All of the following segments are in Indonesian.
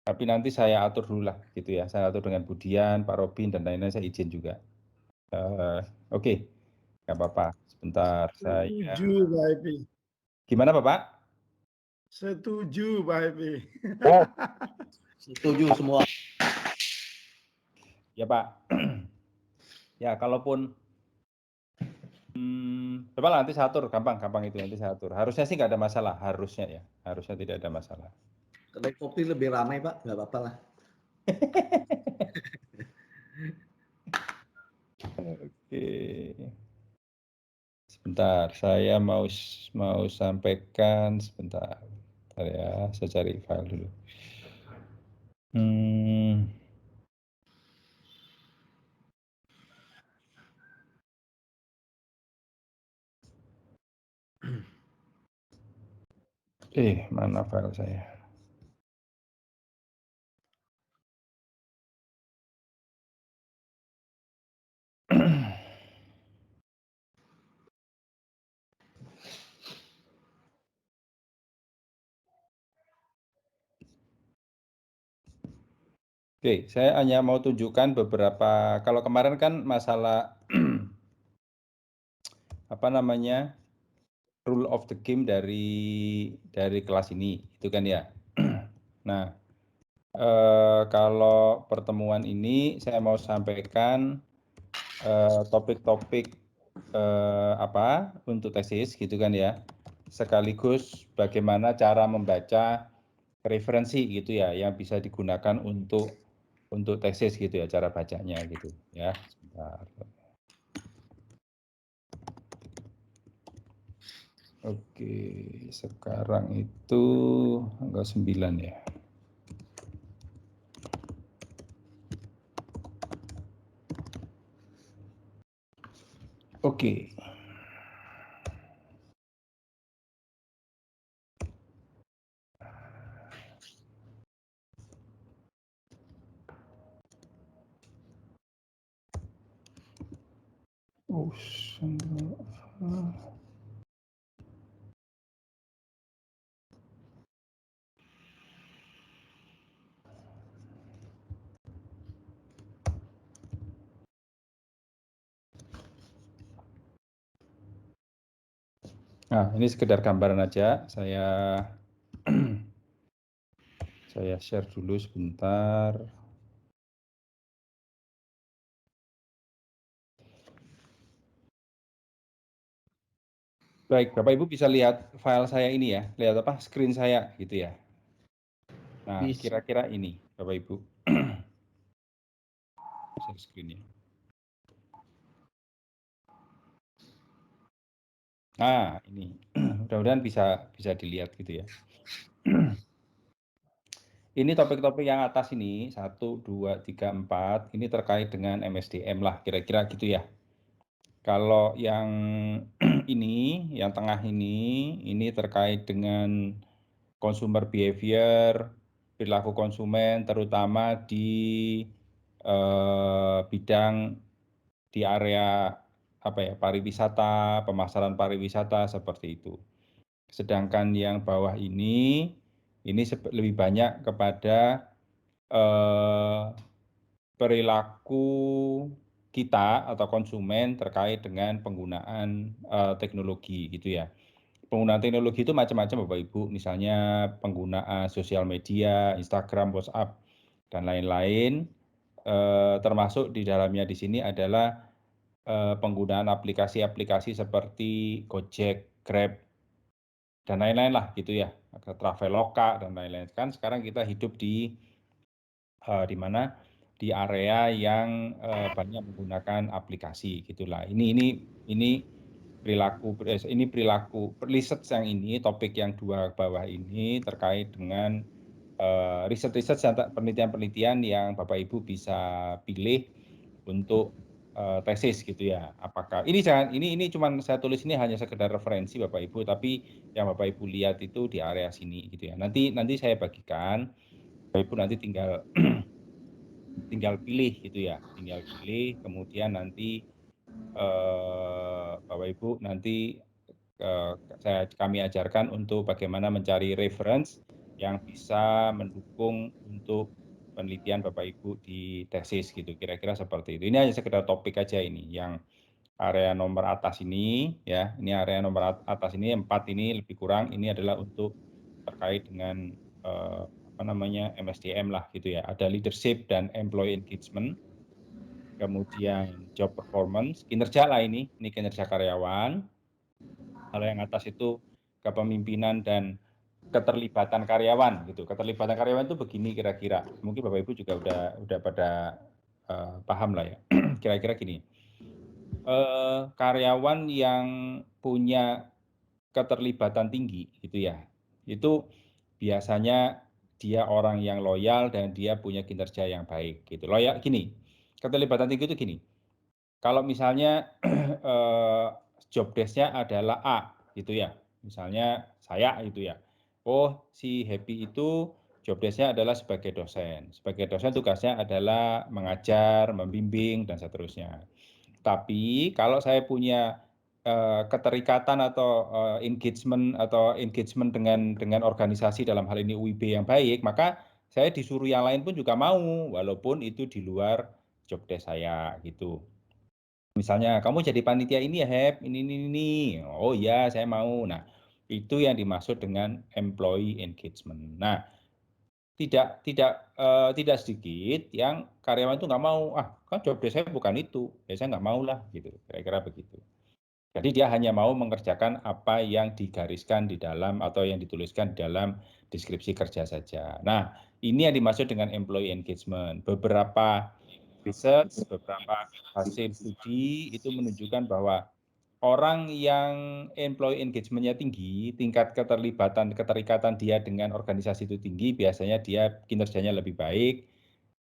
Tapi nanti saya atur dulu lah gitu ya. Saya atur dengan Budian, Pak Robin dan lain-lain, saya izin juga. Oke, nggak apa-apa. Sebentar saya. Setuju, Pak Epi. Gimana Bapak? Setuju, Pak Epi. Oh, Setuju semua. ya Pak. Ya, kalaupun coba lah nanti saya atur, gampang itu nanti saya atur. Harusnya sih nggak ada masalah, harusnya ya, harusnya tidak ada masalah. Kedai kopi lebih ramai Pak, nggak apa-apa lah. Oke. Sebentar, saya mau sampaikan sebentar. Bentar ya, saya cari file dulu. Mana file saya? Oke, saya hanya mau tunjukkan beberapa, kalau kemarin kan masalah apa namanya, rule of the game dari kelas ini, itu kan ya. Nah, kalau pertemuan ini saya mau sampaikan topik-topik apa untuk tesis gitu kan ya, sekaligus bagaimana cara membaca referensi gitu ya, yang bisa digunakan untuk tesis gitu ya, cara bacanya gitu ya. Sebentar. Oke, sekarang itu tanggal 9 ya. Oke. Nah, ini sekedar gambaran aja. Saya share dulu sebentar. Baik, Bapak Ibu bisa lihat file saya ini ya, lihat apa, screen saya gitu ya. Nah, kira-kira ini Bapak Ibu. Share screen-nya. Nah, ini mudah-mudahan bisa dilihat gitu ya. Ini topik-topik yang atas ini 1, 2, 3, 4 ini terkait dengan MSDM lah, kira-kira gitu ya. Kalau yang ini, yang tengah ini terkait dengan consumer behavior, perilaku konsumen, terutama di bidang di area apa ya, pariwisata, pemasaran pariwisata seperti itu. Sedangkan yang bawah ini lebih banyak kepada perilaku kita atau konsumen terkait dengan penggunaan teknologi gitu ya. Penggunaan teknologi itu macam-macam Bapak Ibu, misalnya penggunaan sosial media, Instagram, WhatsApp, dan lain-lain. Termasuk di dalamnya di sini adalah penggunaan aplikasi-aplikasi seperti Gojek, Grab, dan lain-lain lah gitu ya, Traveloka dan lain-lain. Kan sekarang kita hidup di mana di area yang banyak menggunakan aplikasi gitulah. Ini perilaku research yang ini, topik yang dua bawah ini terkait dengan riset-riset penelitian-penelitian yang Bapak Ibu bisa pilih untuk tesis gitu ya. Apakah ini cuma saya tulis ini hanya sekedar referensi Bapak Ibu, tapi yang Bapak Ibu lihat itu di area sini gitu ya. Nanti saya bagikan, Bapak Ibu nanti tinggal pilih gitu ya, tinggal pilih, kemudian nanti Bapak Ibu nanti kami ajarkan untuk bagaimana mencari reference yang bisa mendukung untuk penelitian Bapak Ibu di tesis gitu, kira-kira seperti itu. Ini hanya sekedar topik aja ini, yang area nomor atas ini ya, ini area nomor atas ini 4 ini lebih kurang ini adalah untuk terkait dengan apa namanya MSDM lah gitu ya. Ada leadership dan employee engagement, kemudian job performance, kinerja lah ini kinerja karyawan. Kalau yang atas itu kepemimpinan dan keterlibatan karyawan gitu. Keterlibatan karyawan itu begini kira-kira. Mungkin Bapak Ibu juga udah pada paham lah ya. Kira-kira gini. Karyawan yang punya keterlibatan tinggi gitu ya. Itu biasanya dia orang yang loyal dan dia punya kinerja yang baik gitu. Loyal gini. Keterlibatan tinggi itu gini. Kalau misalnya job desk-nya adalah A gitu ya. Misalnya saya itu ya. Oh, si Happy itu job desk-nya adalah sebagai dosen. Sebagai dosen tugasnya adalah mengajar, membimbing dan seterusnya. Tapi kalau saya punya keterikatan atau engagement dengan organisasi dalam hal ini UIB yang baik, maka saya disuruh yang lain pun juga mau, walaupun itu di luar job desk saya gitu. Misalnya, kamu jadi panitia ini ya, Hep, ini. Oh iya, saya mau. Nah, itu yang dimaksud dengan employee engagement. Nah, tidak sedikit yang karyawan itu nggak mau, kan job desk saya bukan itu, ya saya nggak mau lah, gitu, kira-kira begitu. Jadi dia hanya mau mengerjakan apa yang digariskan di dalam atau yang dituliskan di dalam deskripsi kerja saja. Nah, ini yang dimaksud dengan employee engagement. Beberapa research, beberapa hasil studi itu menunjukkan bahwa orang yang employee engagement-nya tinggi, tingkat keterikatan dia dengan organisasi itu tinggi, biasanya dia kinerjanya lebih baik,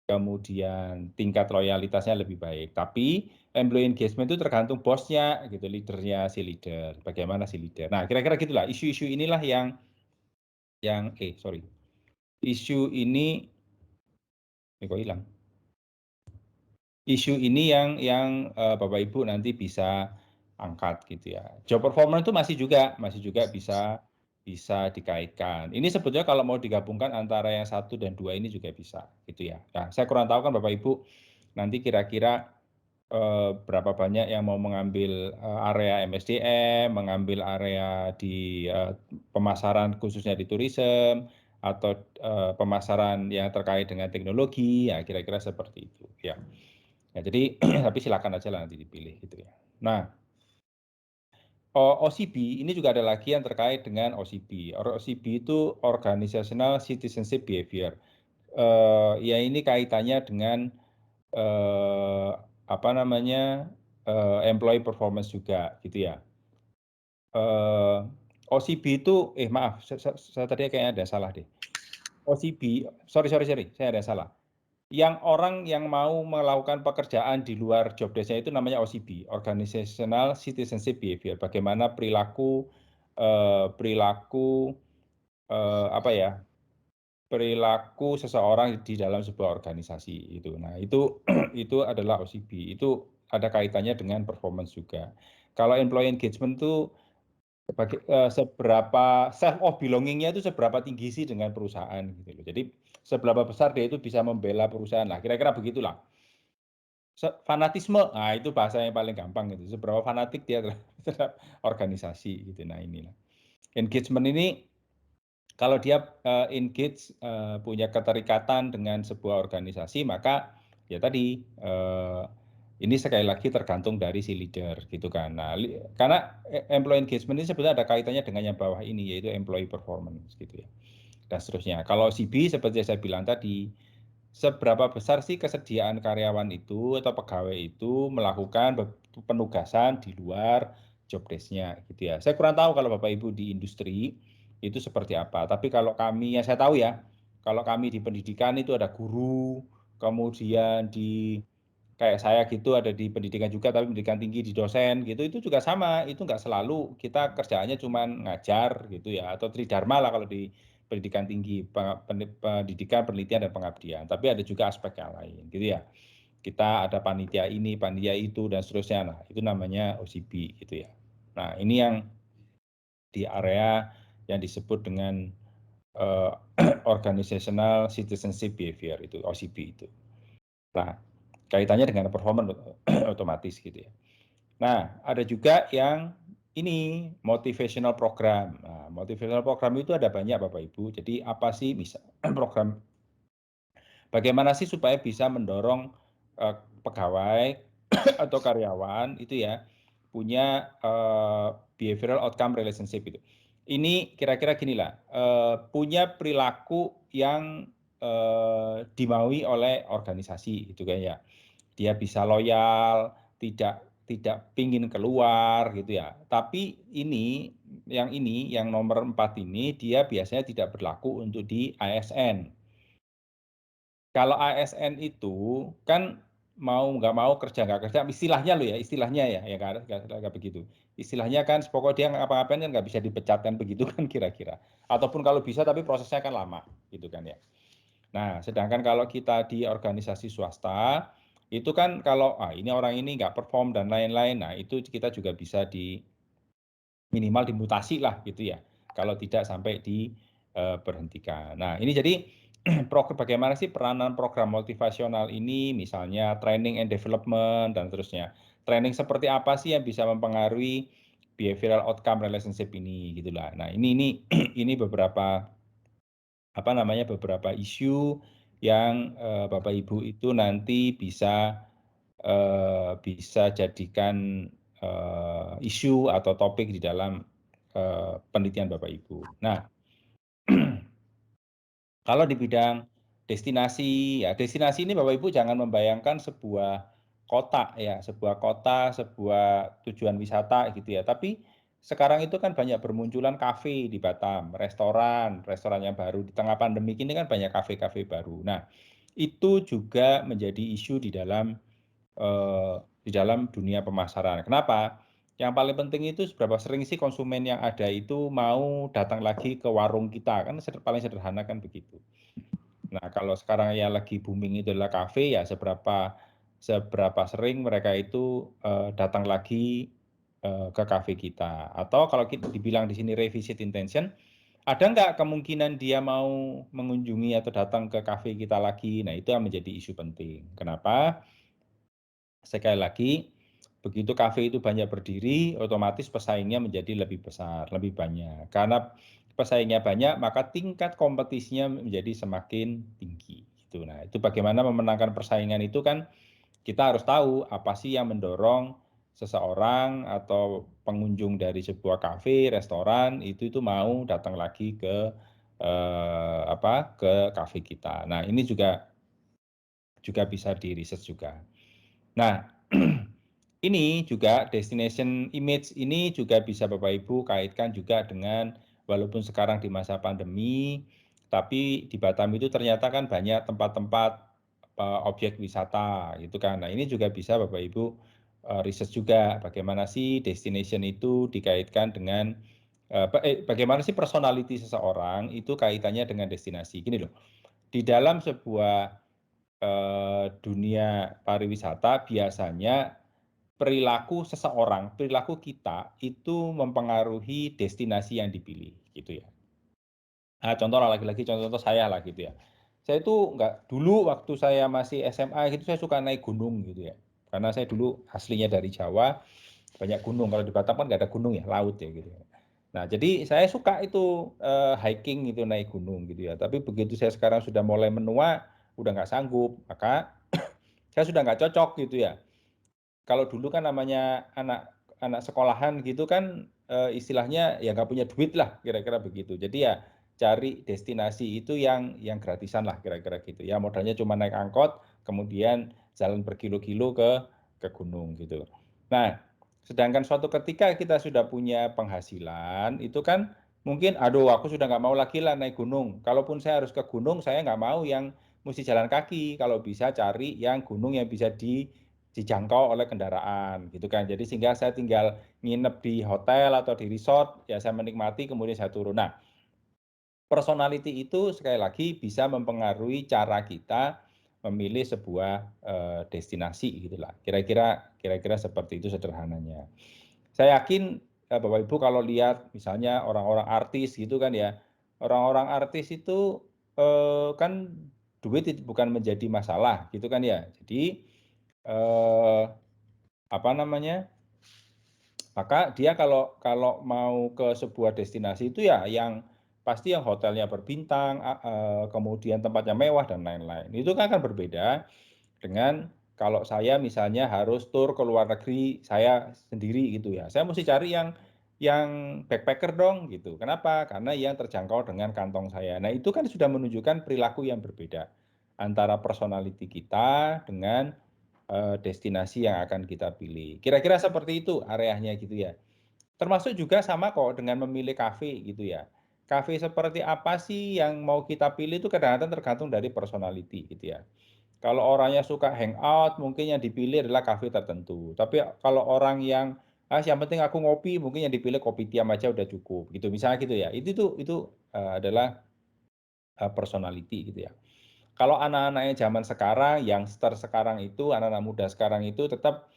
kemudian tingkat loyalitasnya lebih baik. Tapi employee engagement itu tergantung bosnya, gitu, leadernya si leader, bagaimana si leader. Nah, kira-kira gitulah. Isu-isu inilah isu ini kok hilang. Isu ini yang Bapak Ibu nanti bisa angkat gitu ya. Job performance itu masih juga bisa dikaitkan. Ini sebetulnya kalau mau digabungkan antara yang 1 dan 2 ini juga bisa gitu ya. Nah, saya kurang tahu kan Bapak Ibu nanti kira-kira berapa banyak yang mau mengambil area MSDM, mengambil area di pemasaran khususnya di tourism atau pemasaran yang terkait dengan teknologi, ya kira-kira seperti itu ya. Ya, jadi tapi silakan aja lah nanti dipilih gitu ya. Nah, OCB ini juga ada lagi yang terkait dengan OCB. OCB itu Organizational Citizenship Behavior. Ya ini kaitannya dengan apa namanya employee performance juga gitu ya. OCB itu maaf saya tadi kayaknya ada salah deh. OCB sorry saya ada salah. Yang orang yang mau melakukan pekerjaan di luar job desk-nya itu namanya OCB, Organizational Citizenship Behavior. Bagaimana perilaku perilaku seseorang di dalam sebuah organisasi itu. Nah, itu itu adalah OCB. Itu ada kaitannya dengan performance juga. Kalau employee engagement itu seberapa self of belonging-nya itu seberapa tinggi sih dengan perusahaan gitu loh. Jadi seberapa besar dia itu bisa membela perusahaan lah. Kira-kira begitulah. Fanatisme, nah itu bahasa yang paling gampang gitu. Seberapa fanatik dia terhadap organisasi gitu. Nah, inilah. Engagement ini kalau dia engage punya keterikatan dengan sebuah organisasi, maka ya tadi ini sekali lagi tergantung dari si leader gitu kan. Nah, karena employee engagement ini sebetulnya ada kaitannya dengan yang bawah ini yaitu employee performance gitu ya. Dan seterusnya. Kalau CB seperti saya bilang tadi, seberapa besar sih kesediaan karyawan itu atau pegawai itu melakukan penugasan di luar job desk-nya gitu ya. Saya kurang tahu kalau Bapak Ibu di industri itu seperti apa. Tapi kalau kami yang saya tahu ya, kalau kami di pendidikan itu ada guru, kemudian di kayak saya gitu ada di pendidikan juga tapi pendidikan tinggi di dosen gitu itu juga sama. Itu nggak selalu kita kerjaannya cuma ngajar gitu ya atau tridharma lah kalau di pendidikan tinggi, pendidikan, penelitian, dan pengabdian. Tapi ada juga aspek yang lain, gitu ya. Kita ada panitia ini, panitia itu, dan seterusnya. Nah, itu namanya OCB, gitu ya. Nah, ini yang di area yang disebut dengan Organizational Citizenship Behavior itu, OCB itu. Nah, kaitannya dengan performance otomatis gitu ya. Nah, ada juga yang ini motivational program. Nah, motivational program itu ada banyak Bapak Ibu. Jadi apa sih misal program bagaimana sih supaya bisa mendorong pegawai atau karyawan itu ya punya behavioral outcome relationship itu. Ini kira-kira ginilah, punya perilaku yang dimaui oleh organisasi gitu kan ya. Dia bisa loyal, tidak pingin keluar gitu ya. Tapi ini yang nomor 4 ini dia biasanya tidak berlaku untuk di ASN. Kalau ASN itu kan mau nggak mau kerja nggak kerja, istilahnya loh ya, istilahnya ya, ya nggak begitu. Istilahnya kan pokoknya dia ngapa-ngapain kan nggak bisa dipecat kan begitu kan kira-kira. Ataupun kalau bisa tapi prosesnya kan lama gitu kan ya. Nah, sedangkan kalau kita di organisasi swasta, itu kan kalau ini orang ini nggak perform dan lain-lain, nah itu kita juga bisa minimal dimutasi lah gitu ya, kalau tidak sampai diberhentikan. Nah ini jadi bagaimana sih peranan program motivasional ini, misalnya training and development dan seterusnya. Training seperti apa sih yang bisa mempengaruhi behavioral outcome relationship ini gitulah. Nah ini ini beberapa beberapa isu yang Bapak Ibu itu nanti bisa jadikan isu atau topik di dalam penelitian Bapak Ibu. Nah, kalau di bidang destinasi, ya destinasi ini Bapak Ibu jangan membayangkan sebuah kota ya, sebuah tujuan wisata gitu ya. Tapi sekarang itu kan banyak bermunculan kafe di Batam, restoran yang baru di tengah pandemi ini kan banyak kafe-kafe baru. Nah, itu juga menjadi isu di dalam dunia pemasaran. Kenapa? Yang paling penting itu seberapa sering sih konsumen yang ada itu mau datang lagi ke warung kita, kan paling sederhana kan begitu. Nah, kalau sekarang yang lagi booming itu adalah kafe, ya seberapa sering mereka itu datang lagi ke kafe kita. Atau kalau kita dibilang di sini revisit intention, ada nggak kemungkinan dia mau mengunjungi atau datang ke kafe kita lagi? Nah, itu yang menjadi isu penting. Kenapa? Sekali lagi, begitu kafe itu banyak berdiri, otomatis pesaingnya menjadi lebih besar, lebih banyak. Karena pesaingnya banyak, maka tingkat kompetisinya menjadi semakin tinggi. Gitu. Nah, itu bagaimana memenangkan persaingan itu kan kita harus tahu apa sih yang mendorong seseorang atau pengunjung dari sebuah kafe, restoran itu mau datang lagi ke ke kafe kita. Nah, ini juga bisa diriset juga. Nah, ini juga destination image ini juga bisa Bapak Ibu kaitkan juga dengan walaupun sekarang di masa pandemi, tapi di Batam itu ternyata kan banyak tempat-tempat objek wisata gitu kan. Nah, ini juga bisa Bapak Ibu riset juga bagaimana sih destination itu dikaitkan dengan bagaimana sih personality seseorang itu kaitannya dengan destinasi. Gini loh, di dalam sebuah dunia pariwisata biasanya perilaku seseorang, perilaku kita itu mempengaruhi destinasi yang dipilih gitu ya. Nah, contoh lagi-lagi contoh saya lah gitu ya. Saya itu dulu waktu saya masih SMA gitu saya suka naik gunung gitu ya. Karena saya dulu aslinya dari Jawa, banyak gunung. Kalau di Batam kan nggak ada gunung ya, laut ya gitu ya. Nah, jadi saya suka itu hiking gitu, naik gunung gitu ya. Tapi begitu saya sekarang sudah mulai menua, udah nggak sanggup, maka saya sudah nggak cocok gitu ya. Kalau dulu kan namanya anak sekolahan gitu kan istilahnya ya nggak punya duit lah kira-kira begitu. Jadi ya cari destinasi itu yang gratisan lah kira-kira gitu ya. Modalnya cuma naik angkot, kemudian jalan berkilo-kilo ke gunung gitu. Nah, sedangkan suatu ketika kita sudah punya penghasilan itu kan mungkin aduh aku sudah nggak mau lagi lah naik gunung. Kalaupun saya harus ke gunung saya nggak mau yang mesti jalan kaki. Kalau bisa cari yang gunung yang bisa dijangkau oleh kendaraan gitu kan. Jadi sehingga saya tinggal nginep di hotel atau di resort, ya saya menikmati kemudian saya turun. Nah, personality itu sekali lagi bisa mempengaruhi cara kita memilih sebuah destinasi gitulah. Kira-kira seperti itu sederhananya. Saya yakin Bapak Ibu kalau lihat misalnya orang-orang artis gitu kan ya, orang-orang artis itu kan duit bukan menjadi masalah gitu kan ya. Jadi apa namanya? Maka dia kalau mau ke sebuah destinasi itu ya yang pasti yang hotelnya berbintang, kemudian tempatnya mewah dan lain-lain. Itu kan akan berbeda dengan kalau saya misalnya harus tur ke luar negeri saya sendiri gitu ya. Saya mesti cari yang backpacker dong gitu. Kenapa? Karena yang terjangkau dengan kantong saya. Nah, itu kan sudah menunjukkan perilaku yang berbeda antara personality kita dengan destinasi yang akan kita pilih. Kira-kira seperti itu areanya gitu ya. Termasuk juga sama kok dengan memilih kafe gitu ya. Kafe seperti apa sih yang mau kita pilih itu kadang-kadang tergantung dari personality gitu ya. Kalau orangnya suka hangout, mungkin yang dipilih adalah kafe tertentu. Tapi kalau orang yang yang penting aku ngopi, mungkin yang dipilih kopi tiam aja udah cukup gitu. Misalnya gitu ya. Itu adalah personality gitu ya. Kalau anak-anaknya zaman sekarang, youngster sekarang itu, anak-anak muda sekarang itu tetap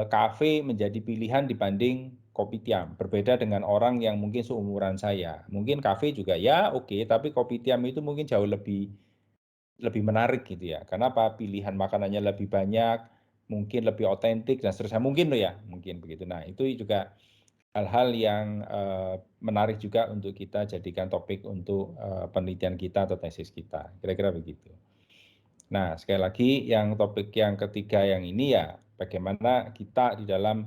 kafe menjadi pilihan dibanding kopi tiam. Berbeda dengan orang yang mungkin seumuran saya. Mungkin kafe juga ya oke, tapi kopi tiam itu mungkin jauh lebih menarik gitu ya. Karena apa? Pilihan makanannya lebih banyak, mungkin lebih otentik dan seterusnya. Mungkin loh ya, mungkin begitu. Nah, itu juga hal-hal yang menarik juga untuk kita jadikan topik untuk penelitian kita atau tesis kita. Kira-kira begitu. Nah, sekali lagi yang topik yang ketiga yang ini ya, bagaimana kita di dalam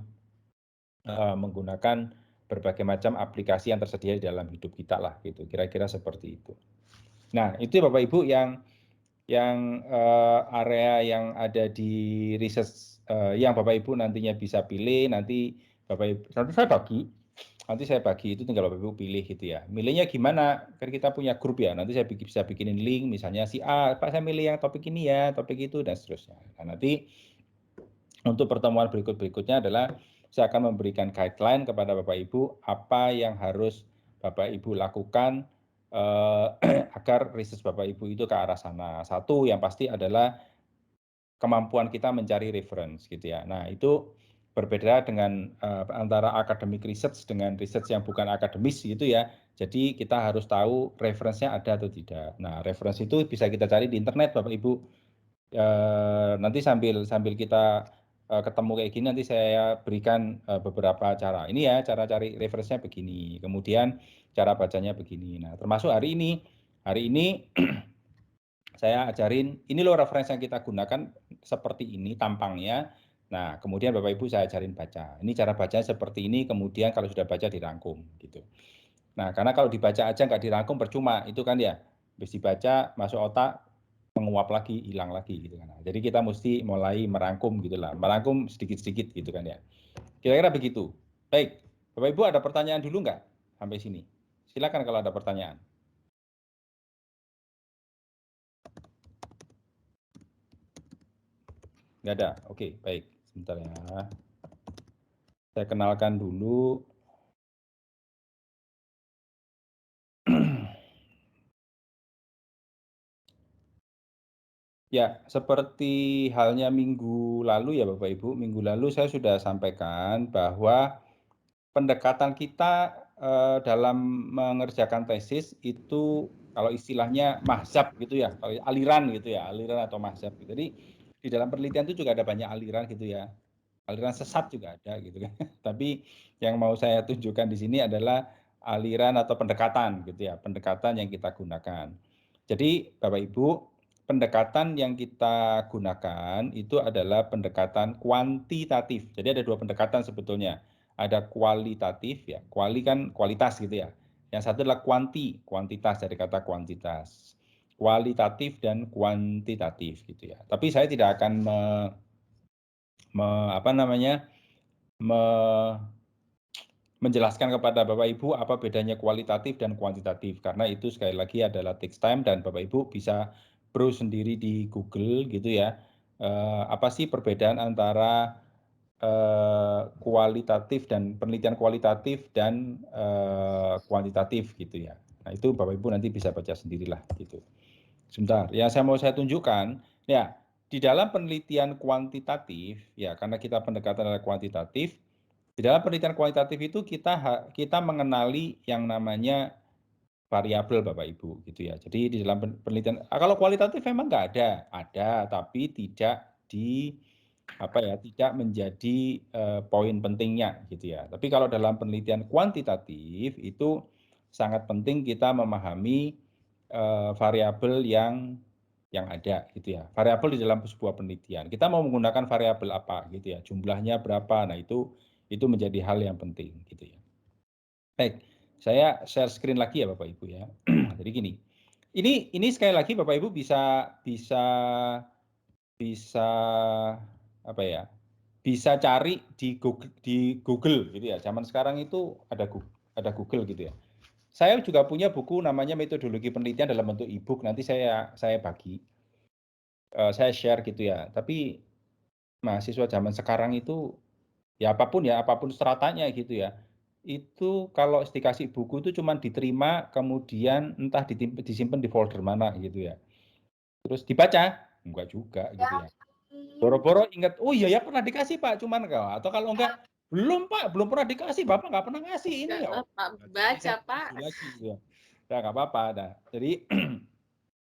menggunakan berbagai macam aplikasi yang tersedia di dalam hidup kita lah gitu. Kira-kira seperti itu. Nah, itu Bapak Ibu yang area yang ada di research yang Bapak Ibu nantinya bisa pilih, nanti nanti saya bagi itu tinggal Bapak Ibu pilih gitu ya. Milihnya gimana? Kan kita punya grup ya, nanti saya bisa bikinin link, misalnya si A, Pak saya milih yang topik ini ya, topik itu, dan seterusnya. Nah, nanti untuk pertemuan berikutnya adalah saya akan memberikan guideline kepada Bapak Ibu, apa yang harus Bapak Ibu lakukan agar riset Bapak Ibu itu ke arah sana. Satu yang pasti adalah kemampuan kita mencari reference gitu ya. Nah, itu berbeda dengan antara academic research dengan research yang bukan akademis gitu ya. Jadi kita harus tahu referensinya ada atau tidak. Nah, referensi itu bisa kita cari di internet Bapak Ibu. Nanti sambil kita ketemu kayak gini nanti saya berikan beberapa cara. Ini ya cara cari referensinya begini. Kemudian cara bacanya begini. Nah, termasuk hari ini saya ajarin ini loh referensi yang kita gunakan seperti ini tampangnya. Nah, kemudian Bapak Ibu saya ajarin baca. Ini cara bacanya seperti ini, kemudian kalau sudah baca dirangkum gitu. Nah, karena kalau dibaca aja nggak dirangkum percuma, itu kan ya. Habis dibaca masuk otak, menguap lagi, hilang lagi gitu kan. Nah, jadi kita mesti mulai merangkum gitu lah. Merangkum sedikit-sedikit gitu kan ya. Kira-kira begitu. Baik, Bapak Ibu ada pertanyaan dulu nggak sampai sini? Silakan kalau ada pertanyaan. Nggak ada? Oke, baik. Sebentar ya. Saya kenalkan dulu. Ya, seperti halnya minggu lalu ya Bapak Ibu, minggu lalu saya sudah sampaikan bahwa pendekatan kita dalam mengerjakan tesis itu kalau istilahnya mahzab gitu ya, kalau aliran gitu ya, aliran atau mahzab. Jadi di dalam penelitian itu juga ada banyak aliran gitu ya, aliran sesat juga ada gitu kan. Tapi yang mau saya tunjukkan di sini adalah aliran atau pendekatan gitu ya, pendekatan yang kita gunakan. Jadi Bapak Ibu, pendekatan yang kita gunakan itu adalah pendekatan kuantitatif. Jadi ada dua pendekatan sebetulnya. Ada kualitatif ya, kuali kan kualitas gitu ya. Yang satu adalah kuantitas dari kata kuantitas. Kualitatif dan kuantitatif gitu ya. Tapi saya tidak akan menjelaskan kepada Bapak Ibu apa bedanya kualitatif dan kuantitatif karena itu sekali lagi adalah takes time dan Bapak Ibu bisa browse sendiri di Google gitu ya. Apa sih perbedaan antara kualitatif dan penelitian kualitatif dan kuantitatif gitu ya. Nah, itu Bapak Ibu nanti bisa baca sendirilah gitu. Sebentar, yang mau saya tunjukkan ya di dalam penelitian kuantitatif ya karena kita pendekatan adalah kuantitatif. Di dalam penelitian kualitatif itu kita mengenali yang namanya variabel Bapak Ibu gitu ya. Jadi di dalam penelitian kalau kualitatif memang nggak ada tapi tidak tidak menjadi poin pentingnya gitu ya. Tapi kalau dalam penelitian kuantitatif itu sangat penting kita memahami variabel yang ada gitu ya. Variabel di dalam sebuah penelitian. Kita mau menggunakan variabel apa gitu ya. Jumlahnya berapa. Nah, itu menjadi hal yang penting gitu ya. Baik, saya share screen lagi ya Bapak Ibu ya. Jadi gini. Ini sekali lagi Bapak Ibu bisa apa ya? Bisa cari di Google gitu ya. Zaman sekarang itu ada Google gitu ya. Saya juga punya buku namanya Metodologi Penelitian dalam bentuk e-book. Nanti saya bagi, saya share gitu ya. Tapi mahasiswa zaman sekarang itu ya apapun stratanya gitu ya. Itu kalau dikasih buku itu cuma diterima kemudian entah disimpan di folder mana gitu ya. Terus dibaca? Enggak juga gitu ya. Boro-boro ingat, oh iya ya pernah dikasih Pak, cuman atau kalau enggak, belum Pak, belum pernah dikasih, Bapak nggak pernah ngasih ini ya. Baca Pak. Lagi gitu ya. Ya nggak apa-apa. Nah, jadi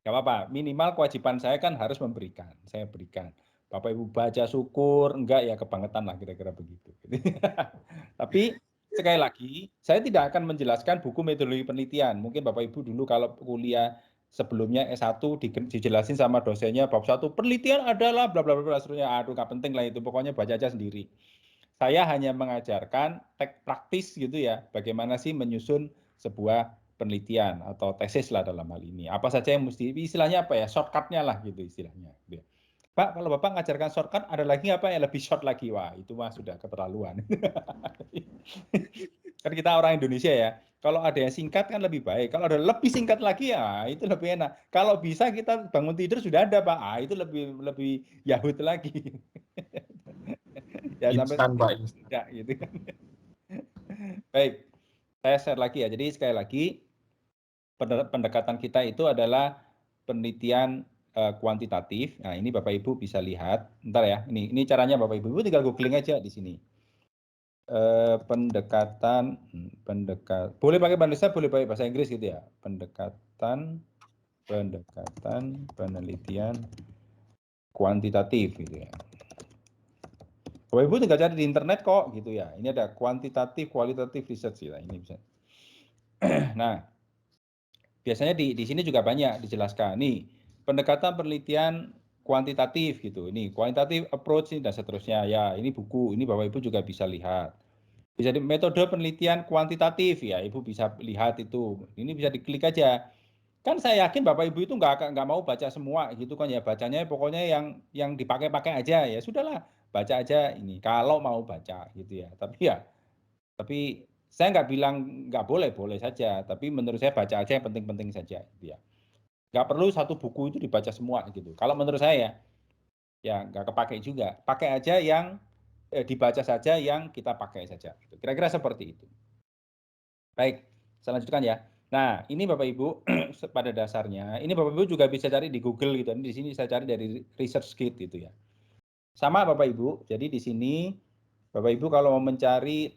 nggak apa-apa. Minimal kewajiban saya kan harus memberikan. Saya berikan. Bapak Ibu baca syukur, enggak ya kebangetan lah kira-kira begitu. Tapi sekali lagi, saya tidak akan menjelaskan buku metodologi penelitian. Mungkin Bapak Ibu dulu kalau kuliah sebelumnya S1 dijelasin sama dosennya bab 1 penelitian adalah bla bla bla seterusnya. Aduh nggak penting lah itu, pokoknya baca aja sendiri. Saya hanya mengajarkan teks praktis gitu ya, bagaimana sih menyusun sebuah penelitian atau tesis lah dalam hal ini. Apa saja yang mesti, istilahnya apa ya, shortcut-nya lah gitu istilahnya. Pak, kalau Bapak mengajarkan shortcut, ada lagi apa yang lebih short lagi? Wah, itu mah sudah keterlaluan. Kan kita orang Indonesia ya, kalau ada yang singkat kan lebih baik. Kalau ada lebih singkat lagi ya itu lebih enak. Kalau bisa kita bangun tidur sudah ada Pak, itu lebih yahut lagi. Ya sampai Instan Pak. tidak gitu kan. Baik, saya share lagi ya. Jadi sekali lagi pendekatan kita itu adalah penelitian kuantitatif. Nah, ini Bapak Ibu bisa lihat. Bentar ya. Ini caranya Bapak Ibu tinggal googling aja di sini. Pendekatan boleh pakai bahasa Indonesia, boleh pakai bahasa Inggris gitu ya. Pendekatan penelitian kuantitatif gitu ya. Bapak Ibu tinggal cari di internet kok gitu ya. Ini ada kuantitatif, kualitatif research ya. Ini bisa. Nah, biasanya di sini juga banyak dijelaskan. Nih, pendekatan penelitian kuantitatif gitu. Ini quantitative approach dan seterusnya. Ya, ini buku. Ini Bapak Ibu juga bisa lihat. Bisa di metode penelitian kuantitatif ya, Ibu bisa lihat itu. Ini bisa diklik aja. Kan saya yakin Bapak Ibu itu nggak mau baca semua gitu kan ya. Bacanya pokoknya yang dipakai-pakai aja ya. Sudahlah, baca aja ini kalau mau baca gitu ya. Tapi saya nggak bilang nggak boleh saja. Tapi menurut saya baca aja yang penting-penting saja gitu ya. Nggak perlu satu buku itu dibaca semua gitu. Kalau menurut saya ya nggak kepake juga. Pakai aja yang dibaca saja yang kita pakai saja. Kira-kira seperti itu. Baik, saya lanjutkan ya. Nah, ini Bapak Ibu pada dasarnya, ini Bapak Ibu juga bisa cari di Google gitu. Ini di sini saya cari dari ResearchGate gitu ya. Sama Bapak Ibu. Jadi di sini Bapak Ibu kalau mau mencari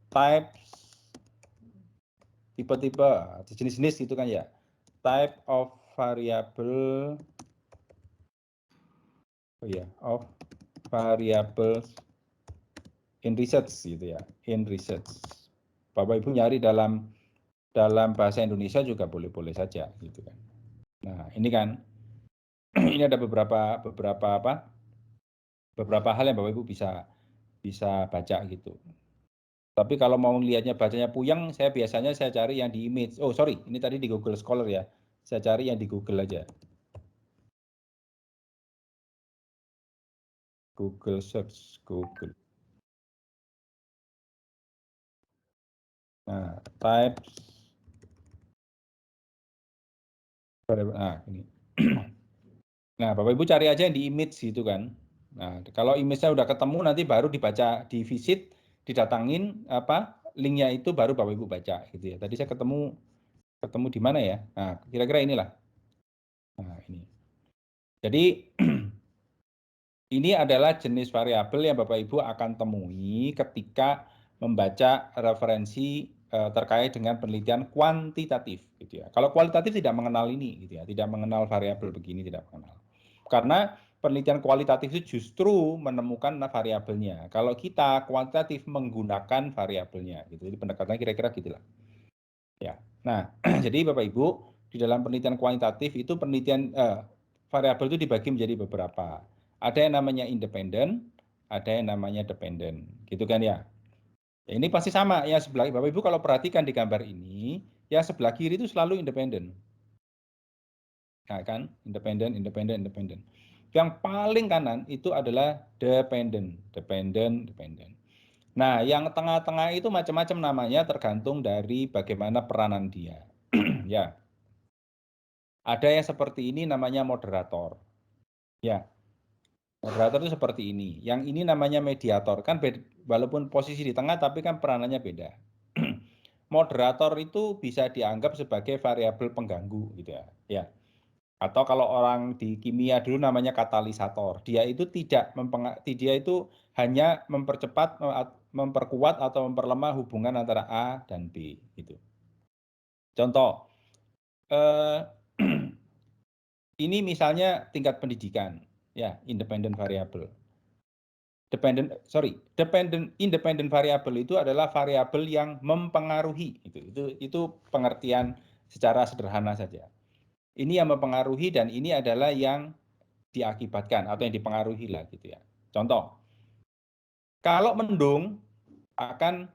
type tipe-tipe jenis-jenis gitu kan ya. Type of variable of variables in research gitu ya. In research. Bapak Ibu nyari dalam bahasa Indonesia juga boleh-boleh saja gitu kan. Nah, ini kan ini ada beberapa hal yang Bapak Ibu bisa baca gitu. Tapi kalau mau lihatnya bacanya puyeng, saya biasanya cari yang di image. Oh, sorry, ini tadi di Google Scholar ya. Saya cari yang di Google aja. Google search Google. Nah, types. Nah, ini. Nah, Bapak Ibu cari aja yang di image gitu kan. Nah, kalau image-nya udah ketemu nanti baru dibaca, di visit, didatangin linknya itu baru Bapak Ibu baca gitu ya. Tadi saya ketemu di mana ya? Nah, kira-kira inilah. Nah, ini. Jadi ini adalah jenis variabel yang Bapak Ibu akan temui ketika membaca referensi terkait dengan penelitian kuantitatif gitu ya. Kalau kualitatif tidak mengenal ini gitu ya, tidak mengenal variabel begini, tidak mengenal. Karena penelitian kualitatif itu justru menemukan variabelnya. Kalau kita kuantitatif menggunakan variabelnya gitu. Jadi pendekatannya kira-kira gitulah. Ya. Nah, jadi Bapak Ibu, di dalam penelitian kuantitatif itu penelitian variabel itu dibagi menjadi beberapa. Ada yang namanya independen, ada yang namanya dependen. Gitu kan ya? Ya, ini pasti sama ya sebelah Bapak Ibu kalau perhatikan di gambar ini, ya sebelah kiri itu selalu independen. Nah, kan? Independen, independen, independen. Yang paling kanan itu adalah dependen, dependen, dependen. Nah, yang tengah-tengah itu macam-macam namanya tergantung dari bagaimana peranan dia. Ya. Ada yang seperti ini namanya moderator. Ya. Moderator itu seperti ini. Yang ini namanya mediator. Kan walaupun posisi di tengah tapi kan peranannya beda. Moderator itu bisa dianggap sebagai variabel pengganggu gitu ya. Ya. Atau kalau orang di kimia dulu namanya katalisator. Dia itu dia itu hanya mempercepat, memperkuat atau memperlemah hubungan antara A dan B gitu. Contoh ini misalnya tingkat pendidikan, ya, independent variable. Independent variable itu adalah variabel yang mempengaruhi, itu pengertian secara sederhana saja. Ini yang mempengaruhi dan ini adalah yang diakibatkan atau yang dipengaruhi lah gitu ya. Contoh, kalau mendung akan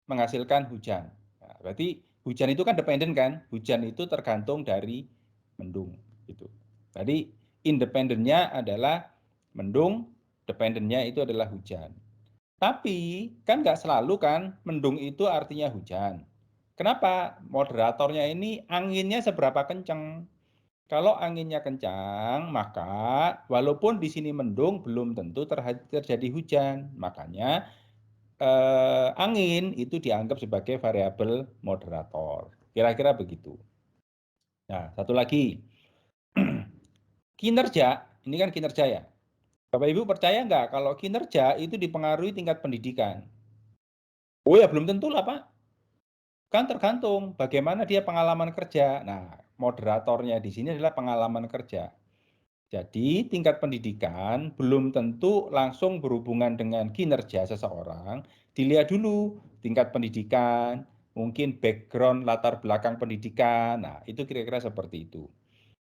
menghasilkan hujan. Nah, berarti hujan itu kan dependen kan? Hujan itu tergantung dari mendung gitu. Jadi independennya adalah mendung, dependennya itu adalah hujan. Tapi kan nggak selalu kan mendung itu artinya hujan. Kenapa? Moderatornya ini anginnya seberapa kencang. Kalau anginnya kencang, maka walaupun di sini mendung belum tentu terjadi hujan. Makanya angin itu dianggap sebagai variabel moderator. Kira-kira begitu. Nah, satu lagi. Kinerja, ini kan kinerja ya. Bapak Ibu percaya nggak kalau kinerja itu dipengaruhi tingkat pendidikan? Oh ya belum tentu lah Pak. Kan tergantung bagaimana dia pengalaman kerja. Nah, moderatornya di sini adalah pengalaman kerja. Jadi tingkat pendidikan belum tentu langsung berhubungan dengan kinerja seseorang. Dilihat dulu tingkat pendidikan, mungkin background latar belakang pendidikan. Nah, itu kira-kira seperti itu.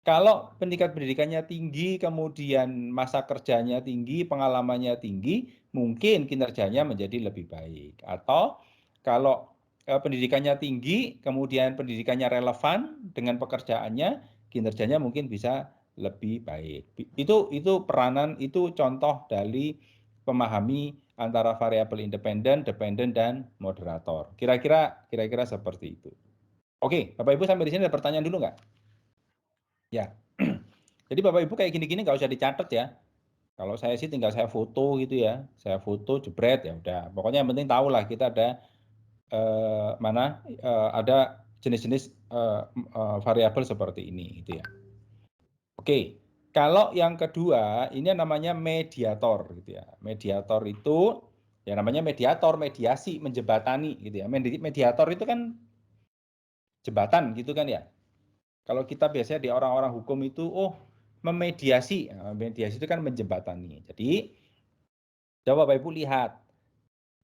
Kalau tingkat pendidikannya tinggi, kemudian masa kerjanya tinggi, pengalamannya tinggi, mungkin kinerjanya menjadi lebih baik. Atau kalau pendidikannya tinggi, kemudian pendidikannya relevan dengan pekerjaannya, kinerjanya mungkin bisa lebih baik. Itu peranan, itu contoh dari memahami antara variabel independen, dependen, dan moderator. Kira-kira seperti itu. Oke, Bapak Ibu sampai di sini ada pertanyaan dulu nggak? Ya. Jadi Bapak Ibu kayak gini-gini nggak usah dicatat ya. Kalau saya sih tinggal saya foto gitu ya. Saya foto jebret ya udah. Pokoknya yang penting tahu lah kita ada ada jenis-jenis variabel seperti ini gitu ya. Oke. Kalau yang kedua ini namanya mediator gitu ya. Mediator itu ya namanya mediator, mediasi, menjembatani gitu ya. Mediator itu kan jembatan gitu kan ya. Kalau kita biasanya di orang-orang hukum itu, memediasi. Nah, mediasi itu kan menjembatani. Jadi, coba Bapak Ibu lihat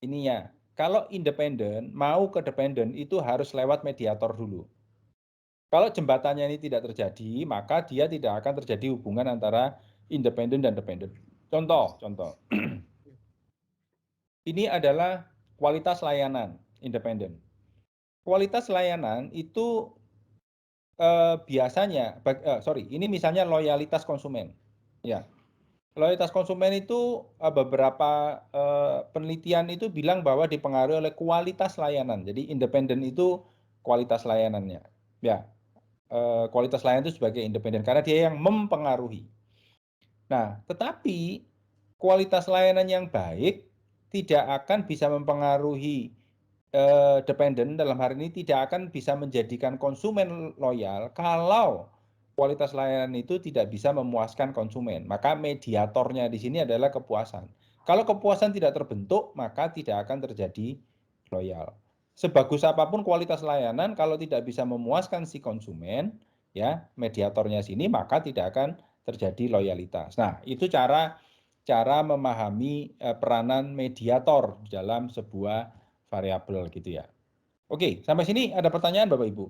ininya. Kalau independen, mau ke dependen itu harus lewat mediator dulu. Kalau jembatannya ini tidak terjadi, maka dia tidak akan terjadi hubungan antara independen dan dependen. Contoh. Ini adalah kualitas layanan independen. Kualitas layanan itu biasanya, ini misalnya loyalitas konsumen. Ya, loyalitas konsumen itu beberapa penelitian itu bilang bahwa dipengaruhi oleh kualitas layanan. Jadi independen itu kualitas layanannya. Ya, kualitas layanan itu sebagai independen karena dia yang mempengaruhi. Nah, tetapi kualitas layanan yang baik tidak akan bisa mempengaruhi dependen, dalam hari ini tidak akan bisa menjadikan konsumen loyal kalau kualitas layanan itu tidak bisa memuaskan konsumen. Maka mediatornya di sini adalah kepuasan. Kalau kepuasan tidak terbentuk, maka tidak akan terjadi loyal. sebagus apapun kualitas layanan kalau tidak bisa memuaskan si konsumen, ya mediatornya sini, maka tidak akan terjadi loyalitas. Nah, itu cara memahami peranan mediator dalam sebuah variabel gitu ya. Oke, sampai sini ada pertanyaan Bapak Ibu?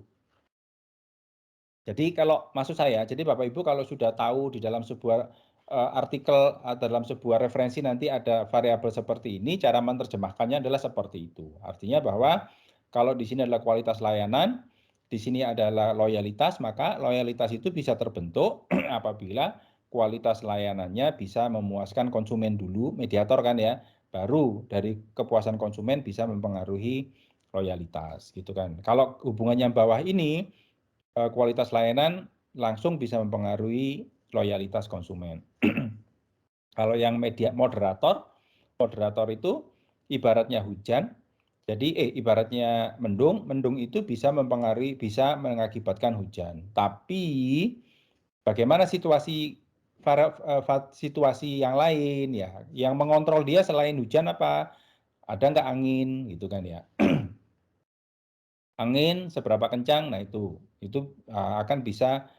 Jadi kalau maksud saya, jadi Bapak Ibu kalau sudah tahu di dalam sebuah artikel atau dalam sebuah referensi nanti ada variabel seperti ini, cara menerjemahkannya adalah seperti itu. Artinya bahwa kalau di sini adalah kualitas layanan, di sini adalah loyalitas, maka loyalitas itu bisa terbentuk apabila kualitas layanannya bisa memuaskan konsumen dulu, mediator kan ya, baru dari kepuasan konsumen bisa mempengaruhi loyalitas gitu kan. Kalau hubungannya bawah ini, kualitas layanan langsung bisa mempengaruhi loyalitas konsumen. Kalau yang moderator itu ibaratnya hujan, jadi ibaratnya mendung itu bisa mempengaruhi, bisa mengakibatkan hujan. Tapi bagaimana situasi yang lain ya, yang mengontrol dia selain hujan apa? Ada nggak angin gitu kan ya? Angin seberapa kencang, nah itu akan bisa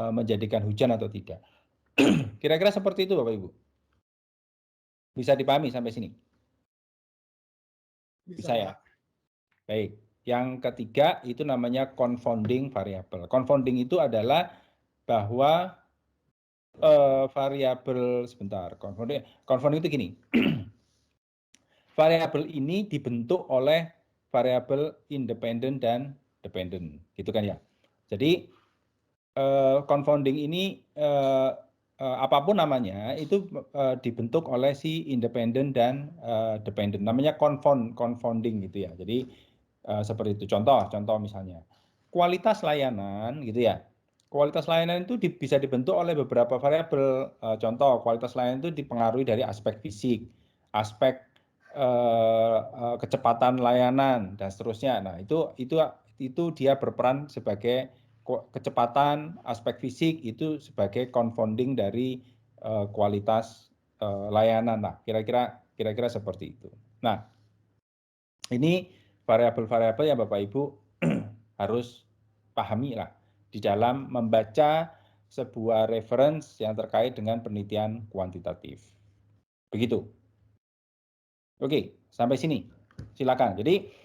menjadikan hujan atau tidak. Kira-kira seperti itu Bapak Ibu. Bisa dipahami sampai sini? Bisa ya? Pak. Baik. Yang ketiga itu namanya confounding variable. Confounding itu adalah bahwa variabel sebentar. Confounding itu gini. Variabel ini dibentuk oleh variabel independen dan dependent, gitu kan ya. Jadi confounding ini apapun namanya itu dibentuk oleh si independen dan dependent. Namanya confounding gitu ya. Jadi seperti itu. Contoh misalnya kualitas layanan gitu ya. Kualitas layanan itu bisa dibentuk oleh beberapa variabel. Contoh kualitas layanan itu dipengaruhi dari aspek fisik, aspek kecepatan layanan dan seterusnya. Nah itu dia berperan sebagai kecepatan, aspek fisik itu sebagai confounding dari kualitas layanan. Nah, kira-kira seperti itu. Nah, ini variabel-variabel yang Bapak Ibu harus pahami lah di dalam membaca sebuah reference yang terkait dengan penelitian kuantitatif. Begitu. Oke, sampai sini. Silakan. Jadi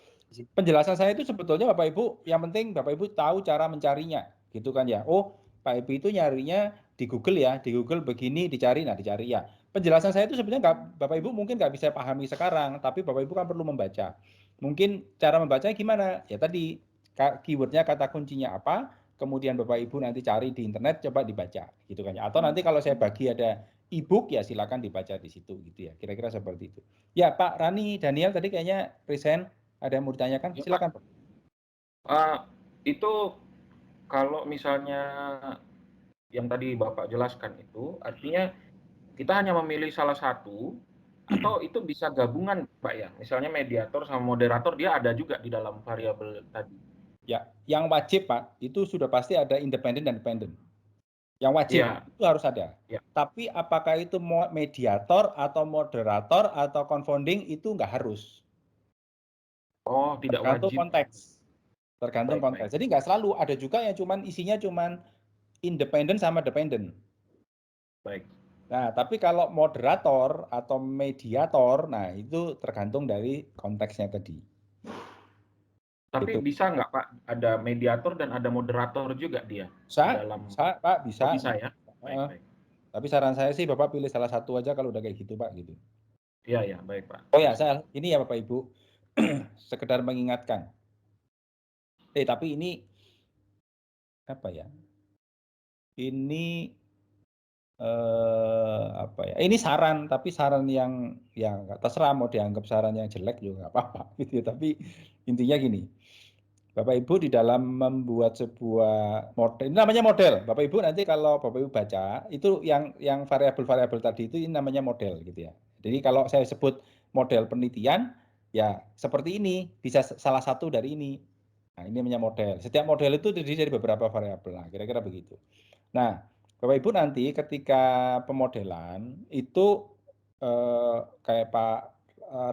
penjelasan saya itu sebetulnya Bapak Ibu, yang penting Bapak Ibu tahu cara mencarinya, gitu kan ya. Oh, Pak Ibu itu nyarinya di Google ya, di Google begini dicari, nah dicari ya. Penjelasan saya itu sebenarnya Bapak Ibu mungkin nggak bisa pahami sekarang, tapi Bapak Ibu kan perlu membaca. Mungkin cara membacanya gimana? Ya tadi keywordnya, kata kuncinya apa, kemudian Bapak Ibu nanti cari di internet, coba dibaca, gitu kan ya. Atau nanti kalau saya bagi ada e-book ya silakan dibaca di situ, gitu ya. Kira-kira seperti itu. Ya Pak Rani, Daniel tadi kayaknya present. Ada yang mau ditanyakan? Ya, Silakan Pak. Itu kalau misalnya yang tadi Bapak jelaskan itu, artinya kita hanya memilih salah satu, atau itu bisa gabungan Pak ya? Misalnya mediator sama moderator, dia ada juga di dalam variabel tadi. Ya, yang wajib Pak, itu sudah pasti ada independen dan dependent. Yang wajib Ya. itu harus ada. Ya. Tapi apakah itu mediator atau moderator atau confounding itu nggak harus. Oh, tidak Tergantung wajib. konteks. Tergantung konteks. Jadi nggak selalu, ada juga yang isinya cuman independen sama dependent. Baik. Nah, tapi kalau moderator atau mediator, nah itu tergantung dari konteksnya tadi. Tapi Gitu. bisa nggak Pak, ada mediator dan ada moderator juga dia? Bisa, dalam... Pak, bisa. Oh, bisa ya? Baik. Tapi saran saya sih Bapak pilih salah satu aja kalau udah kayak gitu Pak, gitu. Iya, baik Pak. Oh ya, ini ya Bapak Ibu, sekedar mengingatkan. Tapi ini apa ya? Ini apa ya? Ini saran, tapi saran yang terserah, mau dianggap saran yang jelek juga nggak apa-apa gitu ya. Tapi intinya gini, Bapak Ibu di dalam membuat sebuah model, ini namanya model. Bapak Ibu nanti kalau Bapak Ibu baca, itu yang variabel-variabel tadi itu ini namanya model gitu ya. Jadi kalau saya sebut model penelitian, ya seperti ini, bisa salah satu dari ini. Nah, ini namanya model. Setiap model itu terdiri dari beberapa variabel. Nah, kira-kira begitu. Nah, Bapak Ibu nanti ketika pemodelan itu kayak Pak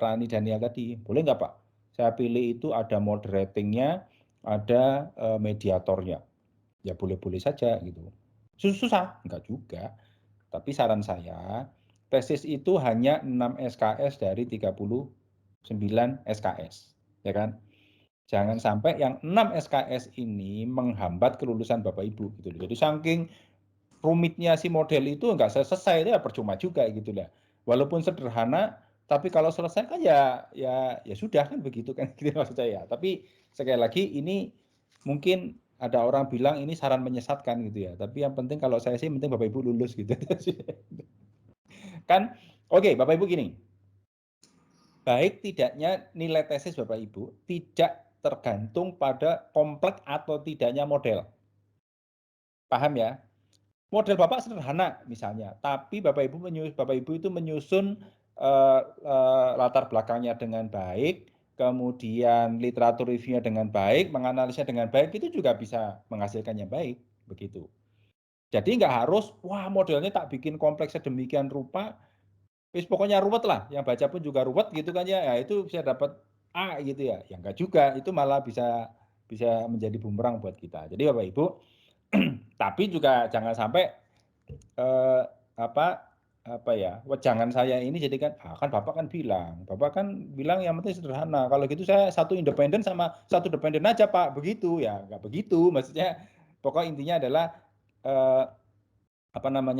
Rani Daniel tadi, boleh nggak Pak? saya pilih itu ada moderatingnya, ada mediatornya. Ya boleh-boleh saja gitu. Susah? Enggak juga. Tapi saran saya, tesis itu hanya 6 SKS dari 39 SKS, ya kan? Jangan sampai yang 6 SKS ini menghambat kelulusan Bapak Ibu gitu loh. Jadi saking rumitnya si model itu enggak selesai, itu ya percuma juga gitu lah. Walaupun sederhana, tapi kalau selesai kan ya sudah kan begitu kan gitu maksud saya. Tapi sekali lagi ini mungkin ada orang bilang ini saran menyesatkan gitu ya. Tapi yang penting kalau saya sih penting Bapak Ibu lulus gitu. Kan oke, Bapak Ibu gini. Baik tidaknya nilai tesis Bapak Ibu tidak tergantung pada kompleks atau tidaknya model. Paham ya? Model Bapak sederhana misalnya, tapi Bapak Ibu itu menyusun latar belakangnya dengan baik, kemudian literatur reviewnya dengan baik, menganalisa dengan baik, itu juga bisa menghasilkan yang baik, begitu. Jadi nggak harus, wah modelnya tak bikin kompleks sedemikian rupa, pokoknya ruwet lah, yang baca pun juga ruwet gitu kan ya, itu bisa dapat A gitu ya, ya nggak juga, itu malah bisa menjadi bumerang buat kita. Jadi Bapak Ibu, tapi juga jangan sampai wejangan saya ini jadikan kan Bapak kan bilang yang penting sederhana. Kalau gitu saya satu independen sama satu dependen aja Pak, begitu ya nggak begitu. Maksudnya pokok intinya adalah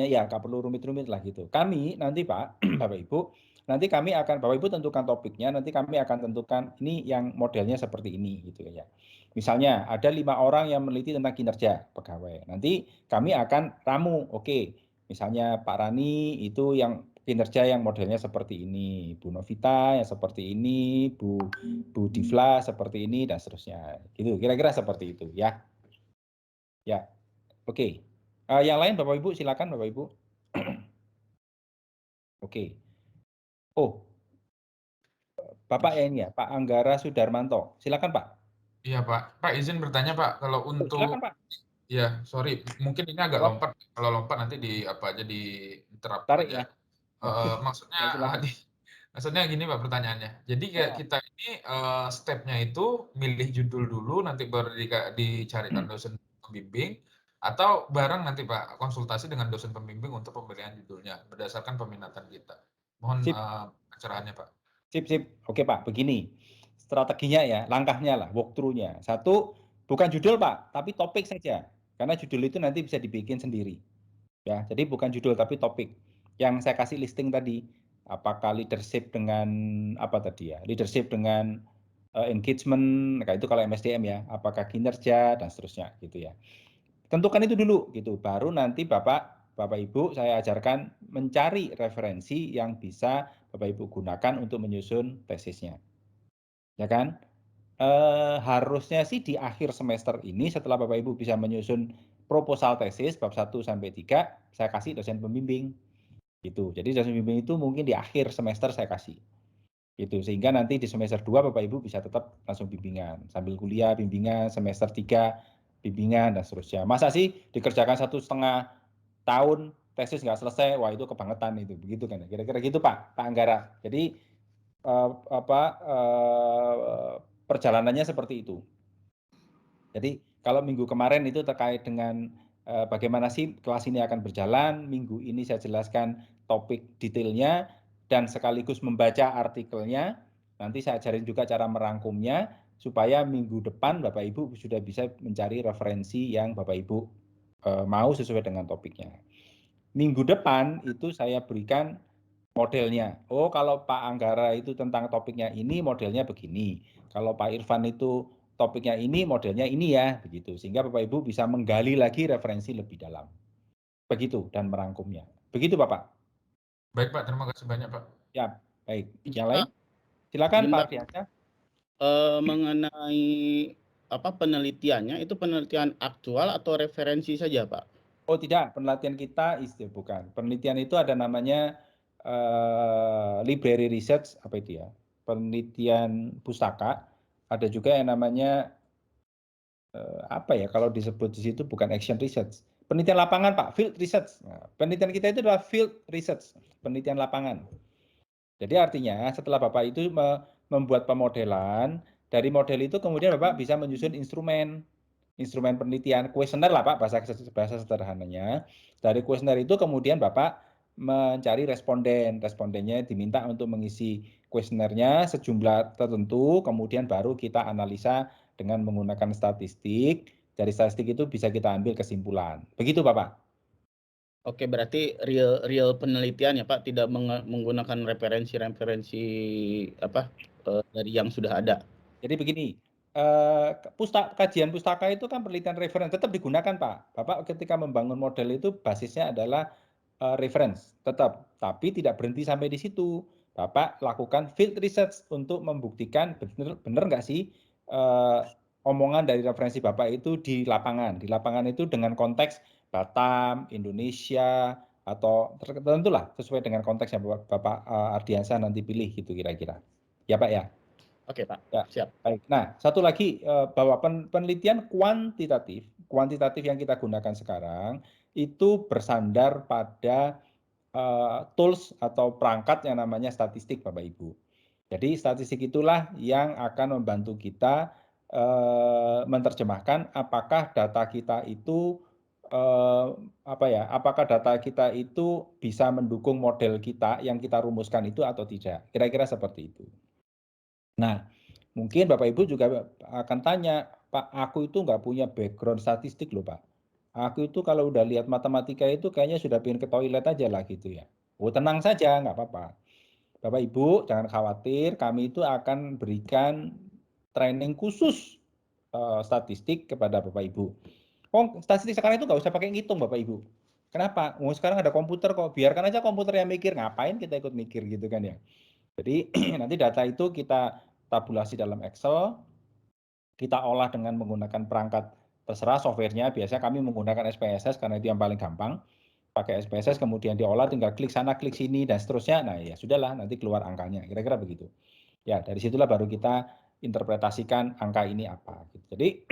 ya nggak perlu rumit-rumit lah gitu. Kami nanti Pak, Bapak Ibu, nanti kami akan Bapak Ibu tentukan topiknya, nanti kami akan tentukan ini yang modelnya seperti ini gitu ya. Misalnya ada 5 orang yang meneliti tentang kinerja pegawai. Nanti kami akan ramu, oke. Misalnya Pak Rani itu yang kinerja yang modelnya seperti ini, Bu Novita yang seperti ini, Bu Divla seperti ini dan seterusnya. Gitu, kira-kira seperti itu ya. Ya. Oke. Yang lain Bapak Ibu silakan Bapak Ibu. Oke. Oh, Bapak ya ini ya, Pak Anggara Sudarmanto. Silakan Pak. Iya Pak. Pak izin bertanya Pak, kalau Silakan untuk Pak. ya sorry, mungkin ini agak Jawab. lompat. Kalau lompat nanti jadi interrupt Tarik aja. ya. Oke. Maksudnya Ya, silakan. maksudnya gini Pak pertanyaannya. Jadi kayak kita ini stepnya itu milih judul dulu, nanti baru dicarikan dosen pembimbing, atau bareng nanti Pak konsultasi dengan dosen pembimbing untuk pemilihan judulnya berdasarkan peminatan kita. Mohon Sip. pencerahannya Pak. Sip. Oke Pak, begini. Strateginya ya, langkahnya lah, walkthrough-nya. Satu, bukan judul Pak, tapi topik saja. Karena judul itu nanti bisa dibikin sendiri. Ya, jadi bukan judul tapi topik. Yang saya kasih listing tadi, apakah leadership dengan apa tadi ya? Leadership dengan engagement, kayak itu kalau MSDM ya, apakah kinerja dan seterusnya gitu ya. Tentukan itu dulu gitu, baru nanti Bapak Ibu saya ajarkan mencari referensi yang bisa Bapak Ibu gunakan untuk menyusun tesisnya. Ya kan? Harusnya sih di akhir semester ini setelah Bapak Ibu bisa menyusun proposal tesis bab 1 sampai 3, saya kasih dosen pembimbing. Gitu. Jadi dosen pembimbing itu mungkin di akhir semester saya kasih. Gitu. Sehingga nanti di semester 2 Bapak Ibu bisa tetap langsung bimbingan, sambil kuliah bimbingan, semester 3 bimbingan dan seterusnya. Masa sih dikerjakan 1,5 tahun tesis nggak selesai? Wah, itu kebangetan itu. Begitu kan. Kira-kira gitu Pak Anggara. Jadi perjalanannya seperti itu. Jadi kalau minggu kemarin itu terkait dengan bagaimana sih kelas ini akan berjalan, minggu ini saya jelaskan topik detailnya dan sekaligus membaca artikelnya. Nanti saya ajarin juga cara merangkumnya supaya minggu depan Bapak Ibu sudah bisa mencari referensi yang Bapak Ibu mau sesuai dengan topiknya. Minggu depan itu saya berikan modelnya. Oh, kalau Pak Anggara itu tentang topiknya ini, modelnya begini. Kalau Pak Irfan itu topiknya ini, modelnya ini ya, begitu. Sehingga Bapak Ibu bisa menggali lagi referensi lebih dalam. Begitu, dan merangkumnya. Begitu, Bapak. Baik Pak, terima kasih banyak Pak. Ya, baik. Yang lain? Silakan Pak Ardiansyah. Mengenai penelitiannya, itu penelitian aktual atau referensi saja, Pak? Oh tidak, penelitian kita bukan. Penelitian itu ada namanya library research, apa itu ya? Penelitian pustaka. Ada juga yang namanya kalau disebut di situ bukan action research. Penelitian lapangan Pak, field research. Nah, penelitian kita itu adalah field research, penelitian lapangan. Jadi artinya setelah Bapak itu membuat pemodelan. Dari model itu kemudian Bapak bisa menyusun instrumen penelitian, kuesioner lah Pak, bahasa sederhananya. Dari kuesioner itu kemudian Bapak mencari responden. Respondennya diminta untuk mengisi kuesionernya sejumlah tertentu, kemudian baru kita analisa dengan menggunakan statistik. Dari statistik itu bisa kita ambil kesimpulan. Begitu Bapak. Oke, berarti real penelitian ya Pak, tidak menggunakan referensi dari yang sudah ada. Jadi begini, kajian pustaka itu kan penelitian referensi tetap digunakan Pak. Bapak ketika membangun model itu basisnya adalah reference tetap, tapi tidak berhenti sampai di situ. Bapak lakukan field research untuk membuktikan benar nggak sih omongan dari referensi Bapak itu di lapangan. Di lapangan itu dengan konteks Batam, Indonesia, atau tertentulah sesuai dengan konteks yang Bapak Ardiansyah nanti pilih gitu kira-kira. Ya Pak ya. Oke Pak, Ya, siap. baik. Nah, satu lagi bahwa penelitian kuantitatif yang kita gunakan sekarang itu bersandar pada tools atau perangkat yang namanya statistik, Bapak Ibu. Jadi statistik itulah yang akan membantu kita menerjemahkan apakah data kita itu apakah data kita itu bisa mendukung model kita yang kita rumuskan itu atau tidak. Kira-kira seperti itu. Nah, mungkin Bapak Ibu juga akan tanya, Pak, aku itu nggak punya background statistik loh Pak. Aku itu kalau udah lihat matematika itu kayaknya sudah pengen ke toilet aja lah gitu ya. Oh tenang saja, nggak apa-apa. Bapak Ibu jangan khawatir, kami itu akan berikan training khusus statistik kepada Bapak Ibu. Oh, statistik sekarang itu nggak usah pakai ngitung Bapak Ibu. Kenapa? Oh, sekarang ada komputer kok, biarkan aja komputer yang mikir, ngapain kita ikut mikir gitu kan ya. Jadi nanti data itu kita tabulasi dalam Excel, kita olah dengan menggunakan perangkat terserah softwarenya, biasanya kami menggunakan SPSS karena itu yang paling gampang. Pakai SPSS kemudian diolah, tinggal klik sana, klik sini, dan seterusnya. Nah ya sudahlah, nanti keluar angkanya, kira-kira begitu. Ya dari situlah baru kita interpretasikan angka ini apa. Jadi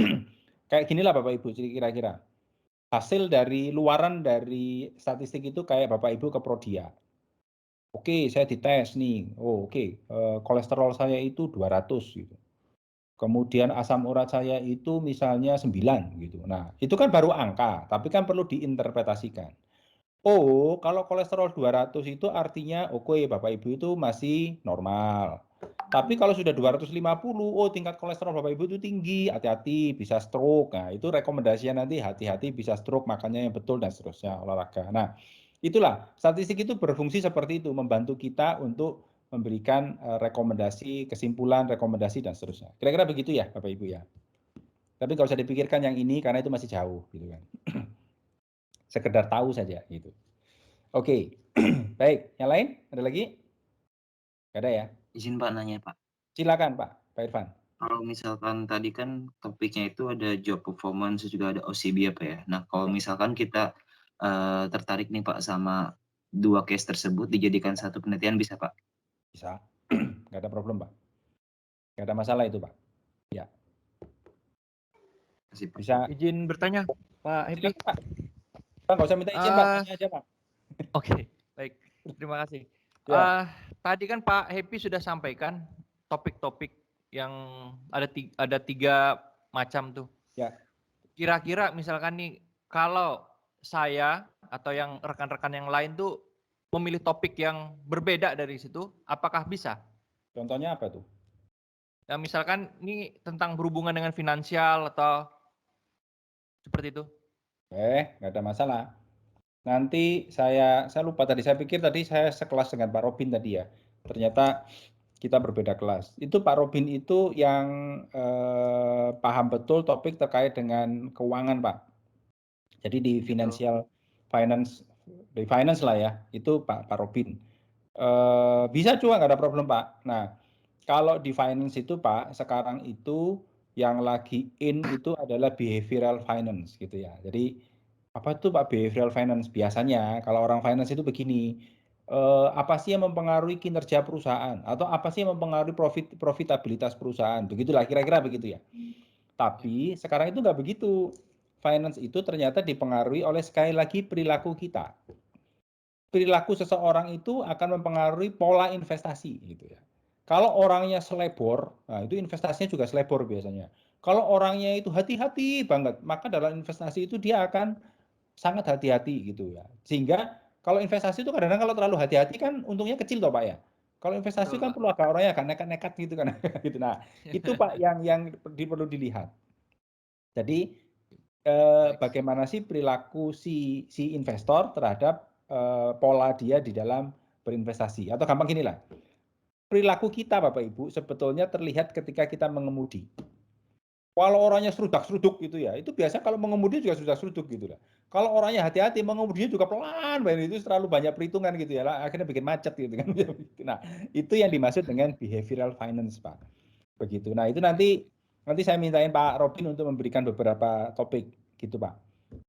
kayak ginilah Bapak Ibu, kira-kira. Hasil dari luaran dari statistik itu kayak Bapak Ibu ke Prodia. Oke, saya dites nih. Oh, oke. Kolesterol saya itu 200 gitu. Kemudian asam urat saya itu misalnya 9 gitu. Nah, itu kan baru angka, tapi kan perlu diinterpretasikan. Oh, kalau kolesterol 200 itu artinya oke, Bapak Ibu itu masih normal. Tapi kalau sudah 250, oh tingkat kolesterol Bapak Ibu itu tinggi, hati-hati bisa stroke. Nah, itu rekomendasinya nanti hati-hati bisa stroke, makanya yang betul dan seterusnya olahraga. Nah, itulah statistik itu berfungsi seperti itu, membantu kita untuk memberikan rekomendasi, kesimpulan, rekomendasi dan seterusnya. Kira-kira begitu ya, Bapak Ibu ya. Tapi nggak usah dipikirkan yang ini karena itu masih jauh, gitu kan. Sekedar tahu saja, gitu. Oke, baik. Yang lain ada lagi? Nggak ada ya? Izin Pak nanya Pak. Silakan Pak Irfan. Kalau misalkan tadi kan topiknya itu ada job performance juga ada OCB apa ya. Nah kalau misalkan kita tertarik nih Pak sama dua case tersebut dijadikan satu penelitian bisa Pak? Bisa, nggak ada problem Pak. Nggak ada masalah itu Pak. Ya. Masih, Pak. Bisa. Izin bertanya Pak Happy. Silakan, Pak. Pak nggak usah minta izin Pak, tanya aja Pak. Oke, baik. Terima kasih. Ya. Tadi kan Pak Happy sudah sampaikan topik-topik yang ada tiga macam tuh. Ya. Kira-kira misalkan nih kalau saya atau yang rekan-rekan yang lain tuh memilih topik yang berbeda dari situ, apakah bisa? Contohnya apa tuh? Ya misalkan ini tentang berhubungan dengan finansial atau seperti itu. Nggak ada masalah. Nanti saya lupa tadi, saya pikir tadi saya sekelas dengan Pak Robin tadi ya. Ternyata kita berbeda kelas. Itu Pak Robin itu yang paham betul topik terkait dengan keuangan Pak. Jadi di finance lah ya, itu Pak Robin. Bisa juga nggak ada problem Pak. Nah, kalau di finance itu Pak, sekarang itu yang lagi in itu adalah behavioral finance gitu ya. Jadi apa itu Pak behavioral finance? Biasanya kalau orang finance itu begini, apa sih yang mempengaruhi kinerja perusahaan atau apa sih yang mempengaruhi profitabilitas perusahaan? Begitulah kira-kira begitu ya. Tapi sekarang itu nggak begitu. Finance itu ternyata dipengaruhi oleh sekali lagi perilaku kita. Perilaku seseorang itu akan mempengaruhi pola investasi gitu ya. Kalau orangnya selebor, nah itu investasinya juga selebor biasanya. Kalau orangnya itu hati-hati banget, maka dalam investasi itu dia akan sangat hati-hati gitu ya. Sehingga kalau investasi itu kadang-kadang kalau terlalu hati-hati kan untungnya kecil toh Pak ya. Kalau investasi Betul, kan Pak. perlu agak orangnya agak nekat-nekat gitu kan. gitu. Nah, itu Pak yang perlu dilihat. Jadi bagaimana sih perilaku si investor terhadap pola dia di dalam berinvestasi. Atau gampang gini lah, perilaku kita Bapak Ibu sebetulnya terlihat ketika kita mengemudi. Kalau orangnya serudak-seruduk gitu ya, itu biasa kalau mengemudi juga serudak-seruduk gitu lah. Kalau orangnya hati-hati, mengemudinya juga pelan, itu terlalu banyak perhitungan gitu ya, akhirnya bikin macet gitu kan. Nah, itu yang dimaksud dengan behavioral finance Pak. Begitu. Nah, itu nanti saya mintain Pak Robin untuk memberikan beberapa topik gitu Pak.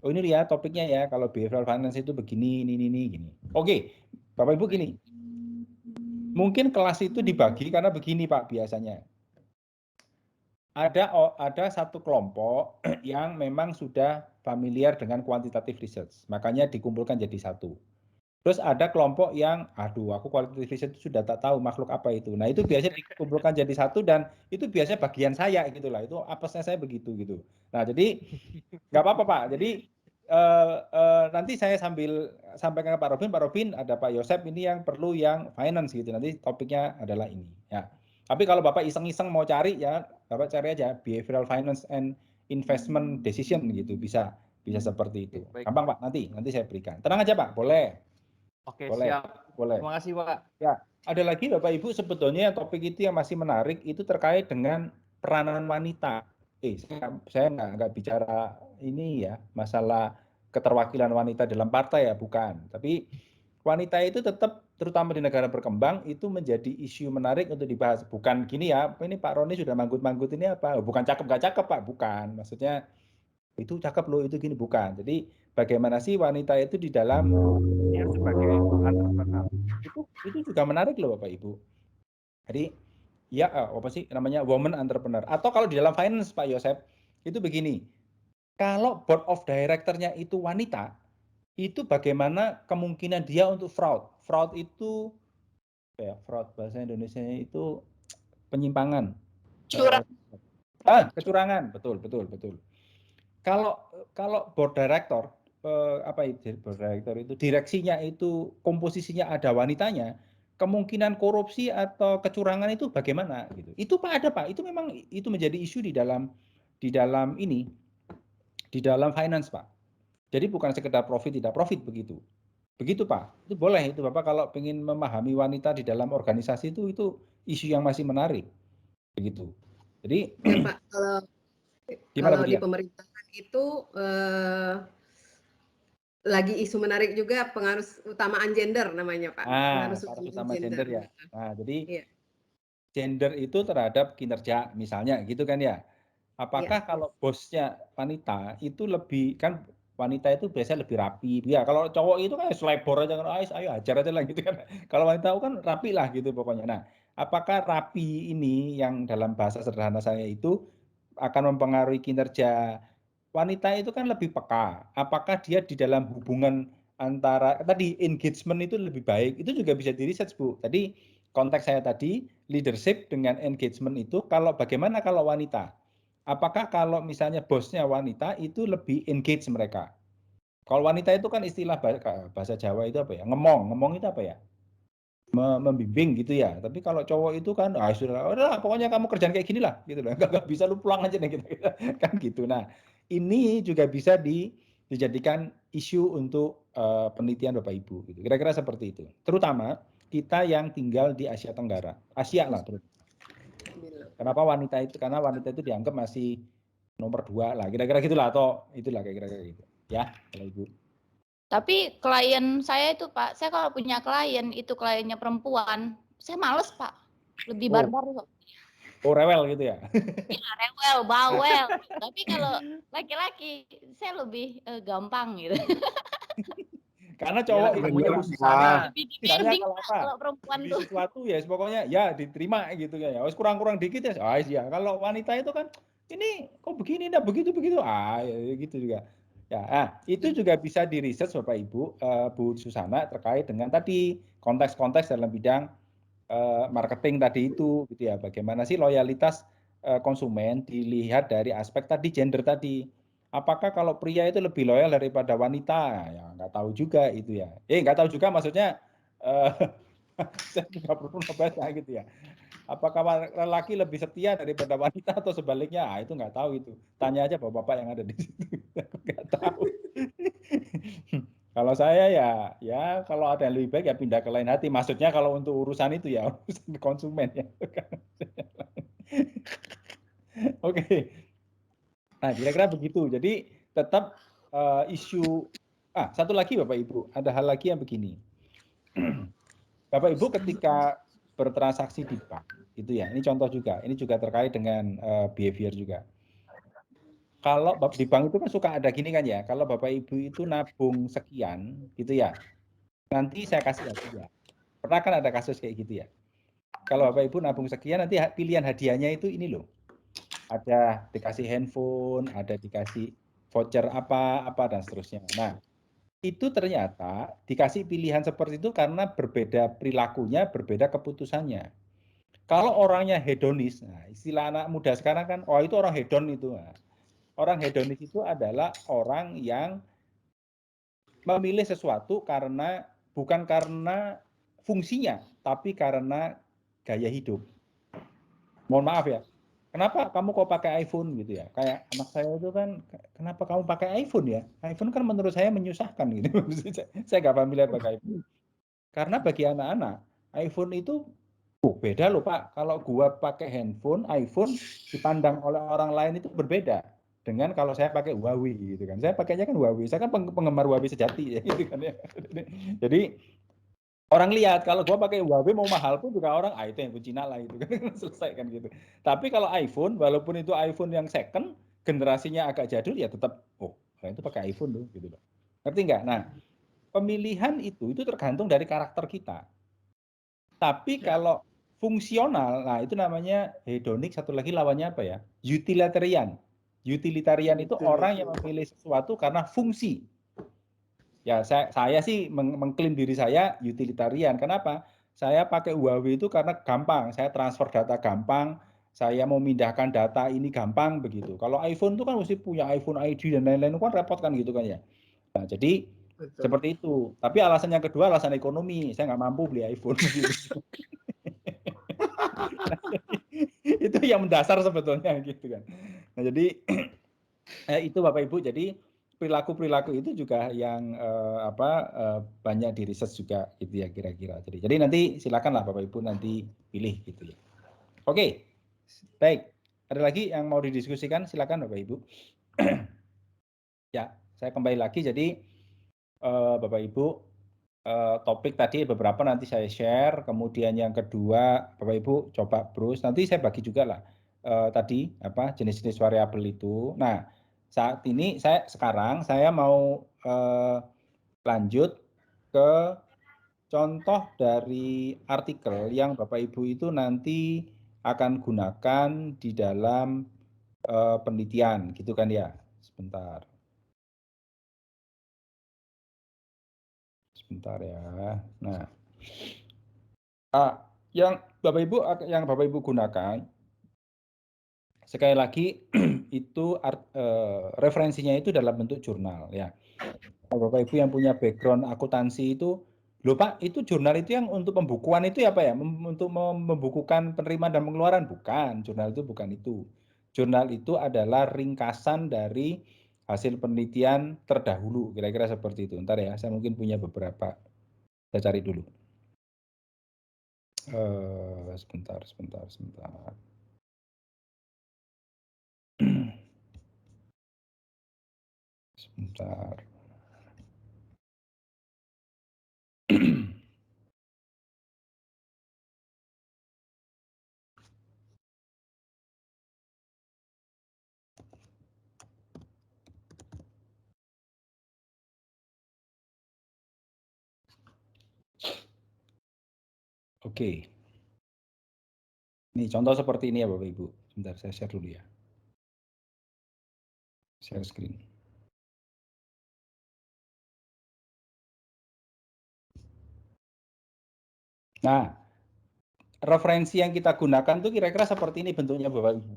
Oh ini ya topiknya ya, kalau behavioral finance itu begini, ini, gini. Oke, Bapak Ibu gini. Mungkin kelas itu dibagi karena begini Pak biasanya. Ada satu kelompok yang memang sudah familiar dengan quantitative research, makanya dikumpulkan jadi satu. Terus ada kelompok yang, aduh aku quantitative research itu sudah tak tahu makhluk apa itu. Nah itu biasanya dikumpulkan jadi satu dan itu biasanya bagian saya gitulah. Itu apesnya saya begitu gitu. Nah jadi nggak apa-apa Pak. Jadi nanti saya sambil sampaikan ke Pak Robin ada Pak Yosep ini yang perlu yang finance gitu. Nanti topiknya adalah ini. Ya. Tapi kalau Bapak iseng-iseng mau cari ya, Bapak cari aja behavioral finance and investment decision gitu, bisa seperti itu. Baik. Gampang Pak, nanti saya berikan. Tenang aja Pak, boleh. Oke, Boleh. siap. Boleh. Terima kasih, Pak. Ya, ada lagi Bapak Ibu sebetulnya topik itu yang masih menarik itu terkait dengan peranan wanita. Saya nggak bicara ini ya, masalah keterwakilan wanita dalam partai ya, bukan. Tapi wanita itu tetap terutama di negara berkembang itu menjadi isu menarik untuk dibahas. Bukan gini ya, ini Pak Roni sudah manggut-manggut ini apa? Bukan cakep nggak cakep Pak, bukan. Maksudnya itu cakep loh, itu gini, bukan. Jadi bagaimana sih wanita itu di dalam dia sebagai entrepreneur. Itu juga menarik loh Bapak Ibu. Jadi ya apa sih namanya woman entrepreneur. Atau kalau di dalam finance Pak Yosep itu begini. Kalau board of director-nya itu wanita, itu bagaimana kemungkinan dia untuk fraud? Fraud itu ya, fraud bahasa Indonesia itu penyimpangan. Kecurangan, betul. Kalau board director apa itu board director itu direksinya itu komposisinya ada wanitanya, kemungkinan korupsi atau kecurangan itu bagaimana gitu. Itu Pak ada Pak, itu memang itu menjadi isu di dalam finance Pak. Jadi bukan sekedar profit tidak profit begitu. Begitu Pak. Itu boleh itu Bapak kalau ingin memahami wanita di dalam organisasi itu isu yang masih menarik. Begitu. Jadi ya Pak, kalau di pemerintahan itu lagi isu menarik juga pengaruh utamaan gender namanya Pak. Pengaruh utama gender ya. Nah, jadi gender itu terhadap kinerja misalnya gitu kan ya. Apakah kalau bosnya wanita itu lebih kan wanita itu biasanya lebih rapi. Ya kalau cowok itu kan selebor aja kan ayo hajar aja lah gitu kan. Kalau wanita kan rapi lah gitu pokoknya. Nah, apakah rapi ini yang dalam bahasa sederhana saya itu akan mempengaruhi kinerja wanita itu kan lebih peka. Apakah dia di dalam hubungan antara tadi engagement itu lebih baik? Itu juga bisa di research Bu. Tadi konteks saya tadi leadership dengan engagement itu kalau bagaimana kalau wanita? Apakah kalau misalnya bosnya wanita itu lebih engage mereka? Kalau wanita itu kan istilah bahasa Jawa itu apa ya? Ngomong itu apa ya? Membimbing gitu ya. Tapi kalau cowok itu kan sudah pokoknya kamu kerjaan kayak gini lah gitu loh. Enggak bisa lu pulang aja nih gitu. Kan gitu. Nah, ini juga bisa dijadikan isu untuk penelitian Bapak Ibu gitu. Kira-kira seperti itu. Terutama kita yang tinggal di Asia Tenggara. Asia lah terus. Kenapa wanita itu? Karena wanita itu dianggap masih nomor 2 lah. Kira-kira gitulah atau itulah kira-kira gitu. Ya, kalau Ibu. Tapi klien saya itu Pak, saya kalau punya klien itu kliennya perempuan, saya males Pak, lebih barbar kok. Oh rewel gitu ya? Iya rewel, bawel. Tapi kalau laki-laki saya lebih gampang gitu. Karena cowok ketemunya usaha. Misalnya kalau perempuan tuh sesuatu ya pokoknya ya diterima gitu ya. Wis kurang-kurang dikit ya. Ya. Kalau wanita itu kan ini kok begini dah begitu ya gitu juga. Ya, itu juga bisa di research Bapak Ibu Bu Susana terkait dengan tadi konteks-konteks dalam bidang marketing tadi itu gitu ya. Bagaimana sih loyalitas konsumen dilihat dari aspek tadi gender tadi. Apakah kalau pria itu lebih loyal daripada wanita? Ya nggak tahu juga itu ya. Nggak tahu juga maksudnya saya juga perlu baca gitu ya. Apakah lelaki lebih setia daripada wanita atau sebaliknya? Itu nggak tahu itu. Tanya aja bapak-bapak yang ada di situ. Aku nggak tahu. Kalau saya ya kalau ada yang lebih baik ya pindah ke lain hati. Maksudnya kalau untuk urusan itu ya urusan konsumen ya. Oke. Nah, kira-kira begitu. Jadi tetap isu satu lagi Bapak Ibu, ada hal lagi yang begini. Bapak Ibu ketika bertransaksi di bank, gitu ya. Ini contoh juga. Ini juga terkait dengan behavior juga. Kalau di bank itu kan suka ada gini kan ya. Kalau Bapak Ibu itu nabung sekian, gitu ya. Nanti saya kasih hadiah. Pernah kan ada kasus kayak gitu ya. Kalau Bapak Ibu nabung sekian, nanti pilihan hadiahnya itu ini loh. Ada dikasih handphone, ada dikasih voucher apa dan seterusnya. Nah, itu ternyata dikasih pilihan seperti itu karena berbeda perilakunya, berbeda keputusannya. Kalau orangnya hedonis, nah istilah anak muda sekarang kan, itu orang hedon itu. Nah, orang hedonis itu adalah orang yang memilih sesuatu bukan karena fungsinya, tapi karena gaya hidup. Mohon maaf ya, kenapa kamu kok pakai iPhone gitu ya? Kayak anak saya itu kan, kenapa kamu pakai iPhone ya? iPhone kan menurut saya menyusahkan gitu. Saya nggak familiar pakai iPhone. Karena bagi anak-anak, iPhone itu beda loh Pak. Kalau gua pakai handphone, iPhone dipandang oleh orang lain itu berbeda dengan kalau saya pakai Huawei gitu kan. Saya pakainya kan Huawei. Saya kan penggemar Huawei sejati ya gitu kan ya. Jadi orang lihat kalau gua pakai Huawei mau mahal pun juga orang itu yang Cina lah itu kan selesai kan gitu. Tapi kalau iPhone walaupun itu iPhone yang second generasinya agak jadul ya tetap itu pakai iPhone loh gitu loh. Ngerti nggak? Nah, pemilihan itu tergantung dari karakter kita. Tapi kalau fungsional, nah itu namanya hedonik, satu lagi lawannya apa ya? Utilitarian. Utilitarian itu orang yang memilih sesuatu karena fungsi. Ya, saya sih mengklaim diri saya utilitarian. Kenapa? Saya pakai Huawei itu karena gampang. Saya transfer data gampang. Saya mau mindahkan data ini gampang begitu. Kalau iPhone itu kan mesti punya iPhone ID dan lain-lain, itu kan repot kan gitu kan ya. Nah, jadi seperti itu. Tapi alasan yang kedua alasan ekonomi. Saya nggak mampu beli iPhone. Gitu. Itu yang mendasar sebetulnya gitu kan. Nah, jadi itu Bapak Ibu. Jadi perilaku itu juga yang banyak di riset juga gitu ya kira-kira. Jadi nanti silakanlah Bapak Ibu nanti pilih gitu ya. Oke. Baik. Ada lagi yang mau didiskusikan? Silakan Bapak Ibu. Ya, saya kembali lagi. Jadi Bapak Ibu topik tadi beberapa nanti saya share. Kemudian yang kedua Bapak Ibu coba browse. Nanti saya bagi juga lah tadi jenis-jenis variabel itu. Nah, saat ini sekarang saya mau lanjut ke contoh dari artikel yang Bapak Ibu itu nanti akan gunakan di dalam penelitian, gitu kan ya? Sebentar ya. Nah, yang Bapak Ibu gunakan sekali lagi itu referensinya itu dalam bentuk jurnal ya. Bapak Ibu yang punya background akuntansi itu, loh Pak, itu jurnal itu yang untuk pembukuan itu ya Pak ya, untuk membukukan penerimaan dan pengeluaran, bukan, jurnal itu bukan itu. Jurnal itu adalah ringkasan dari hasil penelitian terdahulu, kira-kira seperti itu. Ntar ya, saya mungkin punya beberapa, saya cari dulu. Sebentar. Sebentar. Oke. Ini contoh seperti ini ya Bapak Ibu. Sebentar saya share dulu ya. Share screen. Nah, referensi yang kita gunakan tuh kira-kira seperti ini bentuknya Bapak Ibu.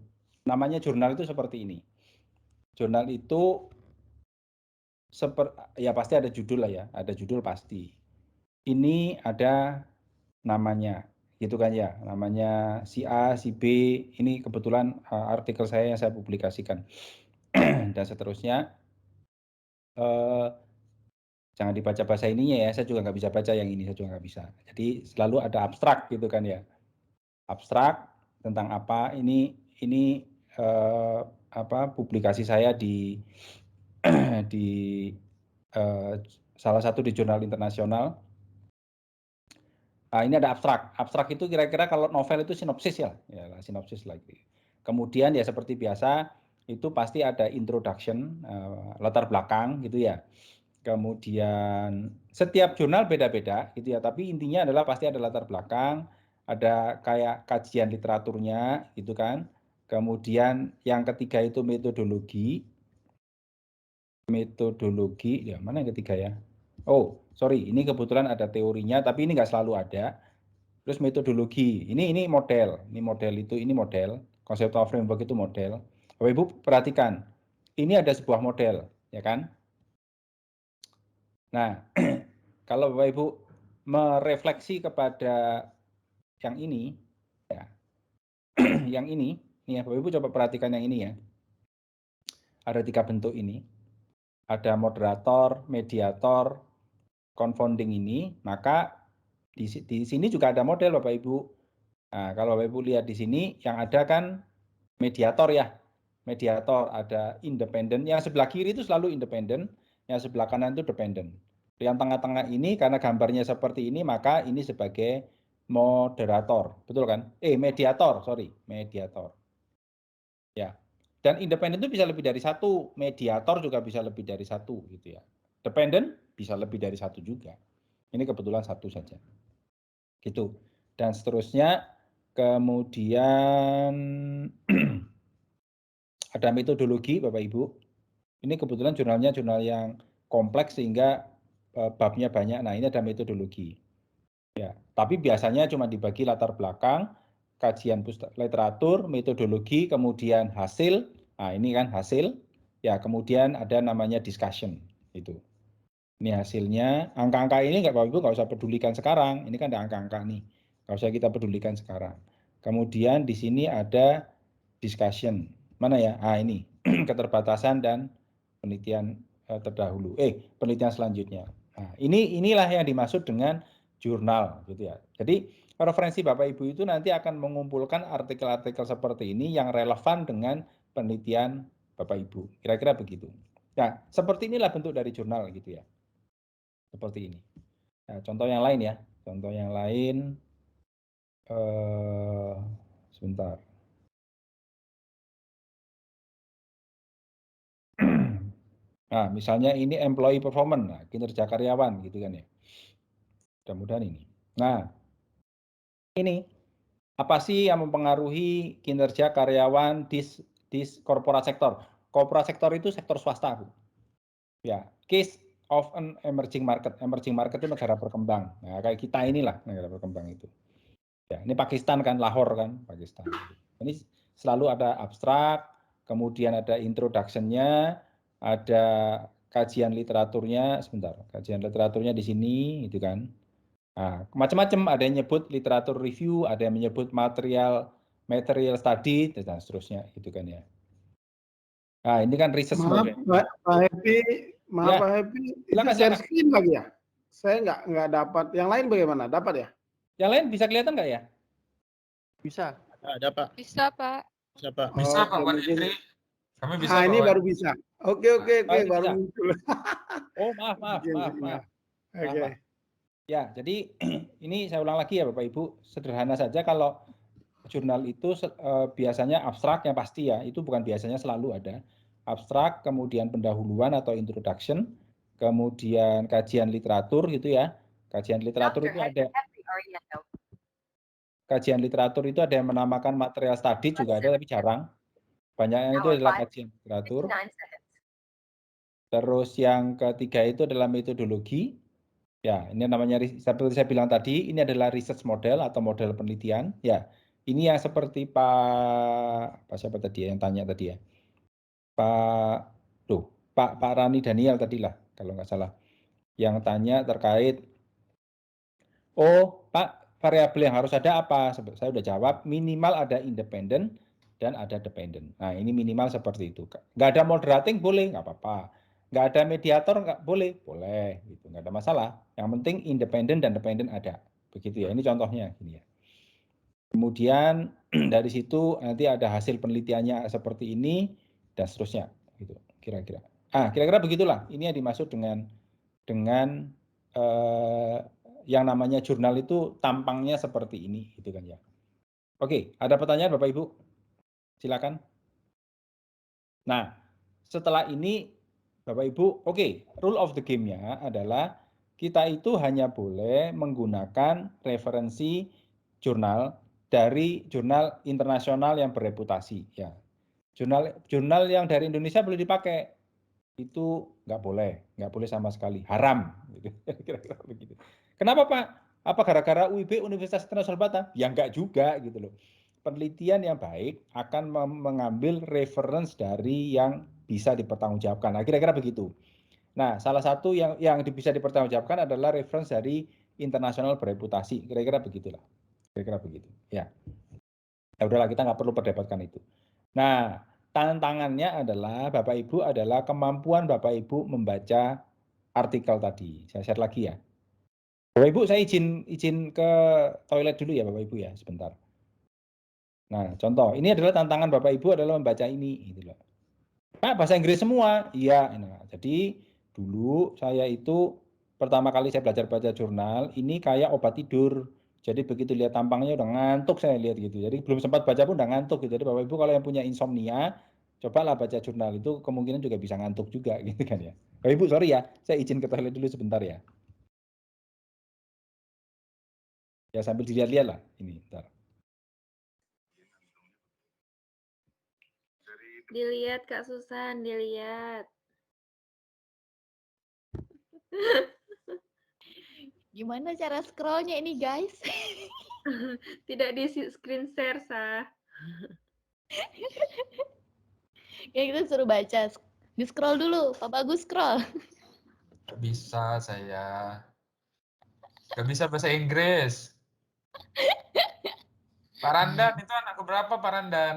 Namanya jurnal itu seperti ini. Jurnal itu ya pasti ada judul lah ya, ada judul pasti. Ini ada namanya, gitu kan ya, namanya si A, si B. Ini kebetulan artikel saya yang saya publikasikan dan seterusnya. Jangan dibaca bahasa ininya ya, saya juga nggak bisa baca yang ini, saya juga nggak bisa. Jadi selalu ada abstrak gitu kan ya. Abstrak tentang apa, ini publikasi saya di di salah satu di jurnal internasional. Ini ada abstrak. Abstrak itu kira-kira kalau novel itu sinopsis ya sinopsis lagi. Kemudian ya seperti biasa itu pasti ada introduction, latar belakang gitu ya. Kemudian setiap jurnal beda-beda gitu ya, tapi intinya adalah pasti ada latar belakang, ada kayak kajian literaturnya gitu kan. Kemudian yang ketiga itu metodologi. Metodologi, ya mana yang ketiga ya? Oh, sorry, ini kebetulan ada teorinya, tapi ini nggak selalu ada. Terus metodologi, ini model, ini model, conceptual framework itu model. Bapak Ibu perhatikan, ini ada sebuah model, ya kan? Nah, kalau Bapak Ibu merefleksi kepada yang ini, ya, yang ini ya Bapak Ibu coba perhatikan yang ini ya. Ada 3 bentuk ini. Ada moderator, mediator, confounding ini, maka di sini juga ada model Bapak Ibu. Nah, kalau Bapak Ibu lihat di sini yang ada kan mediator ya. Mediator ada independen, yang sebelah kiri itu selalu independen, yang sebelah kanan itu dependent. Yang tengah-tengah ini karena gambarnya seperti ini maka ini sebagai moderator, betul kan? Mediator, sorry, mediator. Ya. Dan independen itu bisa lebih dari satu, mediator juga bisa lebih dari satu gitu ya. Dependent bisa lebih dari satu juga. Ini kebetulan satu saja. Gitu. Dan seterusnya kemudian ada metodologi Bapak Ibu. Ini kebetulan jurnalnya jurnal yang kompleks sehingga babnya banyak. Nah, ini ada metodologi. Ya, tapi biasanya cuma dibagi latar belakang, kajian literatur, metodologi, kemudian hasil. Nah, ini kan hasil. Ya, kemudian ada namanya discussion itu. Ini hasilnya. Angka-angka ini Bapak Ibu nggak usah pedulikan sekarang. Ini kan ada angka-angka nih. Nggak usah kita pedulikan sekarang. Kemudian di sini ada discussion. Mana ya? Ini keterbatasan dan penelitian terdahulu. Penelitian selanjutnya. Nah, inilah yang dimaksud dengan jurnal gitu ya. Jadi referensi Bapak Ibu itu nanti akan mengumpulkan artikel-artikel seperti ini yang relevan dengan penelitian Bapak Ibu. Kira-kira begitu. Nah, seperti inilah bentuk dari jurnal gitu ya. Seperti ini. Nah, contoh yang lain ya. Contoh yang lain sebentar. Nah, misalnya ini employee performance, nah, kinerja karyawan gitu kan ya. Mudah-mudahan ini. Nah, ini apa sih yang mempengaruhi kinerja karyawan di corporate sector? Corporate sector itu sektor swasta, Bu. Ya, case of an emerging market. Emerging market itu negara berkembang. Nah, kayak kita inilah negara berkembang itu. Ya, ini Pakistan kan, Lahore kan, Pakistan. Ini selalu ada abstrak, kemudian ada introduction-nya, ada kajian literaturnya, sebentar, kajian literaturnya di sini, gitu kan. Nah, macam-macam, ada yang nyebut literatur review, ada yang menyebut material study, dan seterusnya, gitu kan ya. Nah, ini kan research. Maaf Pak Happy, Ya, Pak Happy, itu silakan, share silakan. screen lagi ya? Saya nggak dapat. Yang lain bagaimana? Dapat ya? Yang lain bisa kelihatan nggak ya? Bisa. Ada Pak. Bisa, Pak. Bisa Pak. Bisa Oke, Pak mungkin. Wadidri. Kami bisa Ini Pak baru Wadidri. bisa. Oke, ini baru bisa. muncul. Oh, maaf. Oke. Ya, jadi ini saya ulang lagi ya Bapak Ibu, sederhana saja kalau jurnal itu biasanya abstrak yang pasti ya, itu bukan biasanya selalu ada. Abstrak, kemudian pendahuluan atau introduction, kemudian kajian literatur gitu ya. Kajian literatur itu ada. Kajian literatur itu ada yang menamakan material study juga ada tapi jarang. Banyaknya itu adalah kajian literatur. Terus yang ketiga itu adalah metodologi. Ya, ini namanya seperti saya bilang tadi, ini adalah research model atau model penelitian. Ya, ini yang seperti Pak siapa tadi ya yang tanya tadi ya, Pak Rani Daniel tadi lah kalau nggak salah, yang tanya terkait, oh Pak variabel yang harus ada apa? Saya udah jawab, minimal ada independen dan ada dependent. Nah ini minimal seperti itu. Nggak ada moderating boleh, nggak apa-apa. Nggak ada mediator nggak boleh, gitu, nggak ada masalah. Yang penting independen dan dependent ada, begitu ya. Ini contohnya gini ya. Kemudian dari situ nanti ada hasil penelitiannya seperti ini dan seterusnya, gitu kira-kira. Kira-kira begitulah. Ini yang dimaksud dengan yang namanya jurnal itu tampangnya seperti ini, gitu kan ya. Oke, ada pertanyaan Bapak Ibu? Silakan. Nah, setelah ini Bapak Ibu, oke, rule of the game-nya adalah kita itu hanya boleh menggunakan referensi jurnal dari jurnal internasional yang bereputasi ya. Jurnal yang dari Indonesia boleh dipakai, itu nggak boleh sama sekali, haram gitu. Kira-kira begitu. Kenapa Pak? Apa gara-gara UIB Universitas Internasional Batam? Ya enggak juga gitu loh. Penelitian yang baik akan mengambil reference dari yang bisa dipertanggungjawabkan. Nah, kira-kira begitu. Nah, salah satu yang bisa dipertanggungjawabkan adalah reference dari internasional bereputasi. Kira-kira begitulah. Kira-kira begitu. Ya. Ya udahlah, kita nggak perlu perdebatkan itu. Nah, tantangannya adalah Bapak Ibu adalah kemampuan Bapak Ibu membaca artikel tadi. Saya share lagi ya. Bapak Ibu, saya izin ke toilet dulu ya Bapak Ibu ya, sebentar. Nah, contoh, ini adalah tantangan Bapak Ibu adalah membaca ini, gitu loh. Nah, bahasa Inggris semua, iya. Nah, jadi dulu saya itu pertama kali saya belajar baca jurnal, ini kayak obat tidur. Jadi begitu lihat tampangnya udah ngantuk saya lihat gitu. Jadi belum sempat baca pun udah ngantuk gitu. Jadi Bapak Ibu kalau yang punya insomnia, cobalah baca jurnal itu kemungkinan juga bisa ngantuk juga gitu kan ya. Bapak Ibu, sorry ya, saya izin ke toilet dulu sebentar ya. Ya sambil dilihat-lihat lah ini, bentar. Dilihat Kak Susan, dilihat. Gimana cara scrollnya ini guys? Tidak di screen share, Sah. Ya kita suruh baca. Di scroll dulu, Pak Bagus scroll. Gak bisa saya. Gak bisa bahasa Inggris. Pak Randan, itu anak keberapa Pak Randan?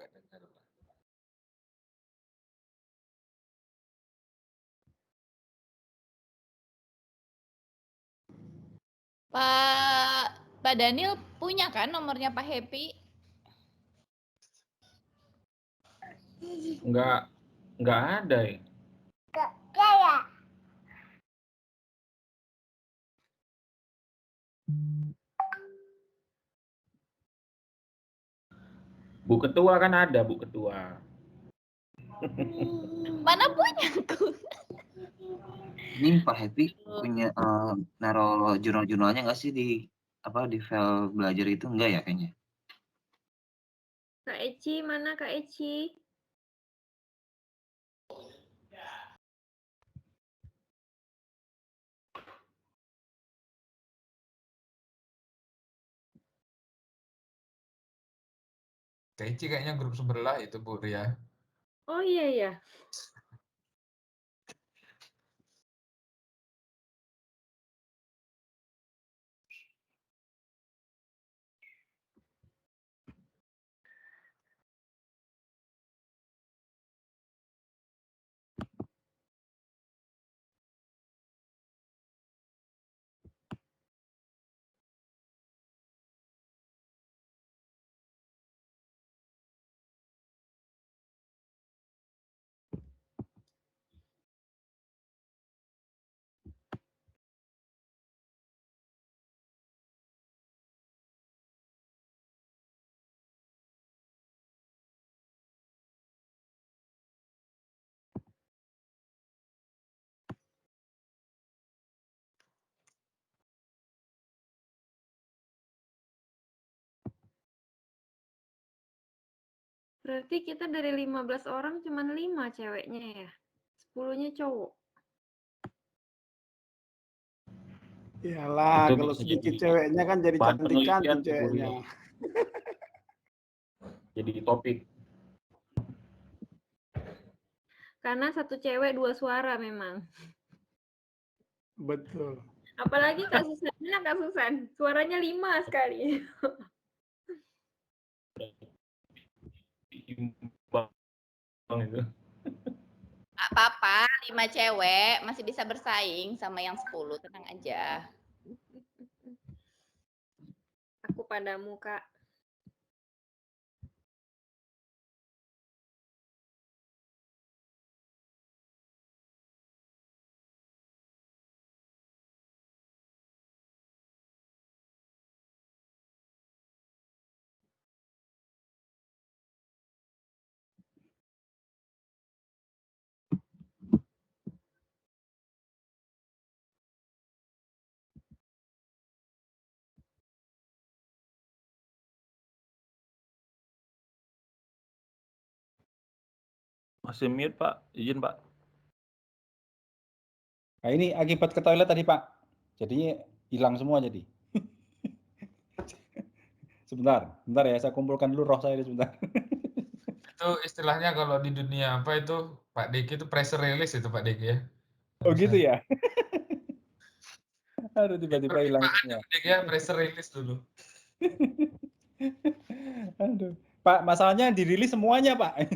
Gak dengar, Pak. Pak Daniel punya kan nomornya Pak Happy? Nggak ada ya. Bu Ketua kan ada, Bu Ketua. Mana punya aku? Ini Pak Happy punya naruh jurnal-jurnalnya nggak sih di file belajar itu? Enggak ya kayaknya. Kak Eci, mana Kak Eci? Keici kayaknya grup sebelah itu Bu Ria. Oh iya ya. Berarti kita dari 15 orang cuman 5 ceweknya ya? 10-nya cowok. Iyalah, Itu kalau bisa sedikit jadi ceweknya kan jadi bahan cantik-cantik penelitian tuh, Bu ceweknya. Rio. Jadi topik. Karena satu cewek 2 suara memang. Betul. Apalagi Kak Susan. Mana Kak Susan? Suaranya 5 sekali. Imbang itu. Nggak apa-apa, 5 cewek masih bisa bersaing sama yang 10, tenang aja. Aku padamu, Kak. Masih mute, Pak. Izin, Pak. Nah, ini akibat ke toilet tadi, Pak. Jadinya hilang semua jadi. Sebentar ya, saya kumpulkan dulu roh saya sebentar. Itu istilahnya kalau di dunia apa itu Pak Diki itu pressure release itu Pak Diki ya. Oh gitu ya? Aduh, tiba-tiba hilang semua. Pak Diki ya pressure release dulu. Aduh. Pak, masalahnya dirilis semuanya, Pak.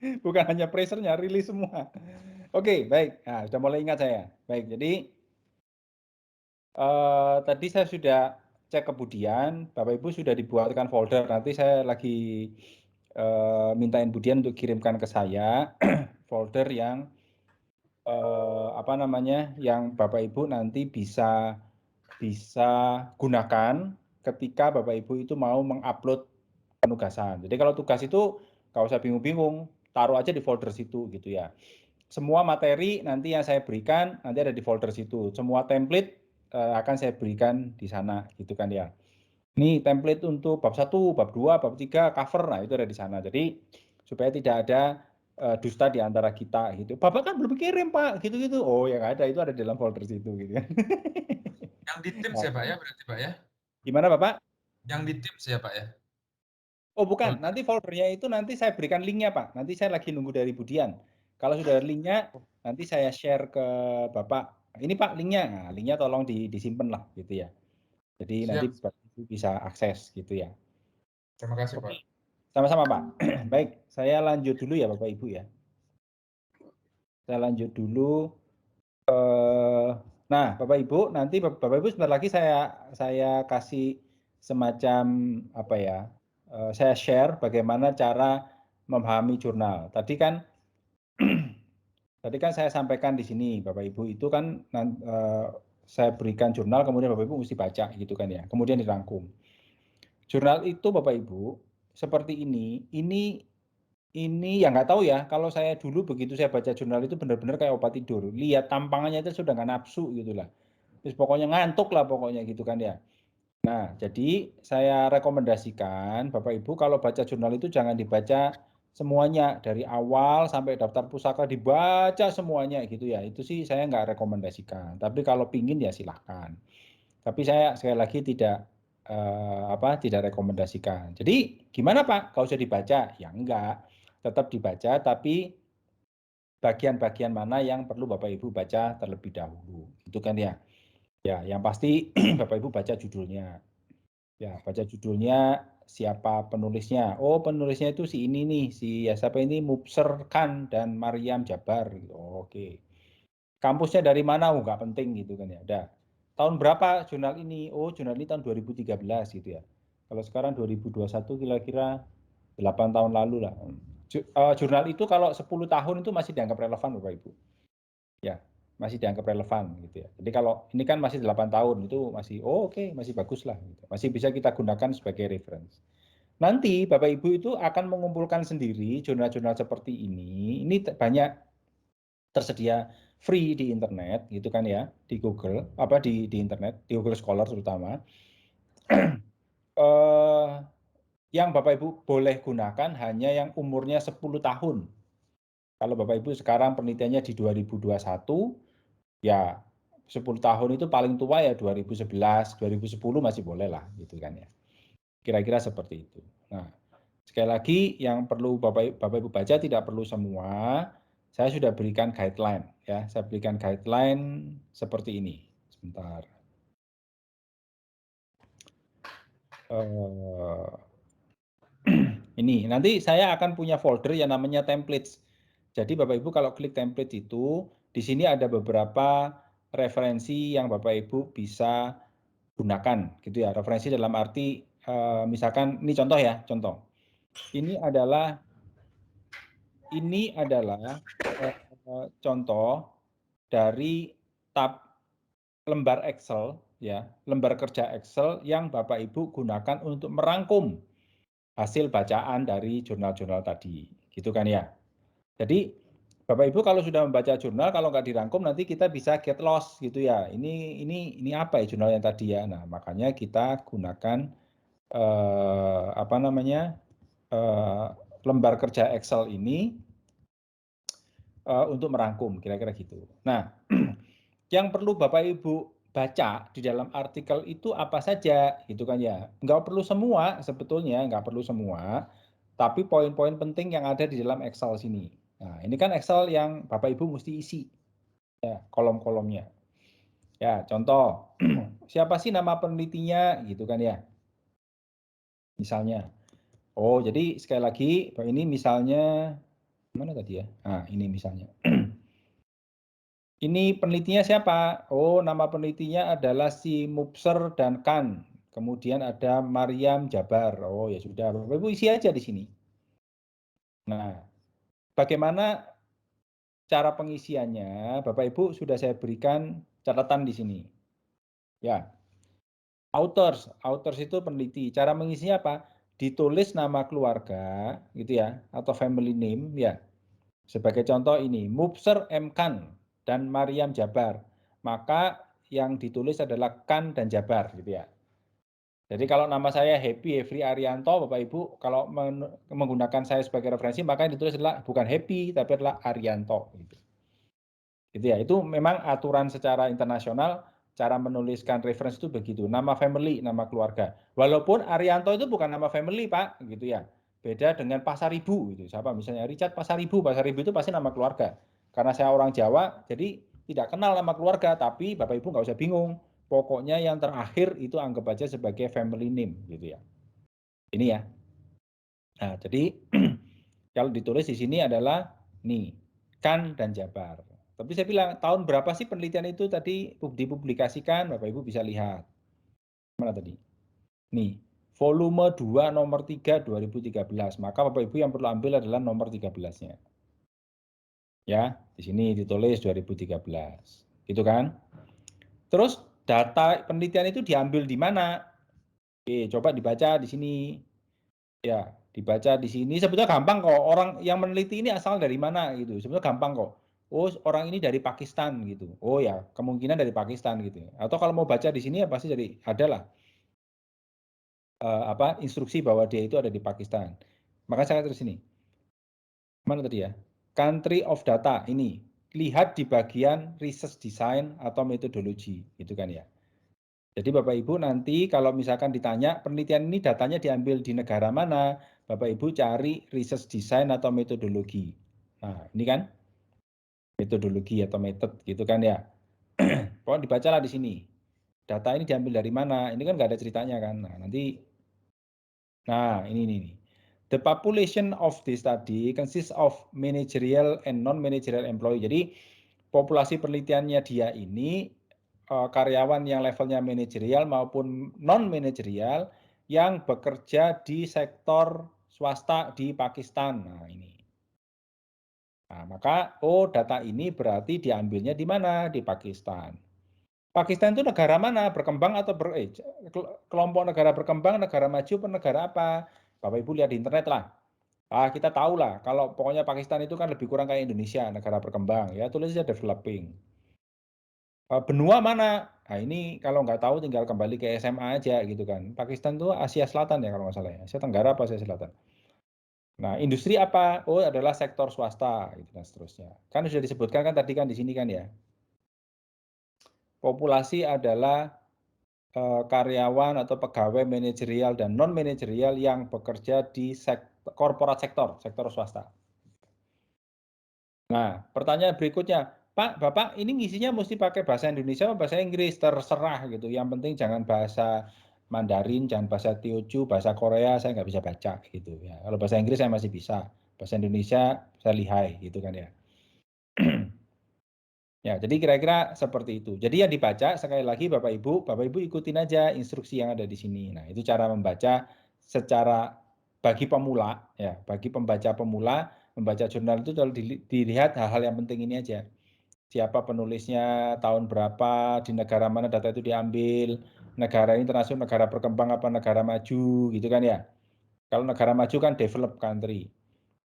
Bukan hanya pressure-nya, rilis semua. Oke, baik. Nah, sudah mulai ingat saya. Baik, jadi tadi saya sudah cek kemudian, Bapak Ibu sudah dibuatkan folder. Nanti saya lagi mintain Budian untuk kirimkan ke saya folder yang apa namanya, yang Bapak Ibu nanti bisa gunakan ketika Bapak Ibu itu mau mengupload penugasan. Jadi kalau tugas itu nggak usah bingung-bingung, taruh aja di folder situ gitu ya. Semua materi nanti yang saya berikan nanti ada di folder situ. Semua template akan saya berikan di sana gitu kan ya. Ini template untuk bab 1, bab 2, bab 3, cover, nah itu ada di sana. Jadi supaya tidak ada dusta di antara kita gitu. Bapak kan belum kirim Pak, gitu-gitu. Oh ya nggak ada, itu ada di dalam folder situ gitu kan. Yang di Teams ya Pak ya berarti Pak ya? Gimana Bapak? Yang di Teams ya Pak ya? Oh bukan, nanti foldernya itu nanti saya berikan linknya Pak. Nanti saya lagi nunggu dari Budian. Kalau sudah ada linknya, nanti saya share ke Bapak. Ini Pak linknya, nah, linknya tolong disimpan lah gitu ya. Jadi Siap. nanti Bapak bisa akses gitu ya. Terima kasih Pak. Sama-sama Pak. Baik, saya lanjut dulu ya Bapak Ibu ya. Saya lanjut dulu. Nah Bapak Ibu, nanti Bapak Ibu sebentar lagi saya kasih semacam apa ya, saya share bagaimana cara memahami jurnal. Tadi kan saya sampaikan di sini Bapak Ibu itu kan saya berikan jurnal kemudian Bapak Ibu mesti baca gitu kan ya. Kemudian dirangkum. Jurnal itu Bapak Ibu seperti ini ya nggak tahu ya, kalau saya dulu begitu saya baca jurnal itu benar-benar kayak obat tidur. Lihat tampangannya itu sudah nggak nafsu gitu lah. Terus pokoknya ngantuk lah pokoknya gitu kan ya. Nah, jadi saya rekomendasikan Bapak Ibu kalau baca jurnal itu jangan dibaca semuanya dari awal sampai daftar pusaka dibaca semuanya gitu ya. Itu sih saya nggak rekomendasikan. Tapi kalau pingin ya silahkan. Tapi saya sekali lagi tidak tidak rekomendasikan. Jadi gimana Pak? Kalau usah dibaca? Ya enggak. Tetap dibaca tapi bagian-bagian mana yang perlu Bapak Ibu baca terlebih dahulu. Itu kan ya. Ya, yang pasti Bapak Ibu baca judulnya. Ya, baca judulnya, siapa penulisnya. Oh, penulisnya itu si ini nih, si ya siapa ini Mubser Khan dan Maryam Jabar. Oke. Kampusnya dari mana? Oh, nggak penting gitu kan ya. Udah. Tahun berapa jurnal ini? Oh, jurnal ini tahun 2013 gitu ya. Kalau sekarang 2021 kira-kira 8 tahun lalu lah. Jurnal itu kalau 10 tahun itu masih dianggap relevan Bapak Ibu. Ya, masih dianggap relevan gitu ya. Jadi kalau ini kan masih 8 tahun itu masih oke, masih bagus lah gitu. Masih bisa kita gunakan sebagai reference. Nanti Bapak Ibu itu akan mengumpulkan sendiri jurnal-jurnal seperti ini. Ini banyak tersedia free di internet gitu kan ya, di Google, di internet, di Google Scholar terutama. yang Bapak Ibu boleh gunakan hanya yang umurnya 10 tahun. Kalau Bapak Ibu sekarang penelitiannya di 2021, ya 10 tahun itu paling tua ya 2011, 2010 masih boleh lah gitu kan ya. Kira-kira seperti itu. Nah, sekali lagi yang perlu Bapak Ibu baca tidak perlu semua. Saya sudah berikan guideline ya. Saya berikan guideline seperti ini. Sebentar. Ini nanti saya akan punya folder yang namanya templates. Jadi Bapak Ibu kalau klik template itu di sini ada beberapa referensi yang Bapak Ibu bisa gunakan gitu ya. Referensi dalam arti misalkan ini contoh ya, contoh. Ini adalah contoh dari tab lembar Excel ya, lembar kerja Excel yang Bapak Ibu gunakan untuk merangkum hasil bacaan dari jurnal-jurnal tadi, gitu kan ya. Jadi Bapak Ibu kalau sudah membaca jurnal, kalau nggak dirangkum nanti kita bisa get lost gitu ya. Ini apa ya jurnal yang tadi ya. Nah makanya kita gunakan lembar kerja Excel ini untuk merangkum, kira-kira gitu. Nah yang perlu Bapak Ibu baca di dalam artikel itu apa saja gitu kan ya. Nggak perlu semua sebetulnya, nggak perlu semua, tapi poin-poin penting yang ada di dalam Excel sini. Nah ini kan Excel yang Bapak Ibu mesti isi ya, kolom-kolomnya. Ya contoh, siapa sih nama penelitinya gitu kan ya. Misalnya, oh jadi sekali lagi ini misalnya, mana tadi ya, nah ini misalnya. Ini penelitinya siapa? Oh, nama penelitinya adalah si Mubser dan Khan. Kemudian ada Maryam Jabar. Oh, ya sudah. Bapak Ibu isi aja di sini. Nah, bagaimana cara pengisiannya? Bapak Ibu sudah saya berikan catatan di sini. Ya. Authors itu peneliti. Cara mengisinya apa? Ditulis nama keluarga, gitu ya, atau family name, ya. Sebagai contoh ini, Mubser M. Khan dan Maryam Jabar. Maka yang ditulis adalah Khan dan Jabar gitu ya. Jadi kalau nama saya Happy Hefri Arianto, Bapak Ibu kalau menggunakan saya sebagai referensi maka yang ditulis adalah bukan Happy tapi adalah Arianto gitu. Gitu ya. Itu memang aturan secara internasional cara menuliskan referensi itu begitu. Nama family, nama keluarga. Walaupun Arianto itu bukan nama family, Pak, gitu ya. Beda dengan Pasaribu gitu. Siapa misalnya Richard Pasaribu itu pasti nama keluarga. Karena saya orang Jawa, jadi tidak kenal nama keluarga, tapi Bapak Ibu nggak usah bingung. Pokoknya yang terakhir itu anggap aja sebagai family name gitu ya. Ini ya. Nah, jadi kalau ditulis di sini adalah nih, Khan dan Jabar. Tapi saya bilang tahun berapa sih penelitian itu tadi dipublikasikan, Bapak Ibu bisa lihat. Mana tadi? Nih, volume 2 nomor 3 2013. Maka Bapak Ibu yang perlu ambil adalah nomor 13-nya. Ya, di sini ditulis 2013. Gitu kan? Terus data penelitian itu diambil di mana? Oke, coba dibaca di sini. Ya, dibaca di sini. Sebetulnya gampang kok. Orang yang meneliti ini asal dari mana gitu. Sebetulnya gampang kok. Oh, orang ini dari Pakistan gitu. Oh ya, kemungkinan dari Pakistan gitu. Atau kalau mau baca di sini ya pasti dari adalah instruksi bahwa dia itu ada di Pakistan. Maka saya terus sini. Mana tadi ya? Country of data ini. Lihat di bagian research design atau metodologi, gitu kan ya. Jadi Bapak Ibu nanti kalau misalkan ditanya penelitian ini datanya diambil di negara mana, Bapak Ibu cari research design atau metodologi. Nah, ini kan metodologi atau metode gitu kan ya. Pokoknya dibacalah di sini. Data ini diambil dari mana? Ini kan nggak ada ceritanya kan. Nah, nanti ini. The population of this study consists of managerial and non-managerial employee. Jadi populasi penelitiannya dia ini karyawan yang levelnya manajerial maupun non-manajerial yang bekerja di sektor swasta di Pakistan. Nah, ini. Nah, maka data ini berarti diambilnya di mana? Di Pakistan. Pakistan itu negara mana? Berkembang atau kelompok negara berkembang, negara maju, negara apa? Bapak Ibu lihat di internet lah. Kita tahu lah, kalau pokoknya Pakistan itu kan lebih kurang kayak Indonesia, negara berkembang ya, tulisnya developing. benua mana? Nah ini kalau nggak tahu tinggal kembali ke SMA aja gitu kan. Pakistan tuh Asia Selatan ya kalau nggak salah ya. Asia Tenggara apa Asia Selatan? Nah industri apa? Oh adalah sektor swasta gitu dan seterusnya. Kan sudah disebutkan kan tadi kan di sini kan ya. Populasi adalah karyawan atau pegawai manajerial dan non manajerial yang bekerja di korporat sektor swasta. Nah, pertanyaan berikutnya, Pak, Bapak ini ngisinya mesti pakai bahasa Indonesia atau bahasa Inggris, terserah gitu. Yang penting jangan bahasa Mandarin, jangan bahasa Teochew, bahasa Korea saya nggak bisa baca gitu ya. Kalau bahasa Inggris saya masih bisa, bahasa Indonesia saya lihai gitu kan ya. Ya, jadi kira-kira seperti itu. Jadi yang dibaca sekali lagi Bapak Ibu ikutin aja instruksi yang ada di sini. Nah, itu cara membaca secara bagi pemula ya, bagi pembaca pemula membaca jurnal itu kalau dilihat hal-hal yang penting ini aja. Siapa penulisnya, tahun berapa, di negara mana data itu diambil, negara ini termasuk negara berkembang apa negara maju gitu kan ya. Kalau negara maju kan developed country.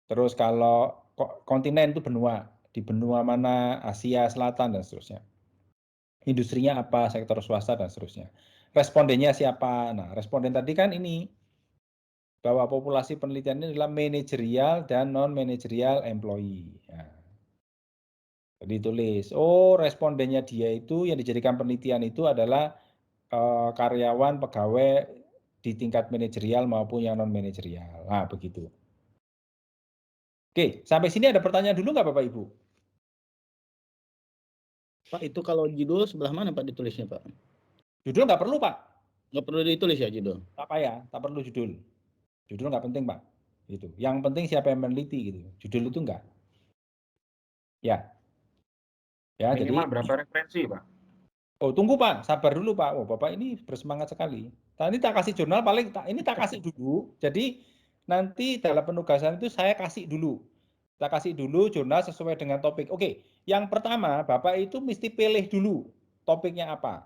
Terus kalau kontinen itu benua, di benua mana, Asia Selatan dan seterusnya. Industrinya apa, sektor swasta dan seterusnya. Respondennya siapa? Nah, responden tadi kan ini bahwa populasi penelitian ini adalah manajerial dan non manajerial employee. Nah, jadi tulis, oh respondennya dia itu yang dijadikan penelitian itu adalah karyawan, pegawai di tingkat manajerial maupun yang non manajerial. Nah, begitu. Oke, sampai sini ada pertanyaan dulu nggak Bapak Ibu? Pak, itu kalau judul sebelah mana Pak ditulisnya Pak? Judul nggak perlu Pak. Nggak perlu ditulis ya judul? Apa ya, tak perlu judul. Judul nggak penting Pak. Gitu. Yang penting siapa yang meneliti gitu. Judul itu enggak. Ya. Ya, Minimal jadi berapa referensi, Pak? oh, tunggu Pak, sabar dulu Pak. Oh, Bapak ini bersemangat sekali. Nah, ini tak kasih jurnal paling ini tak kasih dulu. Jadi nanti dalam penugasan itu saya kasih dulu. Kita kasih dulu jurnal sesuai dengan topik. Oke, yang pertama Bapak itu mesti pilih dulu topiknya apa.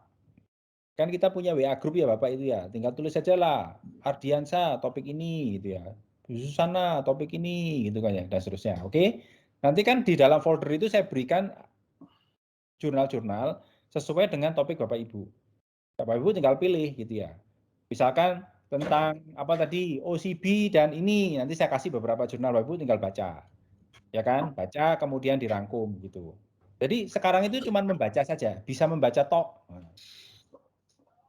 Kan kita punya WA group ya Bapak itu ya. Tinggal tulis saja lah, Ardiansa topik ini gitu ya. Bu Susana topik ini gitu kan ya dan seterusnya. Oke. Nanti kan di dalam folder itu saya berikan jurnal-jurnal sesuai dengan topik Bapak Ibu. Bapak Ibu tinggal pilih gitu ya. Misalkan tentang apa tadi OCB dan ini nanti saya kasih beberapa jurnal Bapak Ibu tinggal baca. Ya kan? Baca kemudian dirangkum gitu. Jadi sekarang itu cuma membaca saja, bisa membaca tok.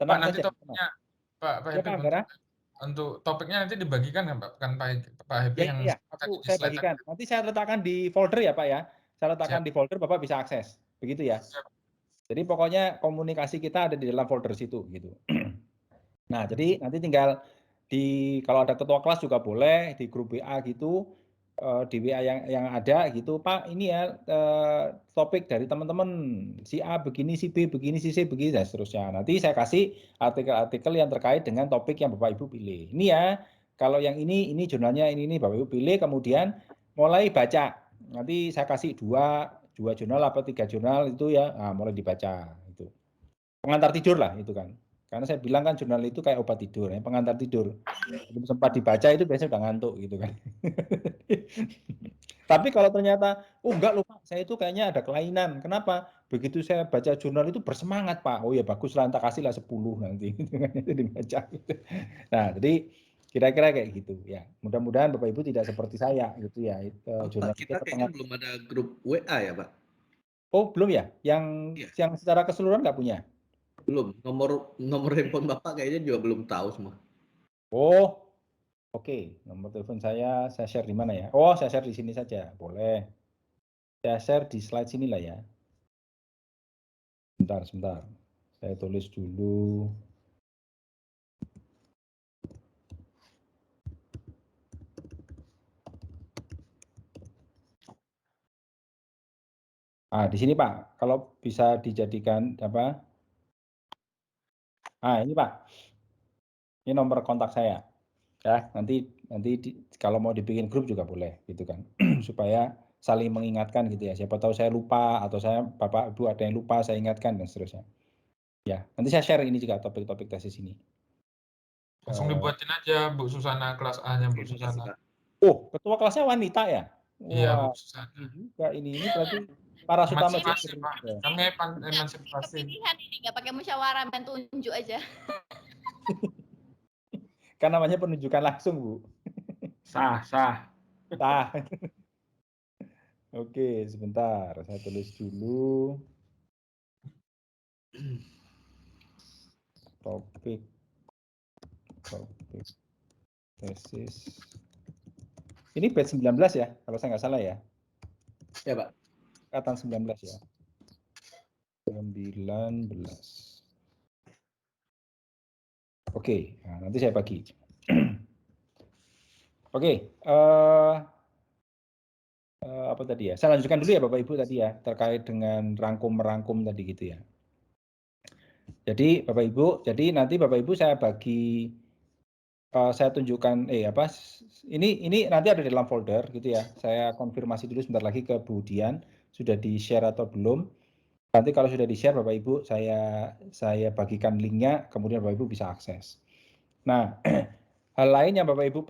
Tenang Pak, nanti saja. topiknya Pak Ya, Happy Pak Anggara? untuk topiknya nanti dibagikan kan Pak? Kan Pak Happy yang Ya, tadi di saya slide bagikan. Nanti saya letakkan di folder ya Pak ya. Saya letakkan di folder, Bapak bisa akses. Begitu ya. Jadi pokoknya komunikasi kita ada di dalam folder situ gitu. Nah, jadi nanti tinggal kalau ada ketua kelas juga boleh di grup WA gitu, di WA yang ada gitu, Pak ini ya topik dari teman-teman si A begini, si B begini, si C begini dan seterusnya. Nanti saya kasih artikel-artikel yang terkait dengan topik yang Bapak Ibu pilih. Ini ya, kalau yang ini jurnalnya ini Bapak Ibu pilih, kemudian mulai baca. Nanti saya kasih dua jurnal apa 3 jurnal itu ya, nah, mulai dibaca itu. Pengantar tidur lah itu kan. Karena saya bilang kan jurnal itu kayak obat tidur, ya, pengantar tidur. Belum sempat dibaca itu biasanya udah ngantuk gitu kan. Tapi kalau ternyata, oh enggak lupa, saya itu kayaknya ada kelainan. Kenapa? Begitu saya baca jurnal itu bersemangat Pak. Oh ya bagus lah, tak kasih lah 10 nanti. Itu dibaca. Nah jadi kira-kira kayak gitu ya. Mudah-mudahan Bapak Ibu tidak seperti saya gitu ya. Jurnal Pak, kita kayaknya belum ada grup WA ya Pak? Oh belum ya? Yang secara keseluruhan nggak punya? Belum. Nomor handphone Bapak kayaknya juga belum tahu semua. Oh, oke. Nomor telepon saya share di mana ya? Oh, saya share di sini saja. Boleh. Saya share di slide sini lah ya. Sebentar. Saya tulis dulu. Ah, di sini Pak. Kalau bisa dijadikan apa? Ah, ini Pak. Ini nomor kontak saya. Ya, nanti kalau mau dibikin grup juga boleh gitu kan. Supaya saling mengingatkan gitu ya. Siapa tahu saya lupa atau Bapak Ibu ada yang lupa saya ingatkan dan seterusnya. Ya, nanti saya share ini juga topik-topik tesis ini. Langsung dibuatin aja Bu Susana kelas A-nya Bu Susana. Oh, ketua kelasnya wanita ya? Iya, Wah, susah. ini juga ini berarti para utama Emansipasi, juga. Pak. Kami emansipasi. Pilihan ini nggak pakai musyawarah, main tunjuk aja. Kan namanya penunjukan langsung, Bu. Sah, sah. Tah. Oke, sebentar. Saya tulis dulu. Topik tesis. Ini batch 19 ya, kalau saya nggak salah ya. Ya, Pak. Angkatan 19 ya. 19. Oke, nah, nanti saya bagi. Oke, apa tadi ya? Saya lanjutkan dulu ya Bapak Ibu tadi ya, terkait dengan rangkum-merangkum tadi gitu ya. Jadi Bapak Ibu, jadi nanti Bapak Ibu saya bagi, saya tunjukkan, ini nanti ada di dalam folder gitu ya. Saya konfirmasi dulu sebentar lagi ke Bu Dian, sudah di-share atau belum. Nanti kalau sudah di-share Bapak Ibu, saya bagikan linknya, kemudian Bapak Ibu bisa akses. Nah, hal lain yang Bapak Ibu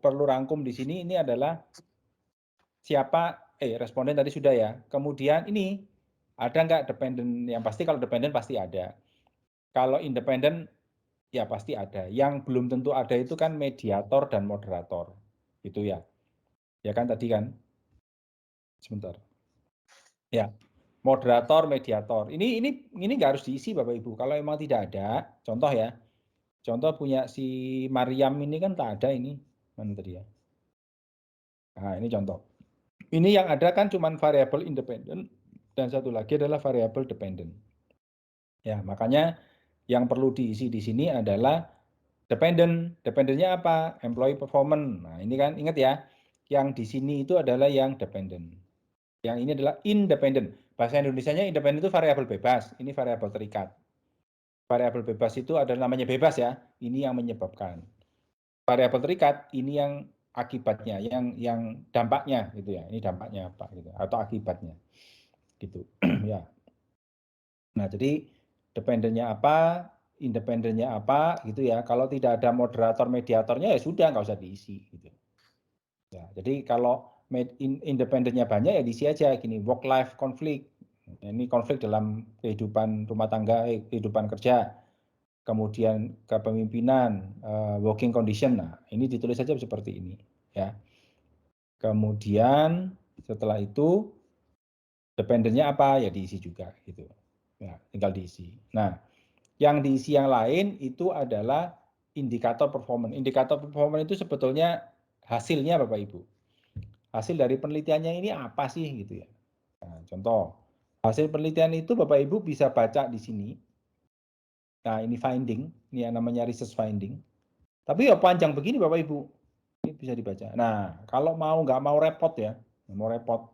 perlu rangkum di sini ini adalah siapa responden tadi sudah ya. Kemudian ini ada nggak dependen? Yang pasti kalau dependen pasti ada. Kalau independen ya pasti ada. Yang belum tentu ada itu kan mediator dan moderator. Gitu ya. Ya kan tadi kan? Sebentar. Ya. Moderator, mediator. Ini nggak harus diisi Bapak Ibu. Kalau memang tidak ada, contoh ya. Contoh punya si Mariam ini kan tak ada ini. Mana tadi ya? Nah, ini contoh. Ini yang ada kan cuma variabel independen dan satu lagi adalah variabel dependent. Ya, makanya yang perlu diisi di sini adalah dependent. Dependentnya apa? Employee performance. Nah, ini kan ingat ya, yang di sini itu adalah yang dependent. Yang ini adalah independent. Bahasa Indonesianya independent itu variabel bebas, ini variabel terikat. Variabel bebas itu adalah namanya bebas ya, ini yang menyebabkan. Variabel terikat ini yang akibatnya, yang dampaknya gitu ya. Ini dampaknya apa gitu atau akibatnya. Gitu. Ya. Nah, jadi dependennya apa, independennya apa gitu ya. Kalau tidak ada moderator mediatornya ya sudah nggak usah diisi gitu. Ya, jadi kalau independennya banyak ya diisi aja gini, work life conflict. Ini konflik dalam kehidupan rumah tangga, kehidupan kerja. Kemudian kepemimpinan, working condition. Nah, ini ditulis saja seperti ini ya. Kemudian setelah itu dependennya apa ya diisi juga gitu. Ya, tinggal diisi. Nah, yang diisi yang lain itu adalah indikator performance. Indikator performance itu sebetulnya hasilnya Bapak Ibu. Hasil dari penelitiannya ini apa sih gitu ya. Nah, contoh, hasil penelitian itu Bapak Ibu bisa baca di sini. Nah, ini finding, ini yang namanya research finding. Tapi ya panjang begini Bapak Ibu. Ini bisa dibaca. Nah, kalau nggak mau repot ya, mau repot.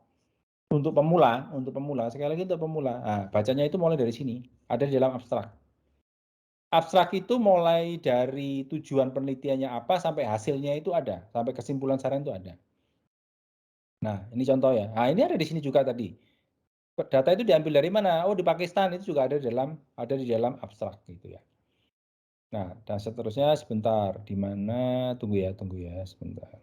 Untuk pemula, sekali lagi untuk pemula. Nah, bacanya itu mulai dari sini, ada di dalam abstrak. Abstrak itu mulai dari tujuan penelitiannya apa sampai hasilnya itu ada, sampai kesimpulan saran itu ada. Nah, ini contoh ya. Nah, ini ada di sini juga tadi. Data itu diambil dari mana? Oh, di Pakistan itu juga ada di dalam abstrak gitu ya. Nah, dan seterusnya sebentar. Di mana? Tunggu ya sebentar.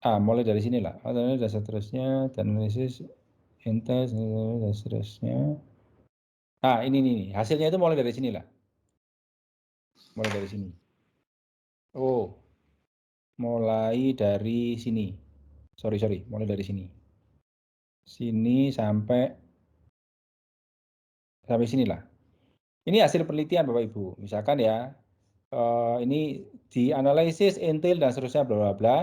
Mulai dari sini lah. Dan seterusnya, dan analisis, entes, dan seterusnya. Nah, ini hasilnya itu mulai dari sini lah. Mulai dari sini. Oh, mulai dari sini. Sorry, mulai dari sini. Sini sampai sinilah. Ini hasil penelitian Bapak Ibu. Misalkan ya, ini dianalisis intil dan seterusnya bla bla bla.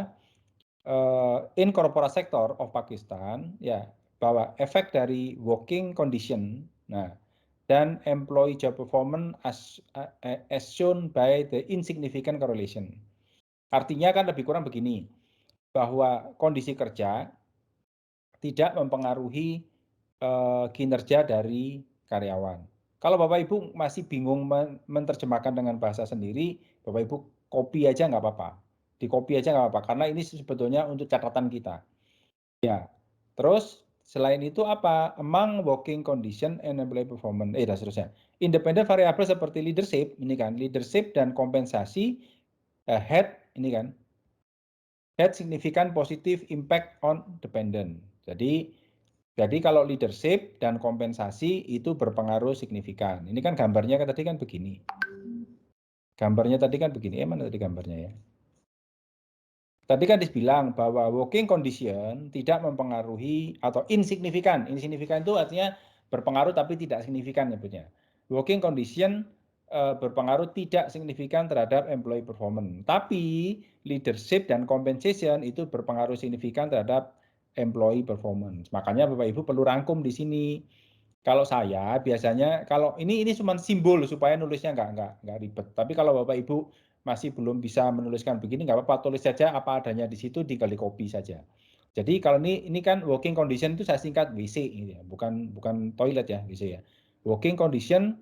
In corporate sector of Pakistan, ya, bahwa efek dari working condition, nah, dan employee job performance as shown by the insignificant correlation. Artinya kan lebih kurang begini, bahwa kondisi kerja tidak mempengaruhi kinerja dari karyawan. Kalau Bapak Ibu masih bingung menerjemahkan dengan bahasa sendiri, Bapak Ibu copy aja nggak apa-apa. Di copy aja nggak apa-apa, karena ini sebetulnya untuk catatan kita. Ya, terus selain itu apa? Among working condition and employee performance, dan seterusnya. Independent variable seperti leadership, ini kan, leadership dan kompensasi, head, ini kan. had significant positive impact on dependent. Jadi kalau leadership dan kompensasi itu berpengaruh signifikan. Ini kan gambarnya tadi kan begini. Gambarnya tadi kan begini. Mana tadi gambarnya ya? Tadi kan dibilang bahwa working condition tidak mempengaruhi atau insignifikan. Insignifikan itu artinya berpengaruh tapi tidak signifikan nyebutnya. Working condition berpengaruh tidak signifikan terhadap employee performance. Tapi leadership dan compensation itu berpengaruh signifikan terhadap employee performance. Makanya Bapak Ibu perlu rangkum di sini. Kalau saya biasanya kalau ini cuma simbol supaya nulisnya nggak ribet. Tapi kalau Bapak Ibu masih belum bisa menuliskan begini, nggak apa-apa, tulis saja apa adanya di situ, tinggal di copy saja. Jadi kalau ini kan working condition itu saya singkat WC, gitu ya. bukan toilet ya, WC ya. Working condition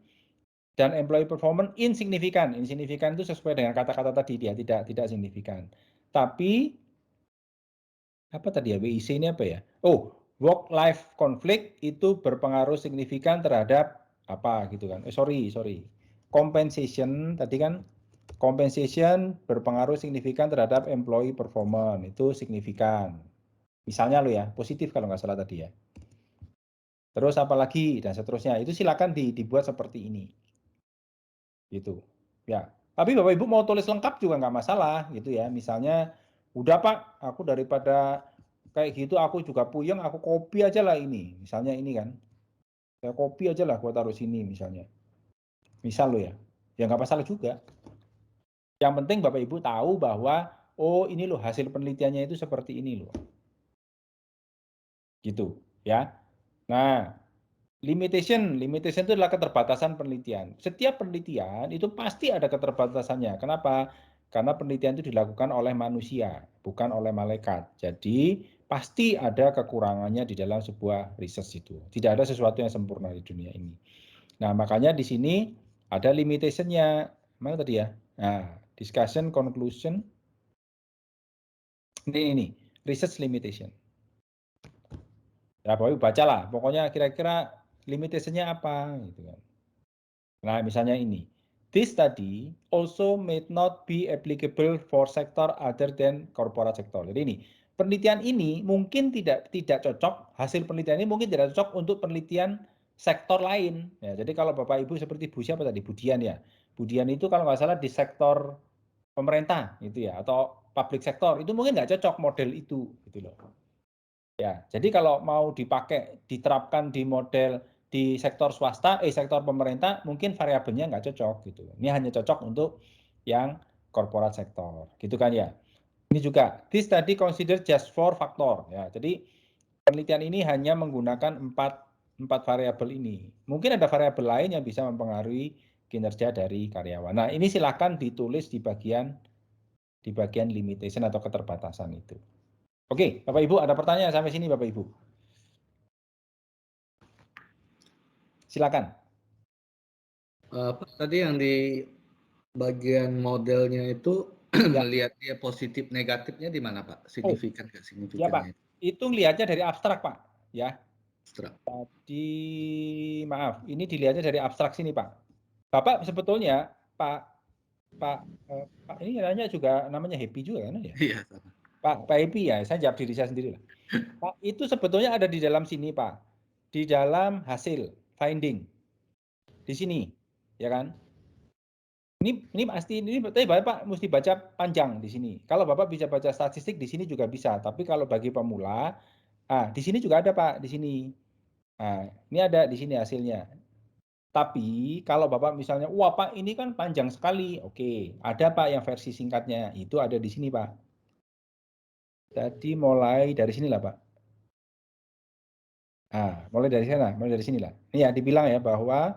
dan employee performance insignifikan. Insignifikan itu sesuai dengan kata-kata tadi dia tidak signifikan. Tapi apa tadi ya, WIC ini apa ya? Oh, work life conflict itu berpengaruh signifikan terhadap apa gitu kan? Sorry. Compensation tadi kan. Compensation berpengaruh signifikan terhadap employee performance, itu signifikan. Misalnya lo ya, positif kalau nggak salah tadi ya. Terus apalagi dan seterusnya, itu silakan dibuat seperti ini. Gitu. Ya. Tapi Bapak Ibu mau tulis lengkap juga nggak masalah gitu ya. Misalnya, udah Pak, aku daripada kayak gitu aku juga puyeng, aku copy aja lah ini. Misalnya ini kan. Saya copy aja lah, gua taruh sini misalnya. Misal lo ya. Ya nggak masalah juga. Yang penting Bapak Ibu tahu bahwa oh ini loh hasil penelitiannya itu seperti ini loh. Gitu ya. Nah, limitation itu adalah keterbatasan penelitian. Setiap penelitian itu pasti ada keterbatasannya. Kenapa? Karena penelitian itu dilakukan oleh manusia, bukan oleh malaikat. Jadi pasti ada kekurangannya di dalam sebuah riset itu. Tidak ada sesuatu yang sempurna di dunia ini. Nah, makanya di sini ada limitation-nya. Mana tadi ya? Nah, discussion, conclusion. Ini research limitation. Ya, Bapak bacalah. Pokoknya kira-kira limitation-nya apa gitu kan. Nah, misalnya ini. This study also may not be applicable for sector other than corporate sector. Jadi ini, penelitian ini mungkin tidak cocok, hasil penelitian ini mungkin tidak cocok untuk penelitian sektor lain. Ya, jadi kalau Bapak Ibu seperti Bu siapa tadi? Budian ya. Budian itu kalau nggak salah di sektor pemerintah gitu ya, atau public sector, itu mungkin nggak cocok model itu gitu loh. Ya, jadi kalau mau diterapkan di model di sektor swasta, sektor pemerintah, mungkin variabelnya nggak cocok gitu. Ini hanya cocok untuk yang corporate sector, gitu kan ya. Ini juga, this study consider just 4 faktor. Ya, jadi penelitian ini hanya menggunakan 4 variabel ini. Mungkin ada variabel lain yang bisa mempengaruhi kinerja dari karyawan. Nah, ini silakan ditulis di bagian limitation atau keterbatasan itu. Oke, Bapak Ibu ada pertanyaan sampai sini Bapak Ibu? Silakan. Pak, tadi yang di bagian modelnya itu melihat dia positif negatifnya di mana Pak? Signifikan nggak signifikannya? Ya Pak, itu lihatnya dari abstrak Pak. Ya. Abstrak. Tadi maaf, ini dilihatnya dari abstrak sini Pak. Bapak sebetulnya Pak ini namanya Happy juga kan ya? Iya sama. Pak Happy ya, saya jawab diri saya sendiri lah. Pak, itu sebetulnya ada di dalam sini Pak. Di dalam hasil finding. Di sini, ya kan? Ini pasti tapi Bapak mesti baca panjang di sini. Kalau Bapak bisa baca statistik di sini juga bisa, tapi kalau bagi pemula, di sini juga ada Pak, di sini. Nah, ini ada di sini hasilnya. Tapi kalau Bapak misalnya, wah Pak ini kan panjang sekali. Oke, ada Pak yang versi singkatnya. Itu ada di sini Pak. Jadi mulai dari sinilah Pak. Mulai dari sinilah. Ini ya dibilang ya bahwa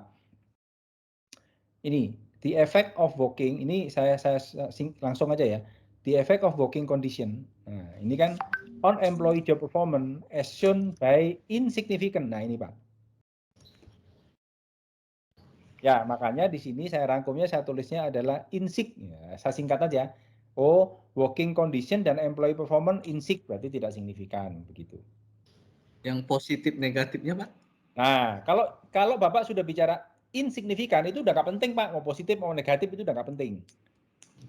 ini the effect of working, ini saya langsung aja ya. The effect of working condition. Nah, ini kan on employee job performance as shown by insignificant. Nah, ini Pak. Ya, makanya di sini saya rangkumnya, saya tulisnya adalah insig. Ya, saya singkat aja. Oh, working condition dan employee performance insig berarti tidak signifikan begitu. Yang positif negatifnya Pak? Nah, kalau Bapak sudah bicara insignifikan itu udah nggak penting Pak, mau positif mau negatif itu udah nggak penting.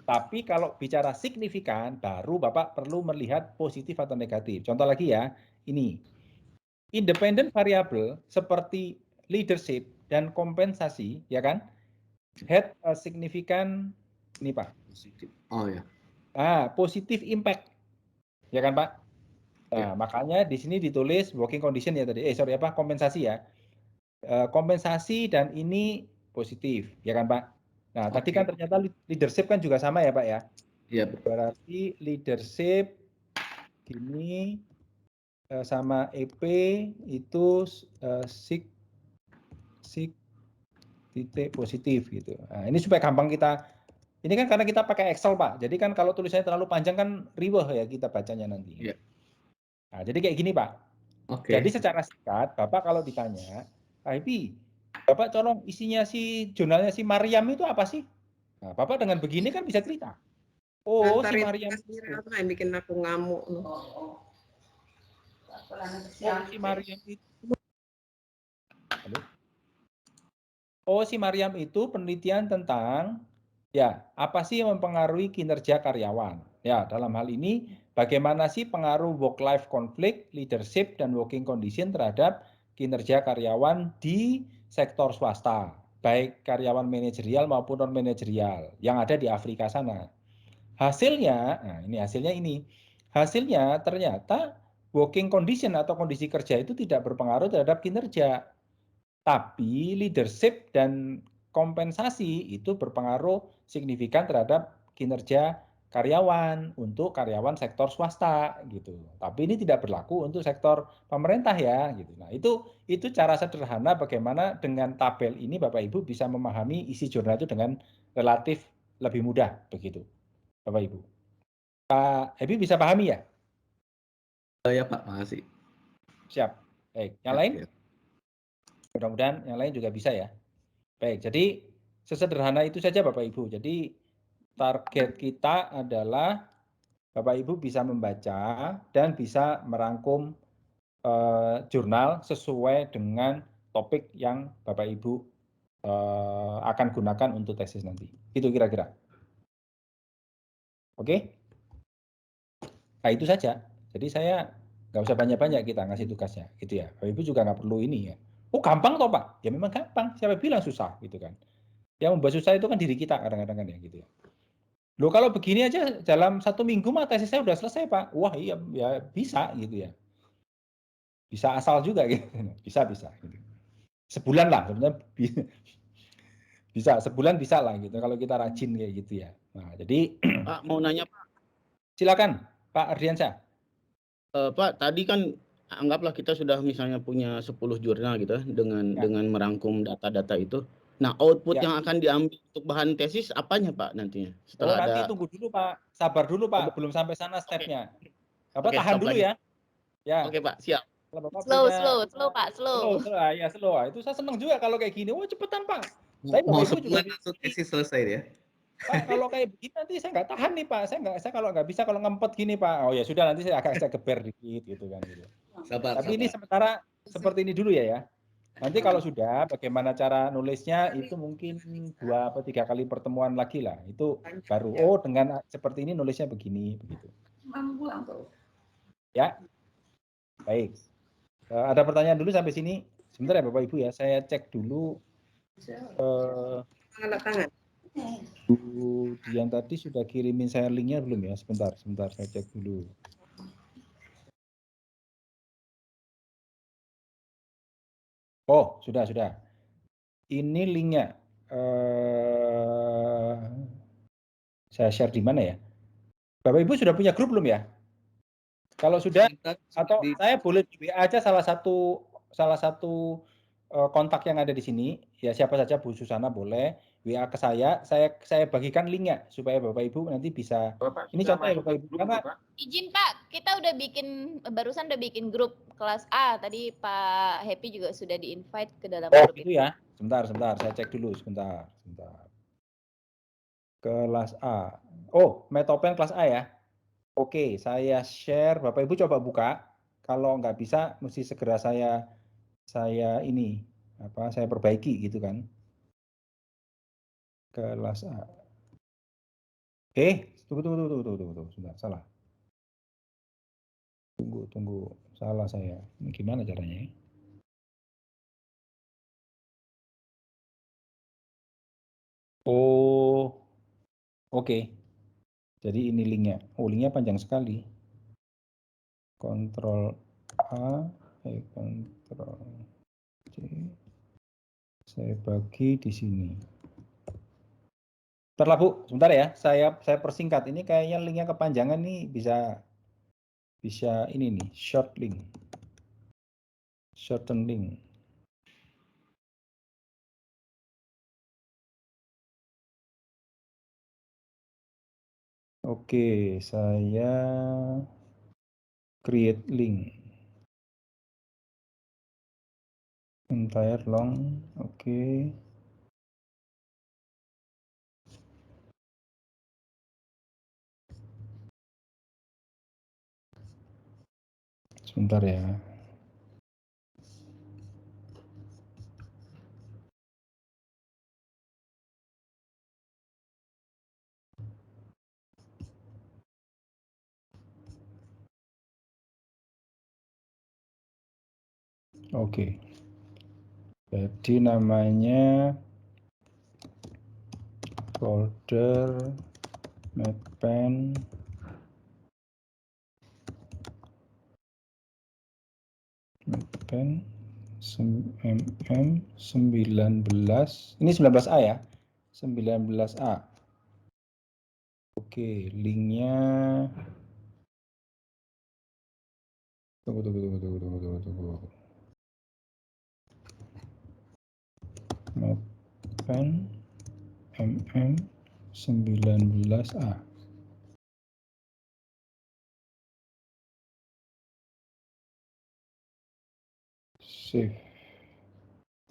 Tapi kalau bicara signifikan, baru Bapak perlu melihat positif atau negatif. Contoh lagi ya, ini. Independent variable seperti leadership dan kompensasi, ya kan? Had a significant, ini Pak. Oh ya. Positive impact. Ya kan Pak? Nah, makanya di sini ditulis working condition ya tadi. Kompensasi ya. Kompensasi dan ini positif, ya kan Pak? Nah, tadi kan ternyata leadership kan juga sama ya Pak ya? Iya. Berarti leadership ini sama EP itu titik positif gitu. Nah, ini supaya gampang kita, ini kan karena kita pakai Excel Pak, jadi kan kalau tulisannya terlalu panjang kan riweh ya kita bacanya nanti. Iya. Nah, jadi kayak gini Pak. Jadi secara singkat, Bapak kalau ditanya, Pak Happy, Bapak tolong isinya jurnalnya si Mariam itu apa sih? Nah, Bapak dengan begini kan bisa cerita. Oh, si Mariam itu. Yang bikin aku ngamuk. Si Mariam itu. Halo? Oh, si Mariam itu penelitian tentang ya, apa sih yang mempengaruhi kinerja karyawan? Ya, dalam hal ini bagaimana sih pengaruh work life conflict, leadership dan working condition terhadap kinerja karyawan di sektor swasta, baik karyawan manajerial maupun non manajerial yang ada di Afrika sana. Hasilnya, nah ini hasilnya ini. Hasilnya ternyata working condition atau kondisi kerja itu tidak berpengaruh terhadap kinerja. Tapi leadership dan kompensasi itu berpengaruh signifikan terhadap kinerja karyawan untuk karyawan sektor swasta gitu. Tapi ini tidak berlaku untuk sektor pemerintah ya gitu. Nah, itu cara sederhana bagaimana dengan tabel ini Bapak Ibu bisa memahami isi jurnal itu dengan relatif lebih mudah begitu. Bapak Ibu. Pak Happy bisa pahami ya? Ya Pak, makasih. Siap. Baik, yang lain? Mudah-mudahan yang lain juga bisa ya. Baik, jadi sesederhana itu saja Bapak Ibu. Jadi target kita adalah Bapak Ibu bisa membaca dan bisa merangkum jurnal sesuai dengan topik yang Bapak Ibu akan gunakan untuk tesis nanti. Itu kira-kira. Oke? Nah itu saja. Jadi saya nggak usah banyak-banyak kita ngasih tugasnya, gitu ya. Bapak Ibu juga nggak perlu ini ya. Oh gampang toh Pak? Ya memang gampang. Siapa bilang susah, gitu kan? Yang membuat susah itu kan diri kita kadang-kadang kan ya, gitu ya. Loh kalau begini aja dalam 1 minggu mah tesis saya udah selesai Pak. Wah iya ya bisa gitu ya. Bisa asal juga gitu. Bisa. Gitu. Sebulan lah sebenarnya bisa sebulan bisa lah gitu kalau kita rajin kayak gitu ya. Nah jadi Pak mau nanya Pak. Silakan Pak Ardiansyah. Pak tadi kan anggaplah kita sudah misalnya punya 10 jurnal gitu dengan merangkum data-data itu. Nah output yang akan diambil untuk bahan tesis apanya Pak nantinya? Setelah nanti tunggu dulu Pak, sabar dulu Pak, belum sampai sana stepnya. Bapak tahan dulu ya. Ya. Oke Pak, siap. Kalau Bapak Slow Pak, slow. Ya slow. Itu saya senang juga kalau kayak gini. Wah cepetan Pak. Mau sebulan langsung tesis selesai ya? Pak kalau kayak begini nanti saya nggak tahan nih Pak. Saya kalau nggak bisa kalau ngempet gini Pak. Oh ya sudah nanti saya geber dikit gitu kan. Gitu. Sabar. Tapi ini sementara seperti ini dulu ya. Nanti kalau sudah bagaimana cara nulisnya itu mungkin 2 atau 3 kali pertemuan lagi lah. Itu baru dengan seperti ini nulisnya begini begitu. Ya. Baik. Ada pertanyaan dulu sampai sini. Sebentar ya Bapak Ibu ya. Saya cek dulu. Bu Dian tadi sudah kirimin saya linknya belum ya? Sebentar saya cek dulu. Oh, sudah. Ini linknya. Saya share di mana ya? Bapak Ibu sudah punya grup belum ya? Kalau sudah, atau saya boleh di WA aja salah satu kontak yang ada di sini. Ya siapa saja Bu Susana boleh WA ke saya bagikan linknya supaya Bapak Ibu nanti bisa. Ini contoh ya Bapak Ibu. Karena Izin Pak, kita barusan udah bikin grup kelas A. Tadi Pak Happy juga sudah di-invite ke dalam grup itu ya. Sebentar, saya cek dulu sebentar. Kelas A. Oh, Metopen kelas A ya. Oke, saya share. Bapak Ibu coba buka. Kalau nggak bisa, mesti segera saya perbaiki gitu kan. Kelas A. Tunggu, sebentar, salah. Tunggu, salah saya. Ini gimana caranya ya? Oh, oke. Jadi ini linknya. Oh, linknya panjang sekali. Ctrl A, Ctrl C. Saya bagi di sini. Bentar Bu, sebentar ya. Saya persingkat. Ini kayaknya linknya kepanjangan nih, bisa ini nih, short link. Shorten link. Oke, saya create link. Entire long, oke. Sebentar ya. Oke. Jadi namanya folder Mappen MM 19. Ini 19A ya? 19A. Oke, linknya. Tunggu. Mappen MM 19A. Save.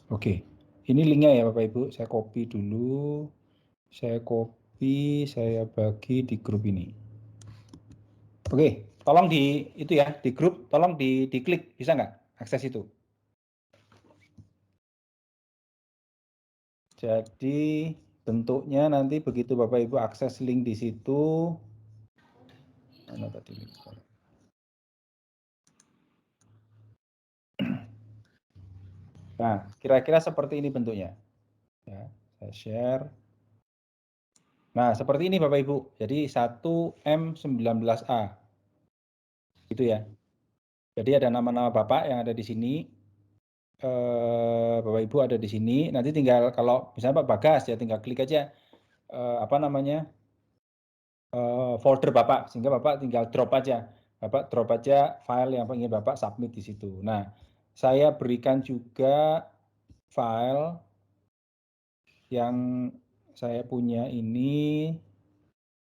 Oke, ini linknya ya Bapak Ibu. Saya copy dulu. Saya bagi di grup ini. Oke, tolong di itu ya, di grup, tolong diklik, bisa nggak akses itu? Jadi bentuknya nanti begitu Bapak Ibu akses link di situ. Mana tadi link? Nah, kira-kira seperti ini bentuknya. Ya, saya share. Nah, seperti ini Bapak Ibu. Jadi 1M19A. Gitu ya. Jadi ada nama-nama Bapak yang ada di sini. Bapak Ibu ada di sini. Nanti tinggal kalau misalnya Pak Bagas ya tinggal klik aja folder Bapak sehingga Bapak tinggal drop aja. Bapak drop aja file yang ingin Bapak submit di situ. Nah, saya berikan juga file yang saya punya ini.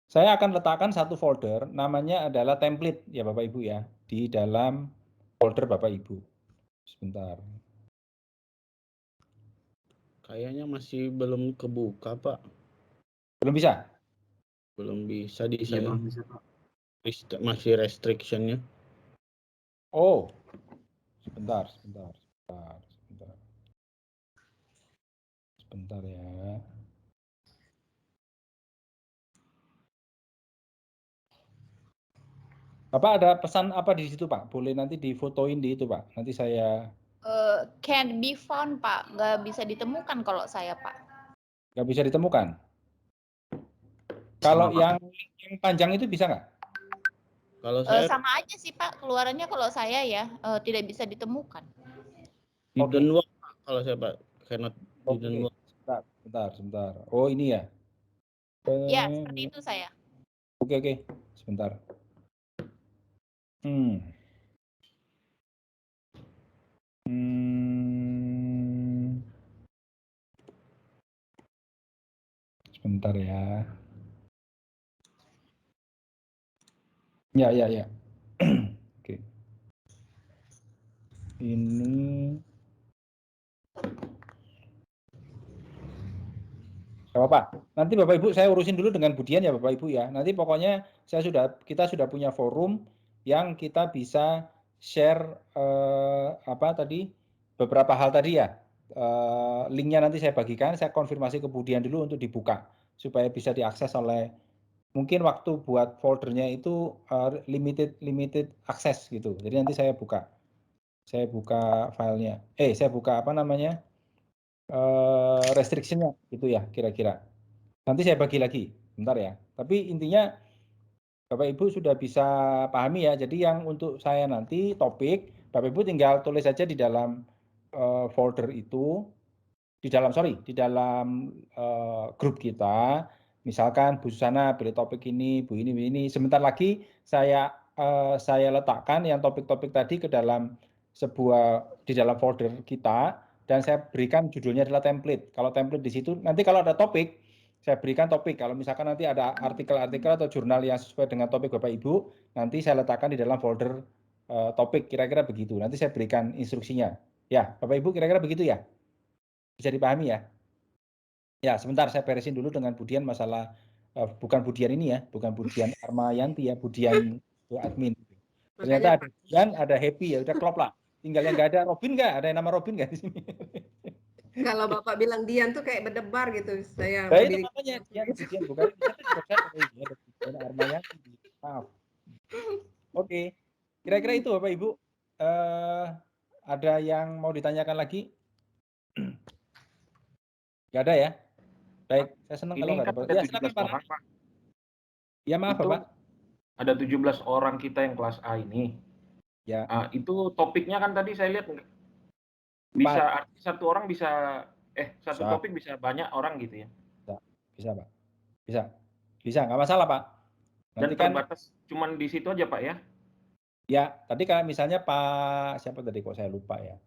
Saya akan letakkan satu folder, namanya adalah template ya Bapak Ibu ya, di dalam folder Bapak Ibu. Sebentar. Kayaknya masih belum kebuka, Pak. Belum bisa? Belum bisa di Iya, saya. belum bisa, Pak. Masih restriction-nya. Oh, sebentar ya. Bapak ada pesan apa di situ Pak? Boleh nanti difotoin di itu Pak. Nanti saya. Can't be found, Pak. Nggak bisa ditemukan kalau saya, Pak. Nggak bisa ditemukan. Kalau yang panjang itu bisa nggak? Kalau saya Sama aja sih Pak, keluarannya kalau saya ya tidak bisa ditemukan. didn't work, Pak. Kalau saya Pak, cannot didn't work. Sebentar. Oh ini ya? Ya, seperti itu saya. Oke. Sebentar. Sebentar ya. Ya. Oke. Ini. Gak apa-apa. Nanti Bapak Ibu saya urusin dulu dengan Budian ya Bapak Ibu ya. Nanti pokoknya kita sudah punya forum yang kita bisa share beberapa hal tadi ya. Linknya nanti saya bagikan, saya konfirmasi ke Budian dulu untuk dibuka supaya bisa diakses oleh mungkin waktu buat foldernya itu limited access gitu. Jadi nanti saya buka filenya. Saya buka apa namanya restriction-nya gitu ya kira-kira. Nanti saya bagi lagi, bentar ya. Tapi intinya Bapak Ibu sudah bisa pahami ya. Jadi yang untuk saya nanti topik, Bapak Ibu tinggal tulis saja di dalam folder itu, di dalam grup kita. Misalkan Bu Susana pilih topik ini, Bu ini. Sebentar lagi saya letakkan yang topik-topik tadi ke dalam di dalam folder kita dan saya berikan judulnya adalah template. Kalau template di situ nanti kalau ada topik saya berikan topik. Kalau misalkan nanti ada artikel-artikel atau jurnal yang sesuai dengan topik Bapak Ibu, nanti saya letakkan di dalam folder topik kira-kira begitu. Nanti saya berikan instruksinya. Ya, Bapak Ibu kira-kira begitu ya? Bisa dipahami ya? Ya, sebentar saya beresin dulu dengan Budian masalah bukan Budian ini ya, bukan Budian Armayanti ya, Budian admin. Ternyata ada Budian, ada Happy ya, udah klop lah. Tinggal yang nggak ada Robin nggak? Ada yang nama Robin nggak di sini? Kalau Bapak bilang Dian tuh kayak berdebar gitu. Saya Nah, itu namanya Dian bukan Budian Armayanti. Maaf. Oke. Kira-kira itu Bapak Ibu. Ada yang mau ditanyakan lagi? Nggak ada ya? Baik, saya senang kalau nggak ada. Ya, 17 orang, Pak. Ya maaf itu Bapak. Ada 17 orang kita yang kelas A ini. Ya. Itu topiknya kan tadi saya lihat bisa satu orang bisa satu topik bisa banyak orang gitu ya. Bisa Pak. Bisa nggak masalah Pak. Nanti dan terbatas cuman di situ aja Pak ya. Ya, tadi kalau misalnya Pak siapa tadi kok saya lupa ya.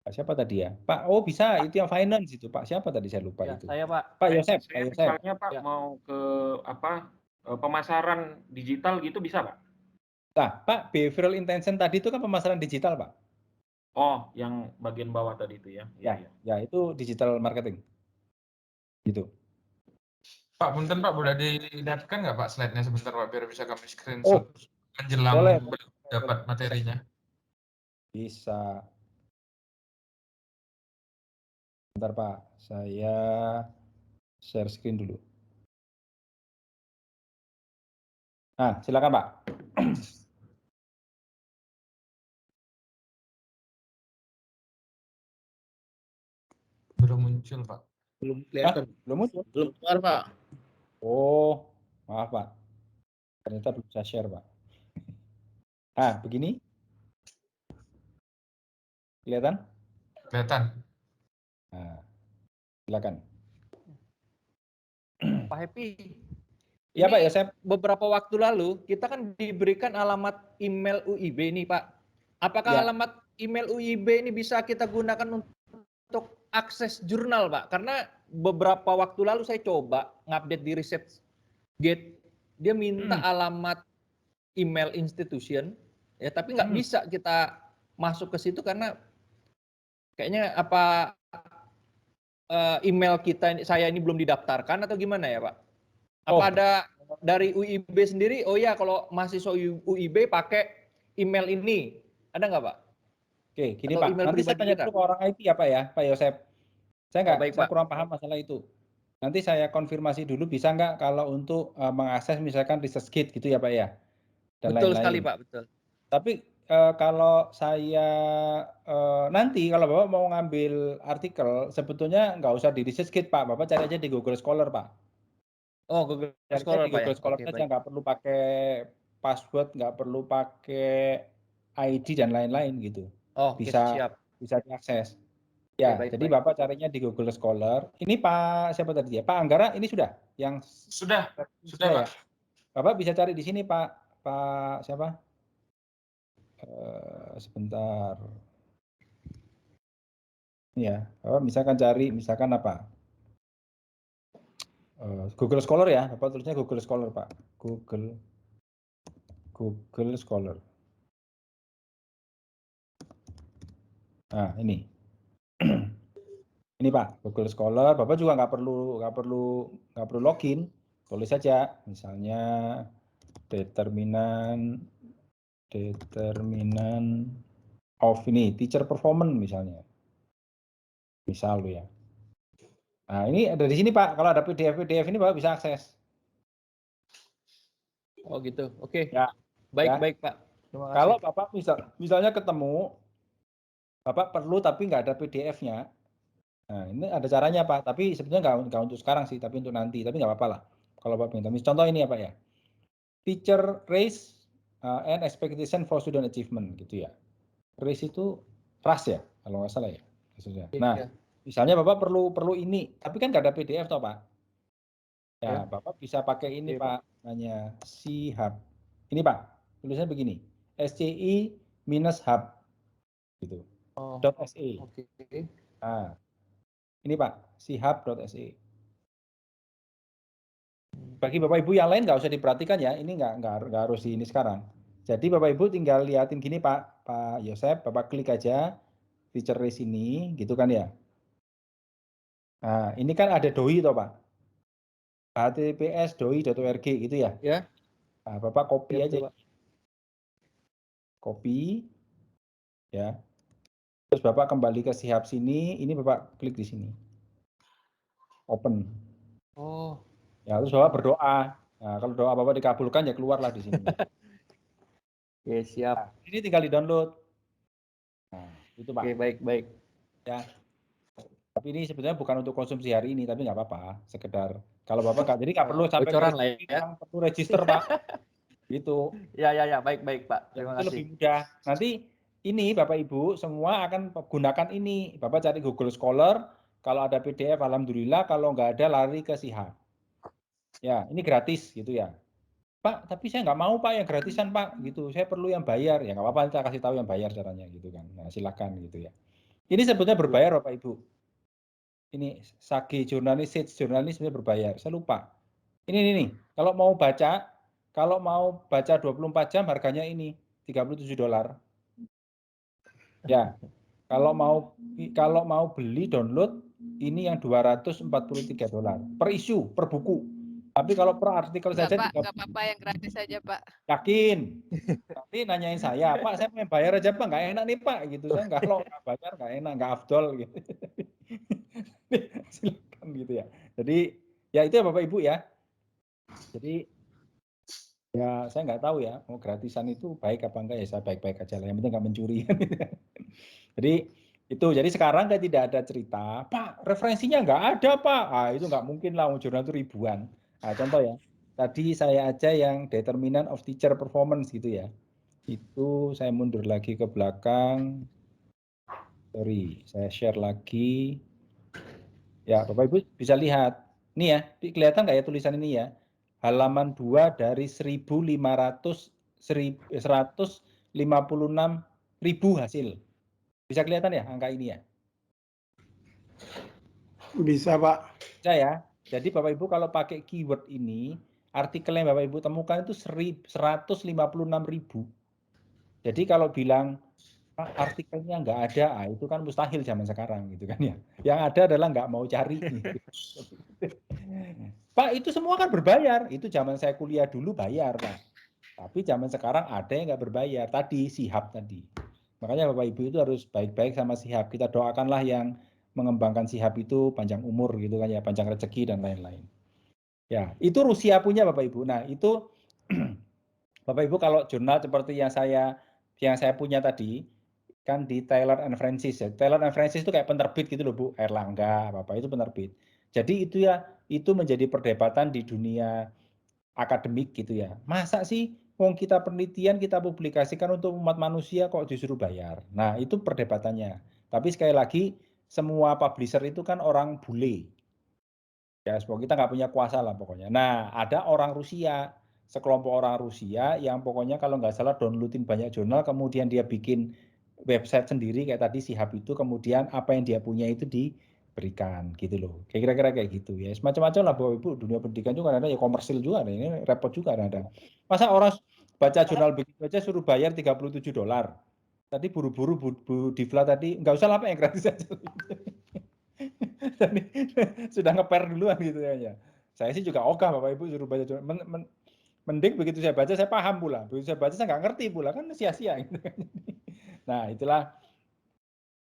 Siapa tadi ya? Pak, oh bisa, itu yang finance itu Pak. Siapa tadi saya lupa Ya, itu? saya Pak. Pak Yosep. Saya misalnya Pak mau ke pemasaran digital gitu bisa Pak? Nah, Pak, behavioral intention tadi itu kan pemasaran digital Pak. Oh, yang bagian bawah tadi itu ya? Ya itu digital marketing. Gitu. Pak, punten Pak, boleh dilihatkan nggak Pak slide-nya sebentar Pak, biar bisa kami screenshot menjelang dapat materinya. Bisa. Bentar Pak, saya share screen dulu. Nah, silakan Pak. Belum muncul Pak. Belum kelihatan. Belum muncul? Belum keluar Pak. Oh, maaf Pak. Ternyata belum bisa share Pak. Ah, begini. Kelihatan? Kelihatan. Nah, silakan. Pak Happy. Iya Pak Yosep. Beberapa waktu lalu kita kan diberikan alamat email UIB nih Pak. Apakah alamat email UIB ini bisa kita gunakan untuk akses jurnal Pak? Karena beberapa waktu lalu saya coba ngupdate di ResearchGate, dia minta alamat email institution, ya tapi nggak bisa kita masuk ke situ karena kayaknya apa email saya ini belum didaftarkan atau gimana ya Pak? Apa ada dari UIB sendiri? Oh ya, kalau mahasiswa UIB pakai email ini, ada nggak Pak? Oke, gini Pak. Nanti saya tanya dulu ke orang IT ya Pak ya, Pak Yosep. Saya kurang paham masalah itu. Nanti saya konfirmasi dulu bisa nggak kalau untuk mengakses misalkan ResearchGate gitu ya Pak ya. Dan betul lain-lain. sekali Pak, betul. Tapi kalau saya nanti kalau Bapak mau ngambil artikel, sebetulnya nggak usah di ResearchGate Pak. Bapak cari aja di Google Scholar Pak. Oh, Google Scholar Pak ya. Google Scholar saja nggak perlu pakai password, nggak perlu pakai ID dan lain-lain gitu. Oh, bisa diakses. Ya, jadi Bapak carinya di Google Scholar. Ini Pak siapa tadi ya? Pak Anggara ini sudah yang sudah Pak. Ya. Bapak bisa cari di sini Pak siapa? Sebentar. Ya, Bapak misalkan cari misalkan apa? Google Scholar ya, Bapak tulisnya Google Scholar Pak. Google Scholar. Nah ini, ini Pak Google Scholar. Bapak juga nggak perlu login, tulis saja misalnya determinan of ini teacher performance misalnya, misal ya. Nah ini ada di sini Pak. Kalau ada PDF ini Bapak bisa akses. Oh gitu. Oke. Ya, Baik, ya. baik Pak. Terima kasih. Kalau Bapak misalnya ketemu, Bapak perlu tapi nggak ada PDF-nya. Nah, ini ada caranya Pak, tapi sebetulnya nggak untuk sekarang sih, tapi untuk nanti. Tapi nggak apa-apa lah. Kalau Bapak minta. Contoh ini ya Pak ya. Teacher race and expectation for student achievement gitu ya. Race itu ras ya, kalau nggak salah ya. Nah, misalnya Bapak perlu ini, tapi kan nggak ada PDF toh Pak. Ya, Bapak bisa pakai ini Pak, namanya C-Hub. Ini Pak, tulisannya begini, SCI minus hub, gitu. .se. Oke. Nah, ini Pak, C-Hub.se. Bagi Bapak Ibu yang lain nggak usah diperhatikan ya, ini nggak harus di ini sekarang. Jadi Bapak Ibu tinggal liatin gini Pak Yosep, Bapak klik aja feature race ini, gitu kan ya. Nah, ini kan ada doi toh Pak. https doi.org gitu ya. Ya. Nah, Bapak copy Ya, aja. betul, Pak. Copy. Ya. Terus Bapak kembali ke C-Hub sini, ini Bapak klik di sini. Open. Oh. Ya, terus Bapak berdoa. Nah, kalau doa Bapak dikabulkan ya keluarlah di sini. Oke, siap. Nah, ini tinggal di-download. Nah, itu Pak. Oke, baik. Ya. Tapi ini sebetulnya bukan untuk konsumsi hari ini, tapi nggak apa-apa, sekedar kalau Bapak nggak, jadi nggak perlu sampai bocoran lah ya. perlu register Pak. Gitu. Ya, baik Pak. Terima Itu kasih. lebih mudah. Nanti ini Bapak Ibu semua akan gunakan ini. Bapak cari Google Scholar, kalau ada PDF alhamdulillah, kalau nggak ada lari ke C-Hub. Ya, ini gratis gitu ya. Pak, tapi saya nggak mau Pak yang gratisan Pak, gitu. Saya perlu yang bayar. Ya nggak apa-apa, kita kasih tahu yang bayar caranya gitu kan. Nah, silakan gitu ya. Ini sebetulnya berbayar Bapak Ibu. Ini Sagi jurnalis, jurnalis sebenarnya berbayar. Saya lupa. Ini nih. Kalau mau baca 24 jam harganya ini $37. Ya. Kalau mau beli download ini yang $243 per isu, per buku. Tapi kalau per artikel saja Pak, nggak apa-apa yang gratis saja Pak. Yakin? Nanti nanyain saya, Pak, saya mau bayar aja Pak, nggak enak nih Pak, gitu. Saya kalau nggak bayar nggak enak, nggak afdol gitu. Silakan gitu ya. Jadi ya itu ya Bapak Ibu ya. Jadi ya saya nggak tahu ya, mau gratisan itu baik apa enggak ya, saya baik-baik aja lah. Yang penting nggak mencuri. Jadi itu, jadi sekarang kan tidak ada cerita, Pak referensinya nggak ada Pak. Ah itu nggak mungkin lah, jurnal itu ribuan. Nah, contoh ya, tadi saya aja yang determinant of teacher performance gitu ya. Itu saya mundur lagi ke belakang. Sorry, saya share lagi. Ya, Bapak Ibu bisa lihat. Ini ya, kelihatan nggak ya tulisan ini ya? Halaman 2 dari 156.000 hasil. Bisa kelihatan ya angka ini ya? Bisa Pak. Bisa ya. Jadi Bapak Ibu kalau pakai keyword ini, artikel yang Bapak Ibu temukan itu 156.000. Jadi kalau bilang Pak, artikelnya nggak ada, itu kan mustahil zaman sekarang gitu kan ya. Yang ada adalah nggak mau cari. Gitu. Pak, itu semua kan berbayar. Itu zaman saya kuliah dulu bayar Pak. Tapi zaman sekarang ada yang nggak berbayar. Tadi C-Hub tadi. Makanya Bapak Ibu itu harus baik-baik sama C-Hub. Kita doakanlah yang mengembangkan C-Hub itu panjang umur gitu kan ya, panjang rezeki dan lain-lain. Ya, itu Rusia punya Bapak Ibu. Nah, itu Bapak Ibu kalau jurnal seperti yang saya punya tadi, kan di Taylor and Francis ya. Taylor and Francis itu kayak penerbit gitu loh Bu, Erlangga, Bapak itu penerbit. Jadi itu ya, itu menjadi perdebatan di dunia akademik gitu ya. Masa sih wong kita penelitian kita publikasikan untuk umat manusia kok disuruh bayar. Nah, itu perdebatannya. Tapi sekali lagi semua publisher itu kan orang bule. Ya, kita nggak punya kuasa lah pokoknya. Nah, ada orang Rusia, sekelompok orang Rusia yang pokoknya kalau nggak salah downloadin banyak jurnal, kemudian dia bikin website sendiri kayak tadi C-Hub itu, kemudian apa yang dia punya itu diberikan gitu loh. Kira-kira kayak gitu ya. Semacam-macam lah Bapak Ibu, dunia pendidikan juga ada ya, komersil juga ada, ini repot juga ada. Masa orang baca jurnal begitu aja suruh bayar $37. Tadi buru-buru Bu Divla tadi nggak usah lah Pak yang gratis aja. Sudah ngeper duluan gitu ya. Saya sih juga ogah Bapak Ibu suruh baca jurnal. Mending begitu saya baca saya paham pula. Begitu saya baca saya nggak ngerti pula, kan sia-sia gitu. Nah, itulah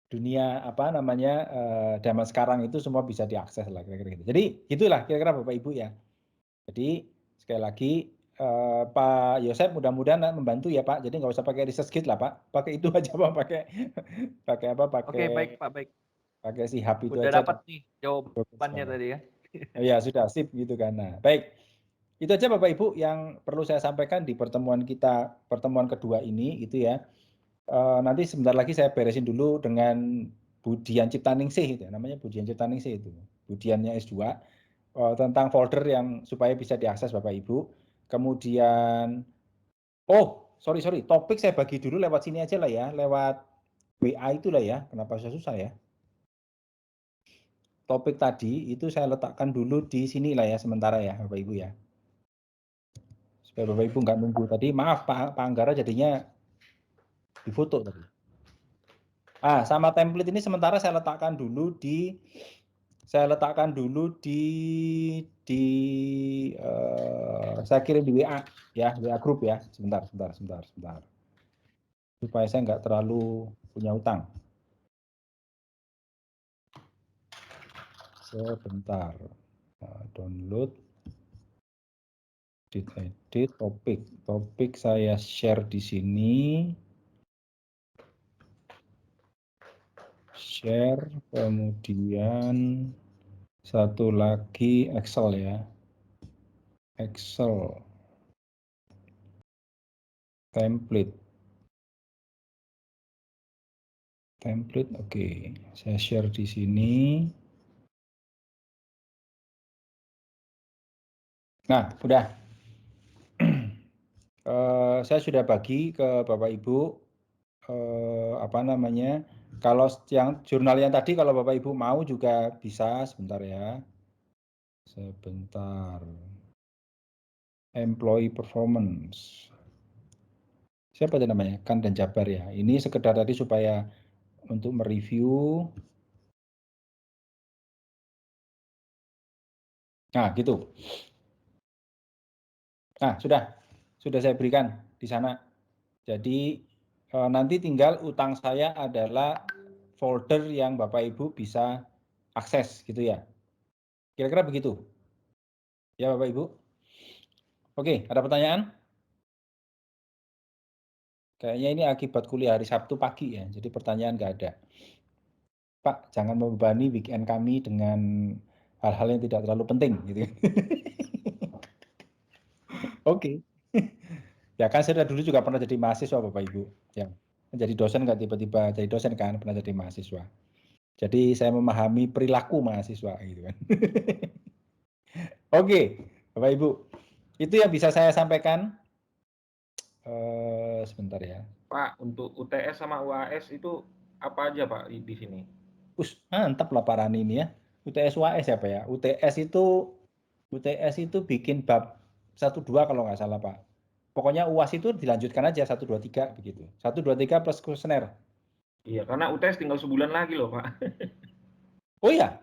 dunia apa namanya zaman sekarang itu semua bisa diakses lah kira-kira gitu. Jadi itulah kira-kira Bapak Ibu ya. Jadi sekali lagi Pak Yosep mudah-mudahan membantu ya Pak. Jadi nggak usah pakai research kit lah Pak. Pakai itu aja Pak. Pakai apa? Oke, baik Pak, baik. Pakai si hub itu Udah aja. dapat nih jawabannya tadi ya. Ya sudah sip gitu kan. Nah, baik. Itu aja Bapak Ibu yang perlu saya sampaikan di pertemuan kedua ini gitu ya. Nanti sebentar lagi saya beresin dulu dengan Budian Ciptaningsih itu ya, namanya Budian Ciptaningsih itu. Budiannya S2 tentang folder yang supaya bisa diakses Bapak Ibu. Kemudian sorry, topik saya bagi dulu lewat sini aja lah ya, lewat WA itulah ya. Kenapa susah ya? Topik tadi itu saya letakkan dulu di sini lah ya sementara ya Bapak Ibu ya. Supaya Bapak Ibu nggak nunggu tadi. Maaf Pak Anggara jadinya difoto tadi. Sama template ini sementara saya letakkan dulu di saya kirim di WA ya, WA grup ya. Sebentar. Supaya saya nggak terlalu punya utang. Sebentar. Download, edit topik saya share di sini. Share, kemudian satu lagi Excel ya. Excel. Template, oke. Saya share di sini. Nah, udah. Saya sudah bagi ke Bapak Ibu kalau yang jurnal yang tadi kalau Bapak Ibu mau juga bisa sebentar ya. Sebentar. Employee performance. Siapa itu namanya? Kan dan Jabar ya. Ini sekedar tadi supaya untuk mereview. Nah, gitu. Nah, sudah saya berikan di sana. Jadi nanti tinggal utang saya adalah folder yang Bapak Ibu bisa akses gitu ya. Kira-kira begitu. Ya Bapak Ibu. Oke, ada pertanyaan? Kayaknya ini akibat kuliah hari Sabtu pagi ya, jadi pertanyaan nggak ada. Pak, jangan membebani weekend kami dengan hal-hal yang tidak terlalu penting gitu. Oke. Ya kan saya dulu juga pernah jadi mahasiswa Bapak Ibu. Ya, jadi dosen nggak tiba-tiba jadi dosen kan, pernah jadi mahasiswa. Jadi saya memahami perilaku mahasiswa gitu kan. Oke, Bapak Ibu. Itu yang bisa saya sampaikan. Sebentar ya. Pak, untuk UTS sama UAS itu apa aja Pak di sini? Mantap lah Pak Rani ini ya. UTS UAS apa ya? UTS itu bikin bab 1-2 kalau nggak salah Pak. Pokoknya UAS itu dilanjutkan aja 1-2-3 begitu. 1-2-3 plus kuesioner. Iya, karena UTS tinggal sebulan lagi loh Pak. Oh iya?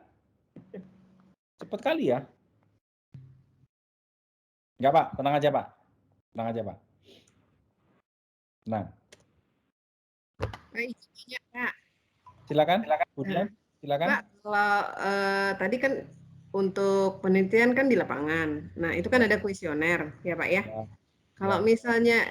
Cepat kali ya? Enggak Pak, tenang aja Pak. Tenang aja Pak. Tenang. Baik, Pak. Silakan. Kemudian, silakan. Pak, kalau tadi kan untuk penelitian kan di lapangan. Nah, itu kan ada kuesioner, ya Pak ya. Kalau misalnya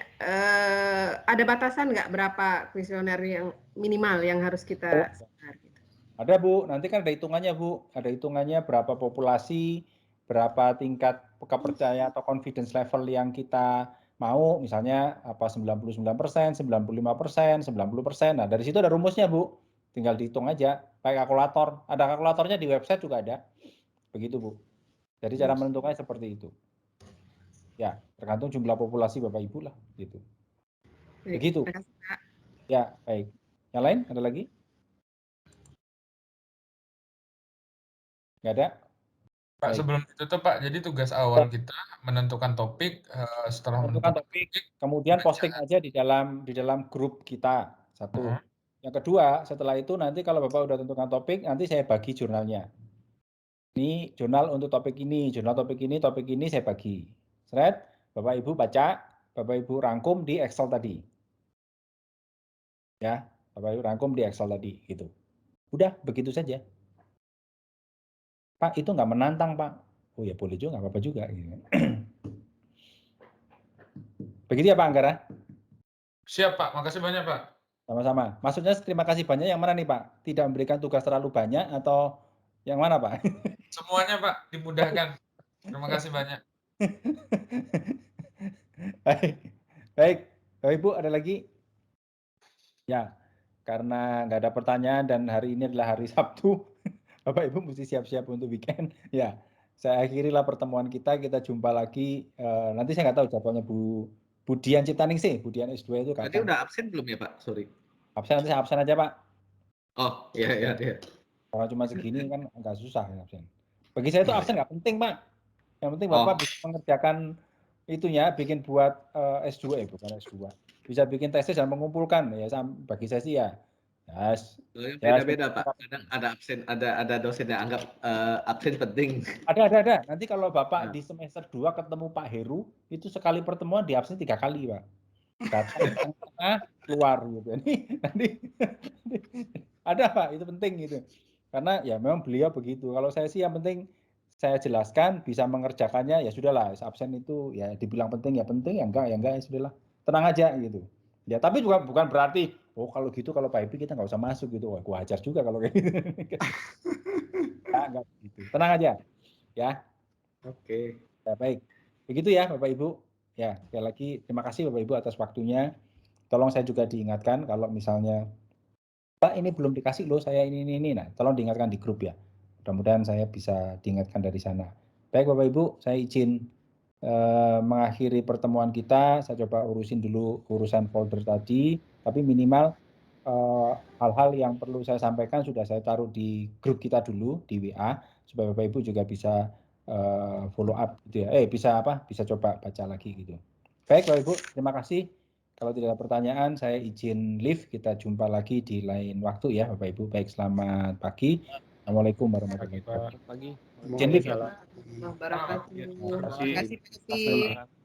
ada batasan nggak berapa kuesioner yang minimal yang harus kita sebar? Gitu. Ada Bu, nanti kan ada hitungannya Bu. Ada hitungannya berapa populasi, berapa tingkat kepercayaan atau confidence level yang kita mau, misalnya apa 99%, 95%, 90%. Nah, dari situ ada rumusnya Bu. Tinggal dihitung aja, pakai kalkulator. Ada kalkulatornya di website juga ada. Begitu Bu. Jadi cara menentukannya seperti itu. Ya, tergantung jumlah populasi Bapak Ibu lah, gitu. Begitu. Ya, baik. Yang lain ada lagi? Nggak ada? Pak, sebelum ditutup Pak, jadi tugas awal kita menentukan topik, setelah menentukan topik, kemudian posting aja di dalam grup kita, satu. Yang kedua, setelah itu nanti kalau Bapak udah tentukan topik, nanti saya bagi jurnalnya. Ini jurnal untuk topik ini, jurnal topik ini saya bagi. Seret, Bapak Ibu baca, Bapak Ibu rangkum di Excel tadi. Ya, Bapak Ibu rangkum di Excel tadi, gitu. Udah, begitu saja. Pak, itu nggak menantang, Pak. Oh ya boleh juga, nggak apa-apa juga. Gitu. Begitu ya Pak Anggara? Siap Pak, makasih banyak Pak. Sama-sama. Maksudnya terima kasih banyak yang mana nih Pak? Tidak memberikan tugas terlalu banyak atau yang mana Pak? Semuanya Pak, dimudahkan. Terima kasih banyak. Baik, baik. Bapak Ibu ada lagi? Ya, karena nggak ada pertanyaan dan hari ini adalah hari Sabtu, Bapak Ibu mesti siap-siap untuk weekend. Ya, saya akhirilah pertemuan kita. Kita jumpa lagi. Nanti saya nggak tahu jadwalnya Bu Dian Ciptaningsih, Bu Dian S2 itu Tadi kapan? udah absen belum ya Pak? Sorry. Absen, nanti saya absen aja Pak. Oh, iya. Kalau cuma segini kan agak susah ya absen. Bagi saya itu absen nggak penting Pak. Yang penting Bapak bisa mengerjakan itunya, bikin buat S2, bukan S2. Bisa bikin tesis dan mengumpulkan ya. Bagi saya sih ya. Beda-beda Pak. Kadang ada absen, ada dosen yang anggap absen penting. Ada. Nanti kalau Bapak di semester 2 ketemu Pak Heru, itu sekali pertemuan di absen 3 kali Pak. Datang tengah keluar gitu. Nanti ada Pak, itu penting gitu. Karena ya memang beliau begitu. Kalau saya sih yang penting saya jelaskan, bisa mengerjakannya, ya sudahlah. Absen itu ya dibilang penting ya enggak ya sudahlah. Tenang aja gitu. Ya tapi juga bukan berarti kalau gitu kalau Pak Ebi kita nggak usah masuk gitu. Wah, gua ajar juga kalau kayak gitu. Enggak gitu. Tenang aja. Ya. Oke. Ya, baik. Begitu ya Bapak Ibu. Ya, sekali lagi terima kasih Bapak Ibu atas waktunya. Tolong saya juga diingatkan kalau misalnya Pak ini belum dikasih loh saya ini. Nah, tolong diingatkan di grup ya. Mudah-mudahan saya bisa diingatkan dari sana. Baik Bapak Ibu, saya izin mengakhiri pertemuan kita. Saya coba urusin dulu urusan folder tadi, tapi minimal hal-hal yang perlu saya sampaikan sudah saya taruh di grup kita dulu di WA supaya Bapak Ibu juga bisa follow up gitu ya. Bisa coba baca lagi gitu. Baik Bapak Ibu, terima kasih. Kalau tidak ada pertanyaan, saya izin leave. Kita jumpa lagi di lain waktu ya Bapak Ibu. Baik, selamat pagi. Assalamualaikum warahmatullahi wabarakatuh. Pagi. Izin leave ya. Wabarakatuh. Terima kasih. Terima kasih.